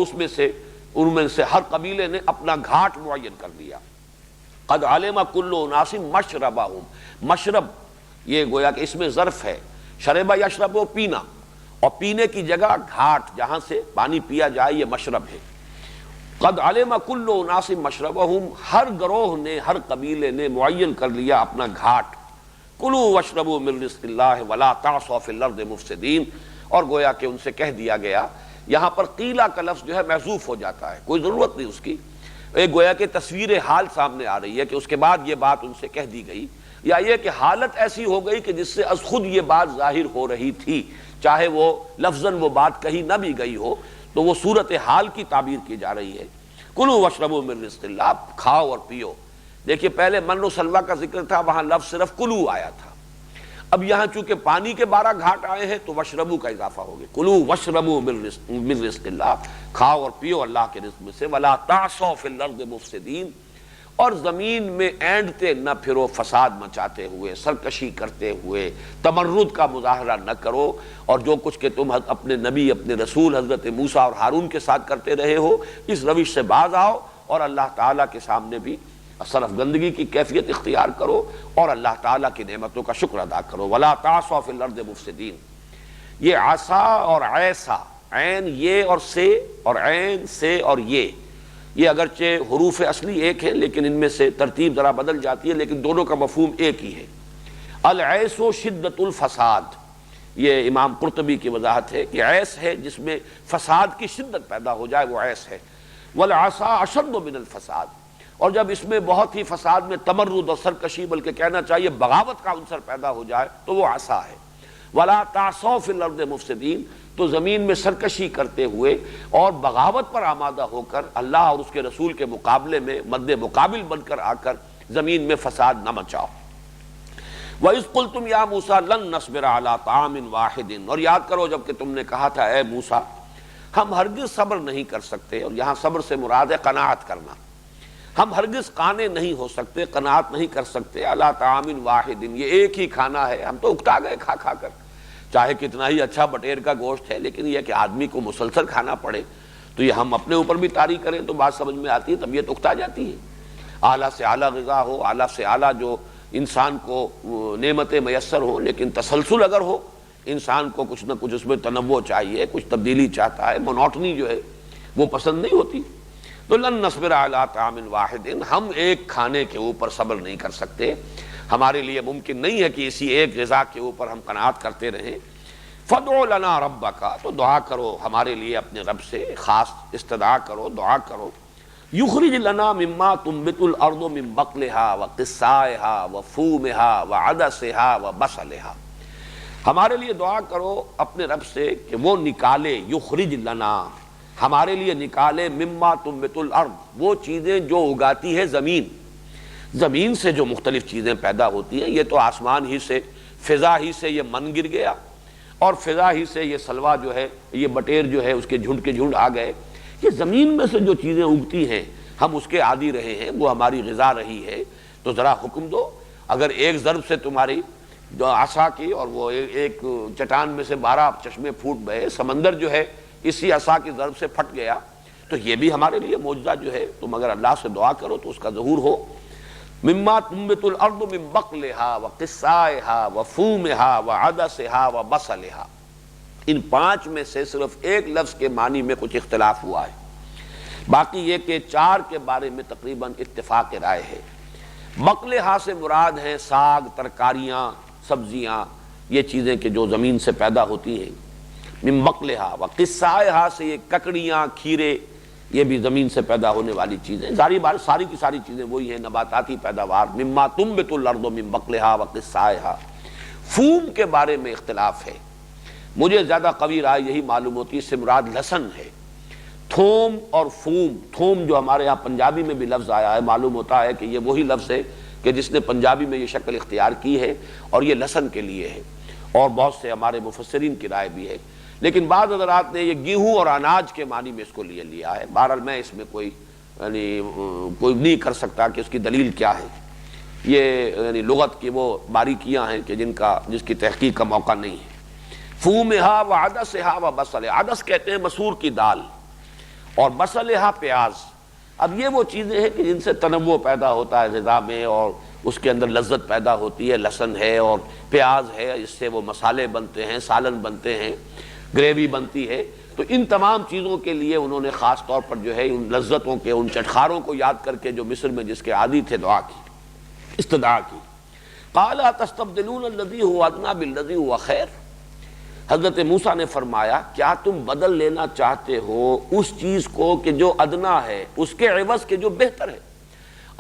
ان میں سے ہر قبیلے نے اپنا گھاٹ معین کر دیا۔ قد علم کل اناس مشربہم، مشرب یہ گویا کہ اس میں ظرف ہے، شربہ یشرب و پینا، اور پینے کی جگہ گھاٹ جہاں سے پانی پیا جائے یہ مشرب ہے۔ قد علم کل اناس مشربہم، ہر گروہ نے ہر قبیلے نے معین کر لیا اپنا گھاٹ۔ کلوا واشربوا من رزق اللہ ولا تعصوا فی الارض مفسدین، اور گویا کہ ان سے کہہ دیا گیا، یہاں پر قیلا کا لفظ جو ہے محذوف ہو جاتا ہے، کوئی ضرورت نہیں اس کی، ایک گویا کہ تصویر حال سامنے آ رہی ہے کہ اس کے بعد یہ بات ان سے کہہ دی گئی، یا یہ کہ حالت ایسی ہو گئی کہ جس سے از خود یہ بات ظاہر ہو رہی تھی، چاہے وہ لفظاً وہ بات کہی نہ بھی گئی ہو تو وہ صورت حال کی تعبیر کی جا رہی ہے۔ کلوا واشربوا من رزق اللہ، کھاؤ اور پیو۔ دیکھیے پہلے من و سلوہ کا ذکر تھا، وہاں لفظ صرف کلو آیا تھا، اب یہاں چونکہ پانی کے 12 گھاٹ آئے ہیں تو وشربو کا اضافہ ہو گیا، کلوا واشربوا من رزق اللہ، کھاؤ اور پیو اللہ کے رزق میں سے، ولا تعصوا فی الارض مفسدین، اور زمین میں اینڈتے نہ پھرو فساد مچاتے ہوئے، سرکشی کرتے ہوئے، تمرد کا مظاہرہ نہ کرو، اور جو کچھ کہ تم اپنے نبی اپنے رسول حضرت موسیٰ اور ہارون کے ساتھ کرتے رہے ہو اس روش سے باز آؤ، اور اللہ تعالیٰ کے سامنے بھی صرف گندگی کی کیفیت اختیار کرو اور اللہ تعالیٰ کی نعمتوں کا شکر ادا کرو۔ ولا تعصوا فی الارض مفسدین، یہ عصا اور عیسا، عین یہ اور سے، اور عین سے اور یہ اگرچہ حروف اصلی ایک ہیں لیکن ان میں سے ترتیب ذرا بدل جاتی ہے، لیکن دونوں کا مفہوم ایک ہی ہے۔ العیس و شدت الفساد، یہ امام قرطبی کی وضاحت ہے کہ عیس ہے جس میں فساد کی شدت پیدا ہو جائے وہ عیس ہے، والعصا اشد من الفساد، اور جب اس میں بہت ہی فساد میں تمرد اور سرکشی بلکہ کہنا چاہیے بغاوت کا عنصر پیدا ہو جائے تو وہ عصا ہے۔ ولا تعصوا فی الارض مفسدین، تو زمین میں سرکشی کرتے ہوئے اور بغاوت پر آمادہ ہو کر اللہ اور اس کے رسول کے مقابلے میں مد مقابل بن کر آ کر زمین میں فساد نہ مچاؤ۔ وَإِذْ قُلْتُمْ يَا مُوسَىٰ لَن نَّصْبِرَ عَلَىٰ طَعَامٍ وَاحِدٍ، اور یاد کرو جب کہ تم نے کہا تھا اے موسیٰ ہم ہرگز صبر نہیں کر سکتے، اور یہاں صبر سے مراد ہے قناعت کرنا، ہم ہرگز قانے نہیں ہو سکتے، قناعت نہیں کر سکتے، عَلَىٰ طَعَامٍ وَاحِدٍ، یہ ایک ہی کھانا ہے، ہم تو اکتا گئے کھا کھا کر، چاہے کتنا ہی اچھا بٹیر کا گوشت ہے، لیکن یہ کہ آدمی کو مسلسل کھانا پڑے تو یہ ہم اپنے اوپر بھی طاری کریں تو بات سمجھ میں آتی ہے، طبیعت اکتا جاتی ہے۔ اعلیٰ سے اعلیٰ غذا ہو، اعلیٰ سے اعلیٰ جو انسان کو نعمتیں میسر ہوں، لیکن تسلسل اگر ہو، انسان کو کچھ نہ کچھ اس میں تنوع چاہیے، کچھ تبدیلی چاہتا ہے، مونوٹنی جو ہے وہ پسند نہیں ہوتی، تو لن نصبر علی طعام واحد، ہم ایک کھانے کے اوپر صبر نہیں کر سکتے، ہمارے لیے ممکن نہیں ہے کہ اسی ایک غذا کے اوپر ہم قناعت کرتے رہیں۔ فادع لنا ربک، تو دعا کرو ہمارے لیے اپنے رب سے، خاص استدعا کرو، دعا کرو۔ یخرج لنا مما تنبت الارض من بقلها وقثائها وفومها وعدسها وبصلها، ہمارے لیے دعا کرو اپنے رب سے کہ وہ نکالے، یخرج لنا، ہمارے لیے نکالے، مما تنبت الارض، وہ چیزیں جو اگاتی ہے زمین، زمین سے جو مختلف چیزیں پیدا ہوتی ہیں، یہ تو آسمان ہی سے، فضا ہی سے یہ من گر گیا، اور فضا ہی سے یہ سلوا جو ہے، یہ بٹیر جو ہے اس کے جھنڈ کے جھنڈ آ گئے، یہ زمین میں سے جو چیزیں اگتی ہیں ہم اس کے عادی رہے ہیں، وہ ہماری غذا رہی ہے، تو ذرا حکم دو، اگر ایک ضرب سے تمہاری جو عصا کی اور وہ ایک چٹان میں سے 12 چشمے پھوٹ بہے، سمندر جو ہے اسی عصا کی ضرب سے پھٹ گیا، تو یہ بھی ہمارے لیے معجزہ جو ہے، تم اگر اللہ سے دعا کرو تو اس کا ظہور ہو۔ مما تنبت الارض من بقلها وقثائها وفومها وعدسها وبصلها، ان 5 میں سے صرف ایک لفظ کے معنی میں کچھ اختلاف ہوا ہے، باقی یہ کہ 4 کے بارے میں تقریباً اتفاق رائے ہے۔ بقلہا سے مراد ہیں ساگ، ترکاریاں، سبزیاں، یہ چیزیں کہ جو زمین سے پیدا ہوتی ہیں، من بقلہا، وقثائها سے یہ ککڑیاں، کھیرے، یہ بھی زمین سے پیدا ہونے والی چیزیں، ساری کی ساری چیزیں وہی ہیں، نباتاتی پیداوار۔ مما تنبت الارض من بقلہا وقثائها، فوم کے بارے میں اختلاف ہے، مجھے زیادہ قوی رائے یہی معلوم ہوتی ہے، اس سے مراد لہسن ہے۔ تھوم اور فوم، تھوم جو ہمارے ہاں پنجابی میں بھی لفظ آیا ہے، معلوم ہوتا ہے کہ یہ وہی لفظ ہے کہ جس نے پنجابی میں یہ شکل اختیار کی ہے، اور یہ لہسن کے لیے ہے، اور بہت سے ہمارے مفسرین کی رائے بھی ہے، لیکن بعض حضرات نے یہ گیہوں اور اناج کے معنی میں اس کو لیا ہے۔ بہرحال میں اس میں کوئی نہیں کر سکتا کہ اس کی دلیل کیا ہے، یہ لغت کی وہ باریکیاں ہیں کہ جس کی تحقیق کا موقع نہیں ہے۔ فومہا وعدسہا وبصلہا، عدس کہتے ہیں مسور کی دال، اور بصلہا پیاز۔ اب یہ وہ چیزیں ہیں کہ جن سے تنوع پیدا ہوتا ہے غذا میں، اور اس کے اندر لذت پیدا ہوتی ہے، لہسن ہے اور پیاز ہے، اس سے وہ مسالے بنتے ہیں، سالن بنتے ہیں، گریوی بنتی ہے۔ تو ان تمام چیزوں کے لیے انہوں نے خاص طور پر جو ہے ان لذتوں کے، ان چٹخاروں کو یاد کر کے جو مصر میں جس کے عادی تھے دعا کی، استدعا کی۔ قال تستبدلون الذی هو ادنی بالذی هو خیر، حضرت موسیٰ نے فرمایا کیا تم بدل لینا چاہتے ہو اس چیز کو کہ جو ادنا ہے اس کے عوض کے جو بہتر ہے؟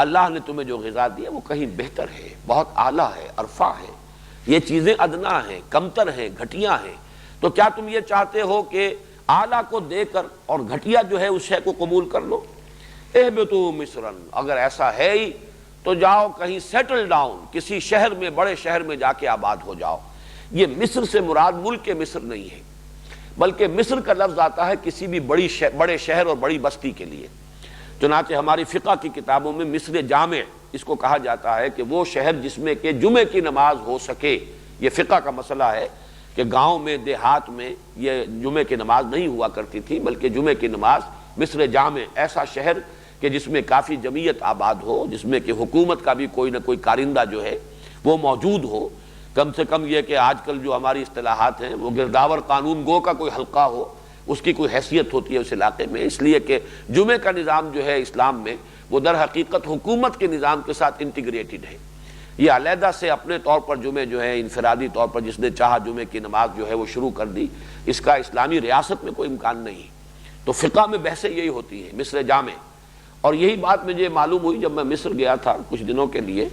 اللہ نے تمہیں جو غذا دی ہے وہ کہیں بہتر ہے، بہت اعلیٰ ہے، ارفع ہے، یہ چیزیں ادنا ہیں، کمتر ہیں، گھٹیا ہیں، تو کیا تم یہ چاہتے ہو کہ اعلیٰ کو دے کر اور گھٹیا جو ہے اس شے کو قبول کر لو؟ اہبطوا مصرا، اگر ایسا ہے ہی تو جاؤ کہیں سیٹل ڈاؤن، کسی شہر میں، بڑے شہر میں جا کے آباد ہو جاؤ۔ یہ مصر سے مراد ملک کے مصر نہیں ہے، بلکہ مصر کا لفظ آتا ہے کسی بھی بڑے شہر اور بڑی بستی کے لیے۔ چنانچہ ہماری فقہ کی کتابوں میں مصر جامع اس کو کہا جاتا ہے کہ وہ شہر جس میں کہ جمعے کی نماز ہو سکے۔ یہ فقہ کا مسئلہ ہے کہ گاؤں میں، دیہات میں یہ جمعے کی نماز نہیں ہوا کرتی تھی، بلکہ جمعے کی نماز مصر جامع، ایسا شہر کہ جس میں کافی جمعیت آباد ہو، جس میں کہ حکومت کا بھی کوئی نہ کوئی کارندہ جو ہے وہ موجود ہو، کم سے کم یہ کہ آج کل جو ہماری اصطلاحات ہیں وہ گرداور قانون گو کا کوئی حلقہ ہو، اس کی کوئی حیثیت ہوتی ہے اس علاقے میں، اس لیے کہ جمعے کا نظام جو ہے اسلام میں وہ در حقیقت حکومت کے نظام کے ساتھ انٹیگریٹڈ ہے۔ یہ علیحدہ سے اپنے طور پر جمعے جو ہے انفرادی طور پر جس نے چاہا جمعے کی نماز جو ہے وہ شروع کر دی، اس کا اسلامی ریاست میں کوئی امکان نہیں۔ تو فقہ میں بحثیں یہی ہوتی ہیں، مصر جامع۔ اور یہی بات مجھے معلوم ہوئی جب میں مصر گیا تھا کچھ دنوں کے لیے،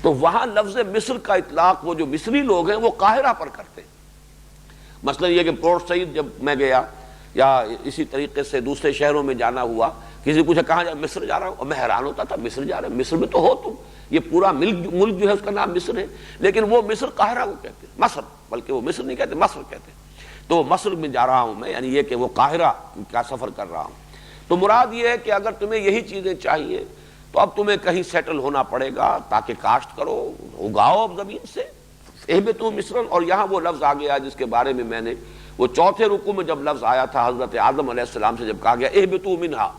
تو وہاں لفظ مصر کا اطلاق وہ جو مصری لوگ ہیں وہ قاہرہ پر کرتے ہیں۔ مثلا یہ کہ پورٹ سعید جب میں گیا یا اسی طریقے سے دوسرے شہروں میں جانا ہوا، کسی پوچھا کہاں جا، مصر جا رہا ہوں، اور میں حیران ہوتا تھا مصر جا رہے ہیں، مصر میں تو ہو تم، یہ پورا ملک جو ہے اس کا نام مصر ہے، لیکن وہ مصر قاہرہ کو کہتے ہیں، مصر، بلکہ وہ مصر نہیں کہتے، مصر کہتے ہیں۔ تو مصر میں جا رہا ہوں میں، یعنی یہ کہ وہ قاہرہ کا سفر کر رہا ہوں۔ تو مراد یہ ہے کہ اگر تمہیں یہی چیزیں چاہیے تو اب تمہیں کہیں سیٹل ہونا پڑے گا تاکہ کاشت کرو، اگاؤ اب زمین سے۔ اہبطوا مصرا، اور یہاں وہ لفظ آ گیا جس کے بارے میں نے وہ چوتھے رکوع میں جب لفظ آیا تھا حضرت آدم علیہ السلام سے جب کہا گیا اہبطوا منہا،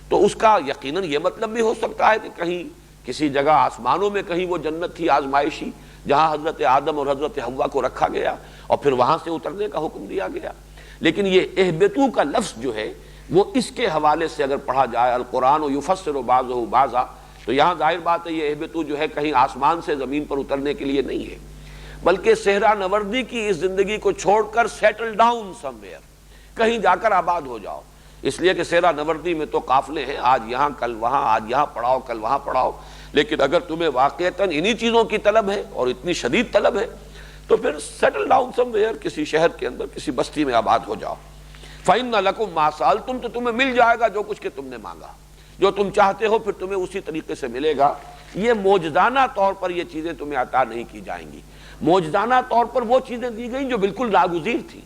تو اس کا یقیناً یہ مطلب بھی ہو سکتا ہے کہ کہیں کسی جگہ آسمانوں میں کہیں وہ جنت تھی آزمائشی جہاں حضرت آدم اور حضرت حوا کو رکھا گیا اور پھر وہاں سے اترنے کا حکم دیا گیا۔ لیکن یہ اہبطوا کا لفظ جو ہے وہ اس کے حوالے سے اگر پڑھا جائے القرآن یفسر بعضہ بعضا، تو یہاں ظاہر بات ہے یہ اہبطوا جو ہے کہیں آسمان سے زمین پر اترنے کے لیے نہیں ہے، بلکہ صحرا نوردی کی اس زندگی کو چھوڑ کر سیٹل ڈاؤن سم ویئر، کہیں جا کر آباد ہو جاؤ۔ اس لیے کہ صحرا نوردی میں تو قافلے ہیں، آج یہاں کل وہاں، آج یہاں پڑھاؤ کل وہاں پڑھاؤ، لیکن اگر تمہیں واقعتاً انہی چیزوں کی طلب ہے اور اتنی شدید طلب ہے تو پھر سیٹل ڈاؤن سم ویئر، کسی شہر کے اندر کسی بستی میں آباد ہو جاؤ۔ فَإِنَّ لَكُمْ مَا سَأَلْتُمْ، تو تمہیں مل جائے گا جو کچھ کہ تم نے مانگا، جو تم چاہتے ہو پھر تمہیں اسی طریقے سے ملے گا۔ یہ موجزانہ طور پر یہ چیزیں تمہیں عطا نہیں کی جائیں گی، موجزانہ طور پر وہ چیزیں دی گئیں جو بالکل ناگزیر تھی،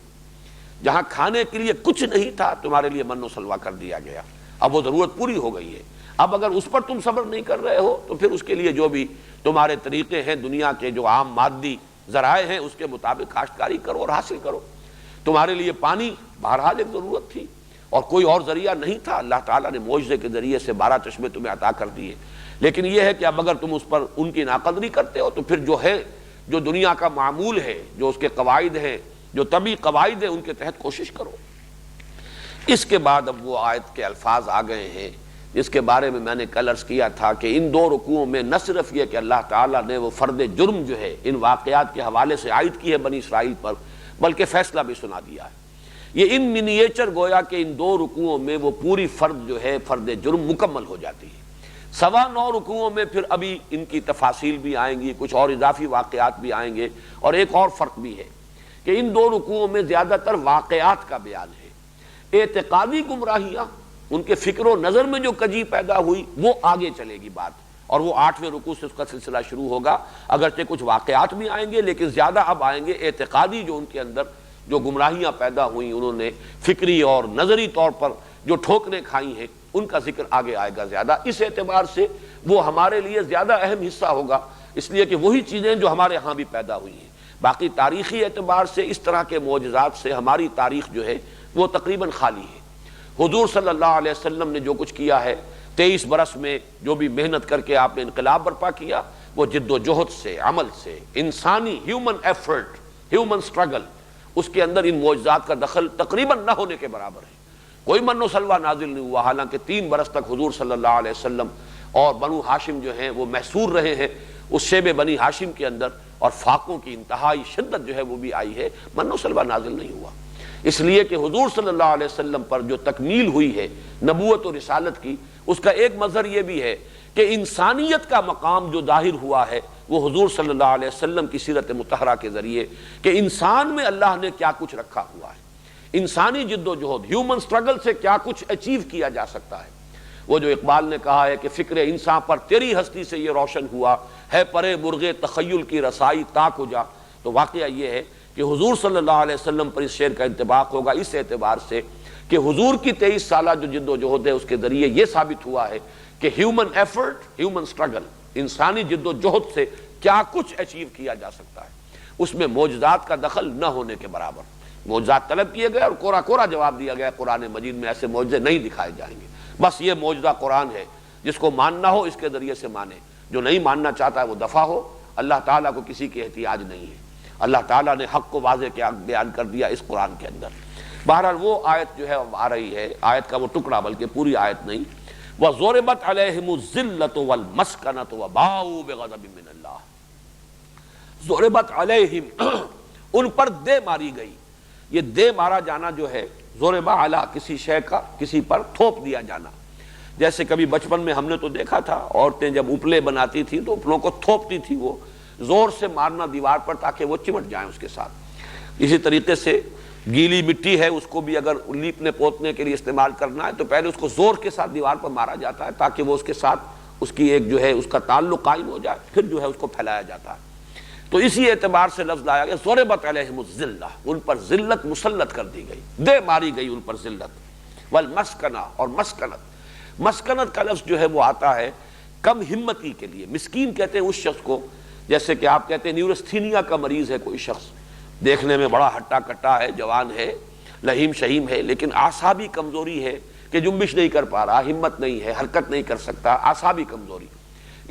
جہاں کھانے کے لیے کچھ نہیں تھا تمہارے لیے من و سلوہ کر دیا گیا، اب وہ ضرورت پوری ہو گئی ہے۔ اب اگر اس پر تم صبر نہیں کر رہے ہو تو پھر اس کے لیے جو بھی تمہارے طریقے ہیں، دنیا کے جو عام مادی ذرائع ہیں اس کے مطابق کاشتکاری کرو اور حاصل کرو۔ تمہارے لیے پانی بہرحال ایک ضرورت تھی اور کوئی اور ذریعہ نہیں تھا، اللہ تعالیٰ نے معجزے کے ذریعے سے 12 چشمے تمہیں عطا کر دیے، لیکن یہ ہے کہ اب اگر تم اس پر ان کی ناقدری کرتے ہو تو پھر جو ہے، جو دنیا کا معمول ہے، جو اس کے قواعد ہیں، جو طبی قواعد ہیں، ان کے تحت کوشش کرو۔ اس کے بعد اب وہ آیت کے الفاظ آ گئے ہیں جس کے بارے میں نے کل عرض کیا تھا کہ ان دو رکوعوں میں نہ صرف یہ کہ اللہ تعالیٰ نے وہ فرد جرم جو ہے ان واقعات کے حوالے سے عائد کی ہے بنی اسرائیل پر، بلکہ فیصلہ بھی سنا دیا ہے۔ یہ ان منیچر گویا کہ ان دو رکوعوں میں وہ پوری فرد جو ہے، فرد جرم مکمل ہو جاتی ہے۔ 9.25 رکوعوں میں پھر ابھی ان کی تفاصیل بھی آئیں گی، کچھ اور اضافی واقعات بھی آئیں گے، اور ایک اور فرق بھی ہے کہ ان دو رکوعوں میں زیادہ تر واقعات کا بیان ہے، اعتقادی گمراہیاں، ان کے فکر و نظر میں جو کجی پیدا ہوئی وہ آگے چلے گی بات، اور وہ 8ویں رکوع سے اس کا سلسلہ شروع ہوگا۔ اگرچہ کچھ واقعات بھی آئیں گے لیکن زیادہ اب آئیں گے اعتقادی، جو ان کے اندر جو گمراہیاں پیدا ہوئیں، انہوں نے فکری اور نظری طور پر جو ٹھوکریں کھائی ہیں، ان کا ذکر آگے آئے گا زیادہ۔ اس اعتبار سے وہ ہمارے لیے زیادہ اہم حصہ ہوگا، اس لیے کہ وہی چیزیں جو ہمارے ہاں بھی پیدا ہوئی ہیں۔ باقی تاریخی اعتبار سے اس طرح کے معجزات سے ہماری تاریخ جو ہے وہ تقریباً خالی ہے۔ حضور صلی اللہ علیہ وسلم نے جو کچھ کیا ہے 23 برس میں، جو بھی محنت کر کے آپ نے انقلاب برپا کیا، وہ جد و جہد سے، عمل سے، انسانی ہیومن ایفرٹ، ہیومن سٹرگل، اس کے اندر ان معجزات کا دخل تقریباً نہ ہونے کے برابر ہے۔ کوئی من و سلوہ نازل نہیں ہوا، حالانکہ 3 برس تک حضور صلی اللہ علیہ وسلم اور بنو ہاشم جو ہیں وہ محصور رہے ہیں اس شیب بنی ہاشم کے اندر، اور فاقوں کی انتہائی شدت جو ہے وہ بھی آئی ہے، من و سلوہ نازل نہیں ہوا۔ اس لیے کہ حضور صلی اللہ علیہ وسلم پر جو تکمیل ہوئی ہے نبوت و رسالت کی، اس کا ایک مظہر یہ بھی ہے کہ انسانیت کا مقام جو ظاہر ہوا ہے وہ حضور صلی اللہ علیہ وسلم کی سیرت مطہرہ کے ذریعے، کہ انسان میں اللہ نے کیا کچھ رکھا ہوا ہے، انسانی جد و جہد، ہیومن سٹرگل سے کیا کچھ اچیو کیا جا سکتا ہے۔ وہ جو اقبال نے کہا ہے کہ فکر انسان پر تیری ہستی سے یہ روشن ہوا ہے، پرے مرغ تخیل کی رسائی تاک ہو جا، تو واقعہ یہ ہے کہ حضور صلی اللہ علیہ وسلم پر اس شعر کا انطباق ہوگا اس اعتبار سے کہ حضور کی 23 سالہ جو جد و جہد ہے اس کے ذریعے یہ ثابت ہوا ہے کہ ہیومن ایفرٹ، ہیومن سٹرگل، انسانی جد و جہد سے کیا کچھ اچیو کیا جا سکتا ہے، اس میں معجزات کا دخل نہ ہونے کے برابر۔ معجزات طلب کیے گئے اور کورا کورا جواب دیا گیا، قرآن مجید میں ایسے معجزے نہیں دکھائے جائیں گے، بس یہ معجزہ قرآن ہے، جس کو ماننا ہو اس کے ذریعے سے مانے، جو نہیں ماننا چاہتا ہے وہ دفع ہو۔ اللہ تعالیٰ کو کسی کی احتیاج نہیں ہے، اللہ تعالیٰ نے حق کو واضح کیا بیان کر دیا اس قرآن کے اندر۔ بہرحال وہ آیت جو ہے آ رہی ہے، آیت کا وہ ٹکڑا بلکہ پوری آیت نہیں، وَضُرِبَتْ عَلَيْهِمُ الذِّلَّةُ وَالْمَسْكَنَةُ وَبَاءُوا بِغَضَبٍ مِّنَ اللَّهِ۔ ضُرِبَتْ عَلَيْهِمْ، ان پر دے ماری گئی۔ یہ دے مارا جانا جو ہے، ضربہ علی کسی شے کا کسی پر تھوپ دیا جانا، جیسے کبھی بچپن میں ہم نے تو دیکھا تھا عورتیں جب اپلے بناتی تھیں تو اپلوں کو تھوپتی تھی، وہ زور سے مارنا دیوار پر تاکہ وہ چمٹ جائیں اس کے ساتھ۔ اسی طریقے سے گیلی مٹی ہے، اس کو بھی اگر لیپنے پوتنے کے لیے استعمال کرنا ہے تو پہلے اس کو زور کے ساتھ دیوار پر مارا جاتا ہے تاکہ وہ اس کے ساتھ اس کی ایک جو ہے اس کا تعلق قائم ہو جائے، پھر جو ہے اس کو پھیلایا جاتا ہے۔ تو اسی اعتبار سے لفظ لایا گیا ضربت علیہم الذلہ، ان پر ذلت مسلط کر دی گئی، دے ماری گئی ان پر ذلت، والمسکنہ، اور مسکنت، مسکنت کا لفظ جو ہے وہ آتا ہے کم ہمتی کے لیے۔ مسکین کہتے ہیں اس شخص کو، جیسے کہ آپ کہتے ہیں نیورستھینیا کا مریض ہے کوئی شخص، دیکھنے میں بڑا ہٹا کٹا ہے، جوان ہے، لہیم شہیم ہے، لیکن اعصابی کمزوری ہے کہ جنبش نہیں کر پا رہا، ہمت نہیں ہے، حرکت نہیں کر سکتا، اعصابی کمزوری۔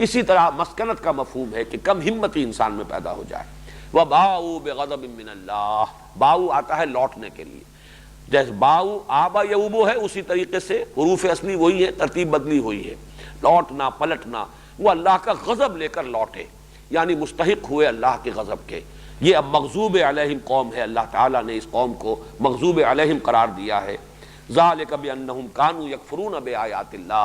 اسی طرح مسکنت کا مفہوم ہے کہ کم ہمتی انسان میں پیدا ہو جائے۔ وَبَاءُوا بِغَضَبٍ مِّنَ اللَّهِ، باؤ آتا ہے لوٹنے کے لیے، جیسے باؤ آبا یعوبو ہے اسی طریقے سے حروف اصلی وہی ہے، ترتیب بدلی ہوئی ہے، لوٹنا پلٹنا، وہ اللہ کا غضب لے کر لوٹے، یعنی مستحق ہوئے اللہ کے غضب کے۔ یہ اب مغضوب علیہم قوم ہے، اللہ تعالیٰ نے اس قوم کو مغضوب علیہم قرار دیا ہے۔ ذالک بانہم کانوا یکفرون بآیات اللہ،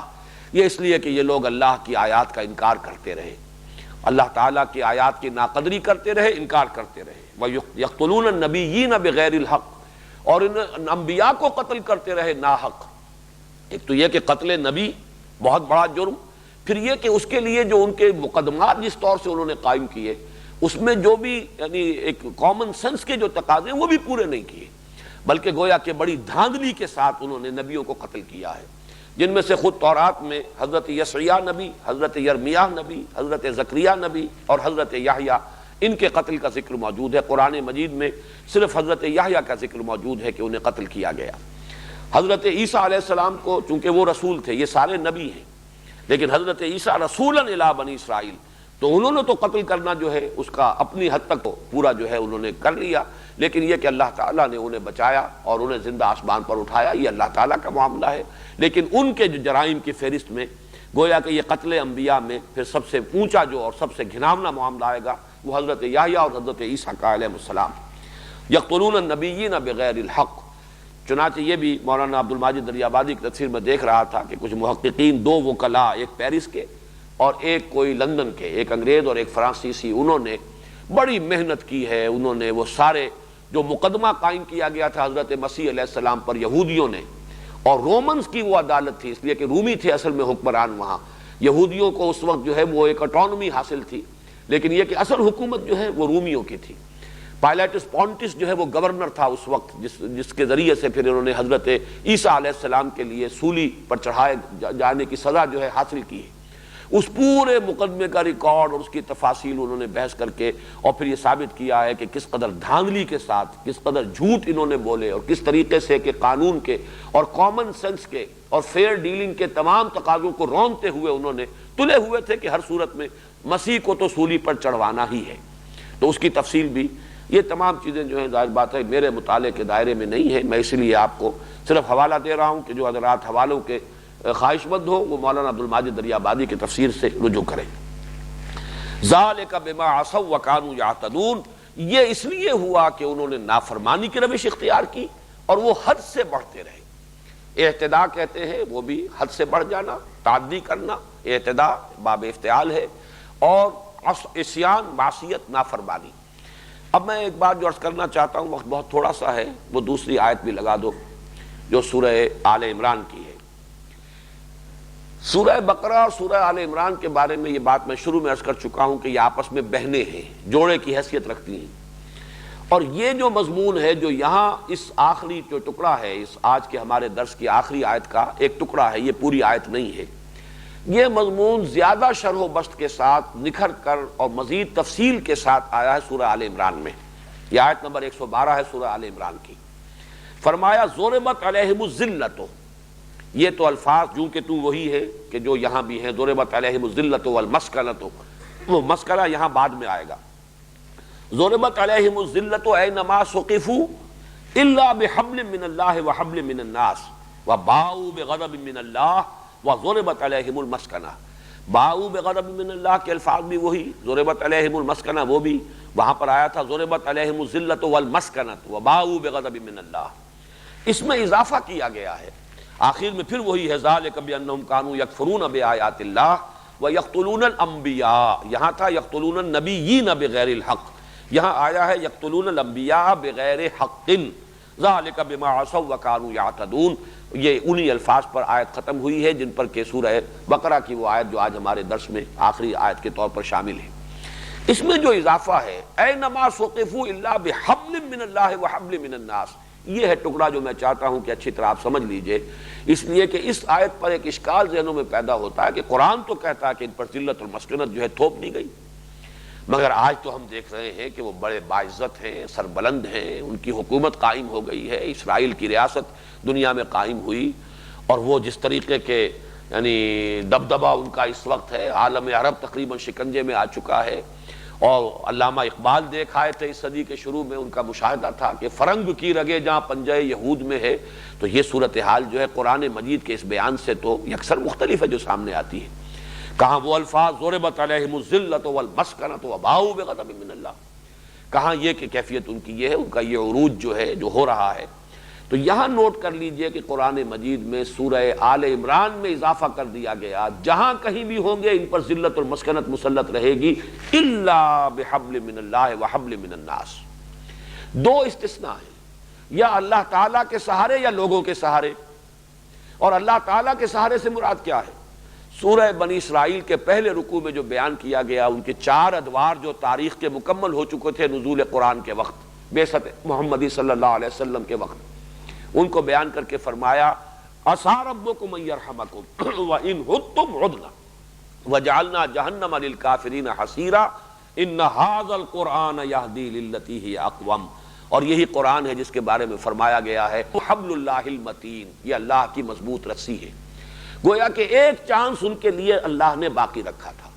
یہ اس لیے کہ یہ لوگ اللہ کی آیات کا انکار کرتے رہے، اللہ تعالیٰ کی آیات کی ناقدری کرتے رہے، انکار کرتے رہے۔ وَيَقْتُلُونَ النَّبِيِّينَ بِغَيْرِ الْحَقِّ، اور ان انبیاء کو قتل کرتے رہے ناحق۔ ایک تو یہ کہ قتل نبی بہت بڑا جرم، پھر یہ کہ اس کے لیے جو ان کے مقدمات جس طور سے انہوں نے قائم کیے، اس میں جو بھی یعنی ایک کامن سینس کے جو تقاضے ہیں وہ بھی پورے نہیں کیے، بلکہ گویا کہ بڑی دھاندلی کے ساتھ انہوں نے نبیوں کو قتل کیا ہے، جن میں سے خود تورات میں حضرت یسعیاہ نبی، حضرت یرمیاہ نبی، حضرت زکریا نبی اور حضرت یحییٰ، ان کے قتل کا ذکر موجود ہے۔ قرآن مجید میں صرف حضرت یحییٰ کا ذکر موجود ہے کہ انہیں قتل کیا گیا۔ حضرت عیسیٰ علیہ السلام کو چونکہ وہ رسول تھے، یہ سارے نبی ہیں، لیکن حضرت عیسیٰ رسولاً الی بنی اسرائیل، تو انہوں نے تو قتل کرنا جو ہے اس کا اپنی حد تک پورا جو ہے انہوں نے کر لیا، لیکن یہ کہ اللہ تعالیٰ نے انہیں بچایا اور انہیں زندہ آسمان پر اٹھایا، یہ اللہ تعالیٰ کا معاملہ ہے۔ لیکن ان کے جو جرائم کی فہرست میں گویا کہ یہ قتل انبیاء میں پھر سب سے اونچا جو اور سب سے گھناؤنا معاملہ آئے گا وہ حضرت یحییٰ اور حضرت عیسیٰ کا علیہ السلام۔ یقتلون النبیین بغیر الحق، چنانچہ یہ بھی مولانا عبد الماجد دریابادی کی تفسیر میں دیکھ رہا تھا کہ کچھ محققین، دو وکلاء، ایک پیرس کے اور ایک کوئی لندن کے، ایک انگریز اور ایک فرانسیسی، انہوں نے بڑی محنت کی ہے، انہوں نے وہ سارے جو مقدمہ قائم کیا گیا تھا حضرت مسیح علیہ السلام پر یہودیوں نے، اور رومنز کی وہ عدالت تھی، اس لیے کہ رومی تھے اصل میں حکمران وہاں، یہودیوں کو اس وقت جو ہے وہ ایک اٹانومی حاصل تھی، لیکن یہ کہ اصل حکومت جو ہے وہ رومیوں کی تھی۔ پائلاٹس پونٹس جو ہے وہ گورنر تھا اس وقت، جس کے ذریعے سے پھر انہوں نے حضرت عیسیٰ علیہ السلام کے لیے سولی پر چڑھائے جانے کی سزا جو ہے حاصل کی ہے۔ اس پورے مقدمے کا ریکارڈ اور اس کی تفاصیل انہوں نے بحث کر کے اور پھر یہ ثابت کیا ہے کہ کس قدر دھاندلی کے ساتھ، کس قدر جھوٹ انہوں نے بولے، اور کس طریقے سے کہ قانون کے اور کامن سینس کے اور فیئر ڈیلنگ کے تمام تقاضوں کو رونتے ہوئے انہوں نے تلے ہوئے تھے کہ ہر صورت میں مسیح کو تو سولی پر چڑھوانا ہی ہے۔ تو اس کی تفصیل بھی، یہ تمام چیزیں جو ہیں ظاہر بات ہے میرے مطالعے کے دائرے میں نہیں ہے، میں اس لیے آپ کو صرف حوالہ دے رہا ہوں کہ جو حضرات حوالوں کے خواہش مند ہو وہ مولانا عبدالماجد دریابادی کی تفسیر سے رجوع کریں۔ ذالک بما عصوا وکانوا یعتدون، یہ اس لیے ہوا کہ انہوں نے نافرمانی کی روش اختیار کی اور وہ حد سے بڑھتے رہے۔ اعتداء کہتے ہیں وہ بھی حد سے بڑھ جانا، تعدی کرنا، اعتداء باب افتعال ہے، اور عصیان معصیت نافرمانی۔ اب میں ایک بات جو عرض کرنا چاہتا ہوں، وقت بہت تھوڑا سا ہے، وہ دوسری آیت بھی لگا دو جو سورہ آل عمران کی ہے۔ سورہ بقرہ اور سورہ آل عمران کے بارے میں یہ بات میں شروع میں عرض کر چکا ہوں کہ یہ آپس میں بہنیں ہیں، جوڑے کی حیثیت رکھتی ہیں، اور یہ جو مضمون ہے جو یہاں اس آخری جو ٹکڑا ہے، اس آج کے ہمارے درس کی آخری آیت کا ایک ٹکڑا ہے، یہ پوری آیت نہیں ہے۔ یہ مضمون زیادہ شرح و بسط کے ساتھ نکھر کر اور مزید تفصیل کے ساتھ آیا ہے سورہ آل عمران میں۔ یہ آیت نمبر 112 ہے سورہ آل عمران کی۔ فرمایا ضربت علیہم الذلۃ، یہ تو الفاظ جو کہ تو وہی ہے کہ جو یہاں بھی ہیں، ضربت علیہم الذلۃ والمسکنۃ، وہ مسکنہ یہاں بعد میں آئے گا۔ ضربت علیہم الذلۃ اینما ثقفوا الا بحبل من اللہ وحبل من الناس وباؤوا بغضب من اللہ وضربت علیہم المسکنہ۔ باؤوا بغضب من اللہ کے الفاظ بھی وہی، ضربت علیہم المسکنہ وہ بھی وہاں پر آیا تھا، ضربت علیہم الذلۃ والمسکنۃ وباؤوا بغضب من اللہ۔ اس میں اضافہ کیا گیا ہے، آخر میں پھر وہی ہے، ذالک بانہم کانوا یکفرون بآیات اللہ ویقتلون الانبیاء، یہاں تھا یقتلون النبیین بغیر الحق، یہاں آیا ہے یقتلون الانبیاء بغیر حق، ذالک بما عصوا وکانوا یعتدون۔ یہ انہی الفاظ پر آیت ختم ہوئی ہے جن پر کہ سورہ بقرہ کی وہ آیت جو آج ہمارے درس میں آخری آیت کے طور پر شامل ہے۔ اس میں جو اضافہ ہے اینما ثقفوا الا بحبل من اللہ وحبل من الناس، یہ ہے ٹکڑا جو میں چاہتا ہوں کہ اچھی طرح آپ سمجھ لیجئے، اس لیے کہ اس آیت پر ایک اشکال ذہنوں میں پیدا ہوتا ہے کہ قرآن تو کہتا ہے کہ ان پر ذلت اور مسکنت جو ہے تھوپ دی گئی، مگر آج تو ہم دیکھ رہے ہیں کہ وہ بڑے باعزت ہیں، سربلند ہیں، ان کی حکومت قائم ہو گئی ہے، اسرائیل کی ریاست دنیا میں قائم ہوئی، اور وہ جس طریقے کے یعنی دبدبہ ان کا اس وقت ہے، عالم عرب تقریباً شکنجے میں آ چکا ہے۔ اور علامہ اقبال دیکھ آئے تھے اس صدی کے شروع میں، ان کا مشاہدہ تھا کہ فرنگ کی رگے جہاں پنجہ یہود میں ہے، تو یہ صورتحال جو ہے قرآن مجید کے اس بیان سے تو یکسر مختلف ہے جو سامنے آتی ہے۔ کہاں وہ الفاظ ضربت علیہم الذلۃ والمسکنۃ وباؤوا بغضب من اللہ، کہاں یہ کہ کیفیت ان کی یہ ہے، ان کا یہ عروج جو ہے جو ہو رہا ہے۔ تو یہاں نوٹ کر لیجئے کہ قرآن مجید میں سورہ آل عمران میں اضافہ کر دیا گیا، جہاں کہیں بھی ہوں گے ان پر ذلت اور مسکنت مسلط رہے گی، الا بحبل من اللہ وحبل من الناس۔ دو استثناء ہیں، یا اللہ تعالیٰ کے سہارے یا لوگوں کے سہارے، اور اللہ تعالیٰ کے سہارے سے مراد کیا ہے؟ سورہ بنی اسرائیل کے پہلے رکوع میں جو بیان کیا گیا، ان کے 4 ادوار جو تاریخ کے مکمل ہو چکے تھے نزول قرآن کے وقت، بعثت محمدی صلی اللہ علیہ وسلم کے وقت، ان کو بیان کر کے فرمایا عسیٰ ربکم ان یرحمکم وان عدتم عدنا وجعلنا جہنم للکافرین حصیرا ان ھذا القرآن یہدی للتی ہی اقوم۔ اور یہی قرآن ہے جس کے بارے میں فرمایا گیا ہے حبل اللہ المتین، یہ اللہ کی مضبوط رسی ہے۔ گویا کہ ایک چانس ان کے لیے اللہ نے باقی رکھا تھا،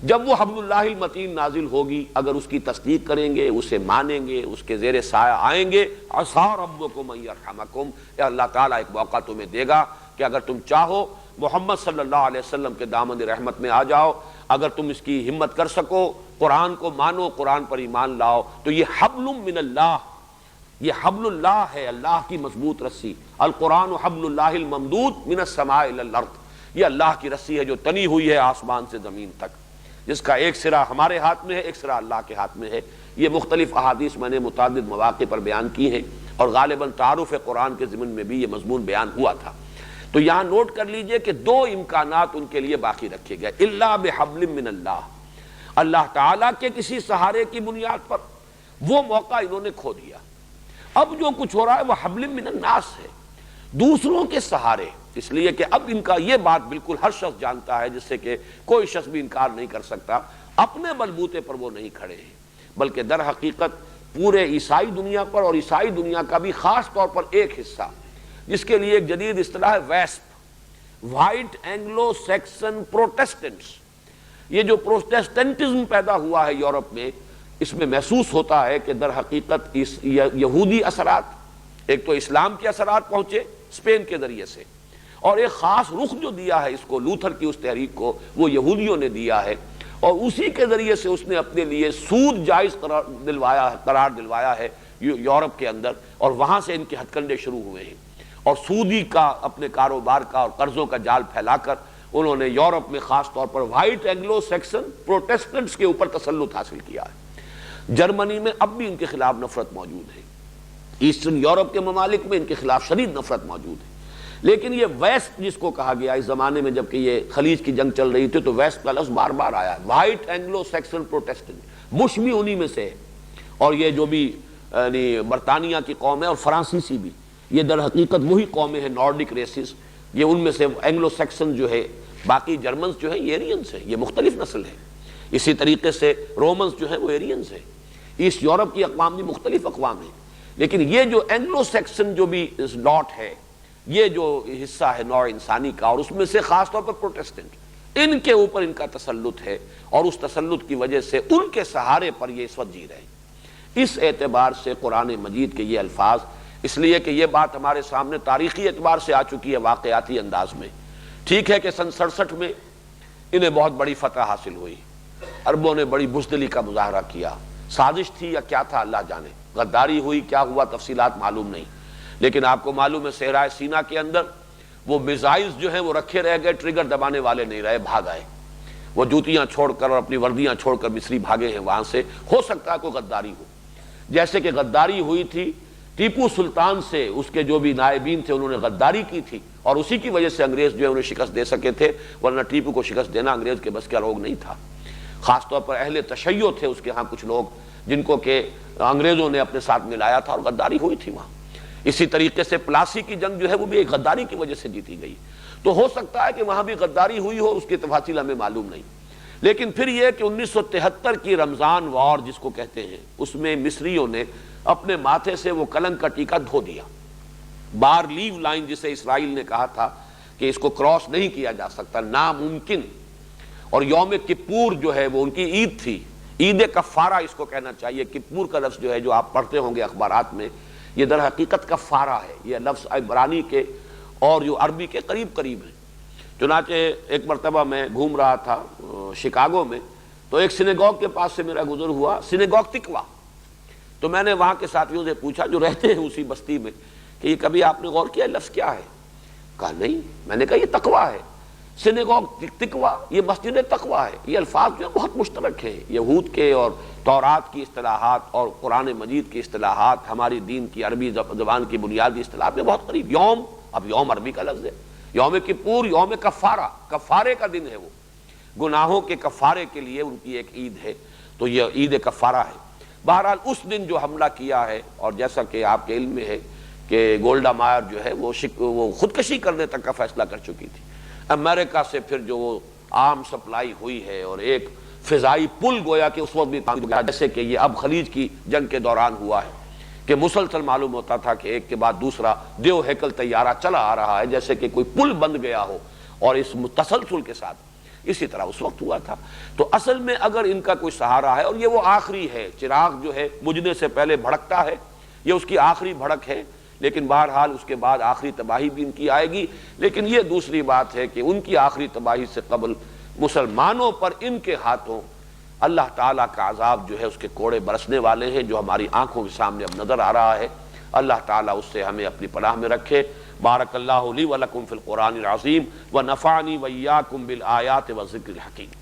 جب وہ حبل اللہ المتین نازل ہوگی، اگر اس کی تصدیق کریں گے، اسے مانیں گے، اس کے زیر سایہ آئیں گے، عسیٰ ربکم ان یرحمکم، اللہ تعالیٰ ایک موقع تمہیں دے گا کہ اگر تم چاہو محمد صلی اللہ علیہ وسلم کے دامن رحمت میں آ جاؤ، اگر تم اس کی ہمت کر سکو، قرآن کو مانو، قرآن پر ایمان لاؤ، تو یہ حبل من اللہ، یہ حبل اللہ ہے، اللہ کی مضبوط رسی۔ القرآن حبل اللہ الممدود من السماء الی الارض، یہ اللہ کی رسی ہے جو تنی ہوئی ہے آسمان سے زمین تک، جس کا ایک سرا ہمارے ہاتھ میں ہے، ایک سرا اللہ کے ہاتھ میں ہے۔ یہ مختلف احادیث میں نے متعدد مواقع پر بیان کی ہیں، اور غالباً تعارف قرآن کے ضمن میں بھی یہ مضمون بیان ہوا تھا۔ تو یہاں نوٹ کر لیجئے کہ 2 امکانات ان کے لیے باقی رکھے گئے، الا بحبل من اللہ، اللہ تعالیٰ کے کسی سہارے کی بنیاد پر، وہ موقع انہوں نے کھو دیا۔ اب جو کچھ ہو رہا ہے وہ حبل من الناس ہے، دوسروں کے سہارے، اس لیے کہ اب ان کا یہ بات بالکل ہر شخص جانتا ہے، جس سے کہ کوئی شخص بھی انکار نہیں کر سکتا، اپنے بلبوتے پر وہ نہیں کھڑے ہیں، بلکہ در حقیقت پورے عیسائی دنیا پر، اور عیسائی دنیا کا بھی خاص طور پر ایک حصہ، جس کے لیے ایک جدید اصطلاح ہے ویسپ، وائٹ اینگلو سیکسن پروٹیسٹنٹس، یہ جو پروٹیسٹنٹزم پیدا ہوا ہے یورپ میں، اس میں محسوس ہوتا ہے کہ در حقیقت اس یہودی اثرات، ایک تو اسلام کے اثرات پہنچے اسپین کے ذریعے سے، اور ایک خاص رخ جو دیا ہے اس کو، لوتھر کی اس تحریک کو، وہ یہودیوں نے دیا ہے، اور اسی کے ذریعے سے اس نے اپنے لیے سود جائز قرار دلوایا ہے یورپ کے اندر، اور وہاں سے ان کے ہتھ کنڈے شروع ہوئے ہیں، اور سودی کا اپنے کاروبار کا اور قرضوں کا جال پھیلا کر انہوں نے یورپ میں خاص طور پر وائٹ اینگلو سیکسن پروٹیسٹنٹس کے اوپر تسلط حاصل کیا ہے۔ جرمنی میں اب بھی ان کے خلاف نفرت موجود ہے، ایسٹرن یورپ کے ممالک میں ان کے خلاف شدید نفرت موجود ہے، لیکن یہ ویسٹ جس کو کہا گیا اس زمانے میں جبکہ یہ خلیج کی جنگ چل رہی تھی تو ویسٹ کا لفظ بار بار آیا ہے، white Anglo Saxon Protestant, Bush بھی انہی میں سے ہے، اور یہ جو بھی یعنی برطانیہ کی قوم ہے اور فرانسیسی بھی، یہ در حقیقت وہی قومیں ہیں نارڈک ریسز، یہ ان میں سے اینگلو سیکسن جو ہے، باقی جرمنز جو ہیں یہ ایرینز ہیں، یہ مختلف نسل ہے، اسی طریقے سے رومنز جو ہیں وہ ایرینز ہیں، ایسٹ یورپ کی اقوام بھی مختلف اقوام ہیں، لیکن یہ جو اینگلو سیکسن جو بھی لاٹ ہے، یہ جو حصہ ہے نوع انسانی کا، اور اس میں سے خاص طور پر پروٹیسٹنٹ، ان کے اوپر ان کا تسلط ہے، اور اس تسلط کی وجہ سے ان کے سہارے پر یہ اس وقت جی رہے ہیں۔ اس اعتبار سے قرآن مجید کے یہ الفاظ، اس لیے کہ یہ بات ہمارے سامنے تاریخی اعتبار سے آ چکی ہے واقعاتی انداز میں، ٹھیک ہے کہ سن 67 میں انہیں بہت بڑی فتح حاصل ہوئی، عربوں نے بڑی بزدلی کا مظاہرہ کیا، سازش تھی یا کیا تھا اللہ جانے، غداری ہوئی، کیا ہوا تفصیلات معلوم نہیں، لیکن آپ کو معلوم ہے صحرائے سینا کے اندر وہ میزائلز جو ہیں وہ رکھے رہ گئے، ٹریگر دبانے والے نہیں رہے، بھاگ آئے، وہ جوتیاں چھوڑ کر اور اپنی وردیاں چھوڑ کر مصری بھاگے ہیں وہاں سے، ہو سکتا ہے کوئی غداری ہو، جیسے کہ غداری ہوئی تھی ٹیپو سلطان سے، اس کے جو بھی نائبین تھے انہوں نے غداری کی تھی، اور اسی کی وجہ سے انگریز جو ہے انہیں شکست دے سکے تھے، ورنہ ٹیپو کو شکست دینا انگریز کے بس کا روگ نہیں تھا، خاص طور پر اہل تشیع تھے اس کے ہاں کچھ لوگ جن کو کہ انگریزوں نے اپنے ساتھ ملایا تھا، اور غداری ہوئی تھی وہاں۔ اسی طریقے سے پلاسی کی جنگ جو ہے وہ بھی ایک غداری کی وجہ سے جیتی گئی، تو ہو سکتا ہے کہ وہاں بھی غداری ہوئی ہو، اس کی تفاصیل ہمیں معلوم نہیں، لیکن پھر یہ کہ 1973 کی رمضان وار جس کو کہتے ہیں، اس میں مصریوں نے اپنے ماتھے سے وہ کلنک کا ٹیکہ دھو دیا، بار لیو لائن جسے اسرائیل نے کہا تھا کہ اس کو کراس نہیں کیا جا سکتا، ناممکن، اور یوم کپور جو ہے وہ ان کی عید تھی، عید کفارہ اس کو کہنا چاہیے، کپور کا لفظ جو ہے جو آپ پڑھتے ہوں گے اخبارات میں، یہ در حقیقت کفارہ ہے، یہ لفظ عبرانی کے اور جو عربی کے قریب قریب ہیں۔ چنانچہ ایک مرتبہ میں گھوم رہا تھا شکاگو میں، تو ایک سینیگوگ کے پاس سے میرا گزر ہوا، سینیگوگ تقویٰ، تو میں نے وہاں کے ساتھیوں سے پوچھا جو رہتے ہیں اسی بستی میں کہ یہ کبھی آپ نے غور کیا لفظ کیا ہے؟ کہا نہیں، میں نے کہا یہ تقویٰ ہے، سینیگوگ تقویٰ، یہ مسجد تقویٰ ہے، یہ الفاظ جو ہیں بہت مشترک ہیں، یہود کے اور تورات کی اصطلاحات اور قرآن مجید کی اصطلاحات ہماری دین کی عربی زبان کی بنیادی اصطلاحات میں بہت قریب۔ یوم، اب یوم عربی کا لفظ ہے، یوم کپور یوم کفارہ، کفارے کا دن ہے، وہ گناہوں کے کفارے کے لیے ان کی ایک عید ہے، تو یہ عید کفارہ ہے۔ بہرحال اس دن جو حملہ کیا ہے، اور جیسا کہ آپ کے علم میں ہے کہ گولڈا مائر جو ہے وہ خودکشی کرنے تک کا فیصلہ کر چکی تھی، امریکہ سے پھر جو وہ آرم سپلائی ہوئی ہے، اور ایک فضائی پل گویا کہ اس وقت بھی جیسے کہ یہ اب خلیج کی جنگ کے دوران ہوا ہے کہ مسلسل معلوم ہوتا تھا کہ ایک کے بعد دوسرا دیو ہیکل طیارہ چلا آ رہا ہے، جیسے کہ کوئی پل بند گیا ہو، اور اس تسلسل کے ساتھ اسی طرح اس وقت ہوا تھا۔ تو اصل میں اگر ان کا کوئی سہارا ہے، اور یہ وہ آخری ہے، چراغ جو ہے بجھنے سے پہلے بھڑکتا ہے، یہ اس کی آخری بھڑک ہے، لیکن بہرحال اس کے بعد آخری تباہی بھی ان کی آئے گی، لیکن یہ دوسری بات ہے کہ ان کی آخری تباہی سے قبل مسلمانوں پر ان کے ہاتھوں اللہ تعالیٰ کا عذاب جو ہے اس کے کوڑے برسنے والے ہیں، جو ہماری آنکھوں کے سامنے اب نظر آ رہا ہے۔ اللہ تعالیٰ اس سے ہمیں اپنی پناہ میں رکھے۔ بارک اللہ لی و لکم فی القرآن العظیم و نفعنی و ایاکم بالآیات و ذکر الحکیم۔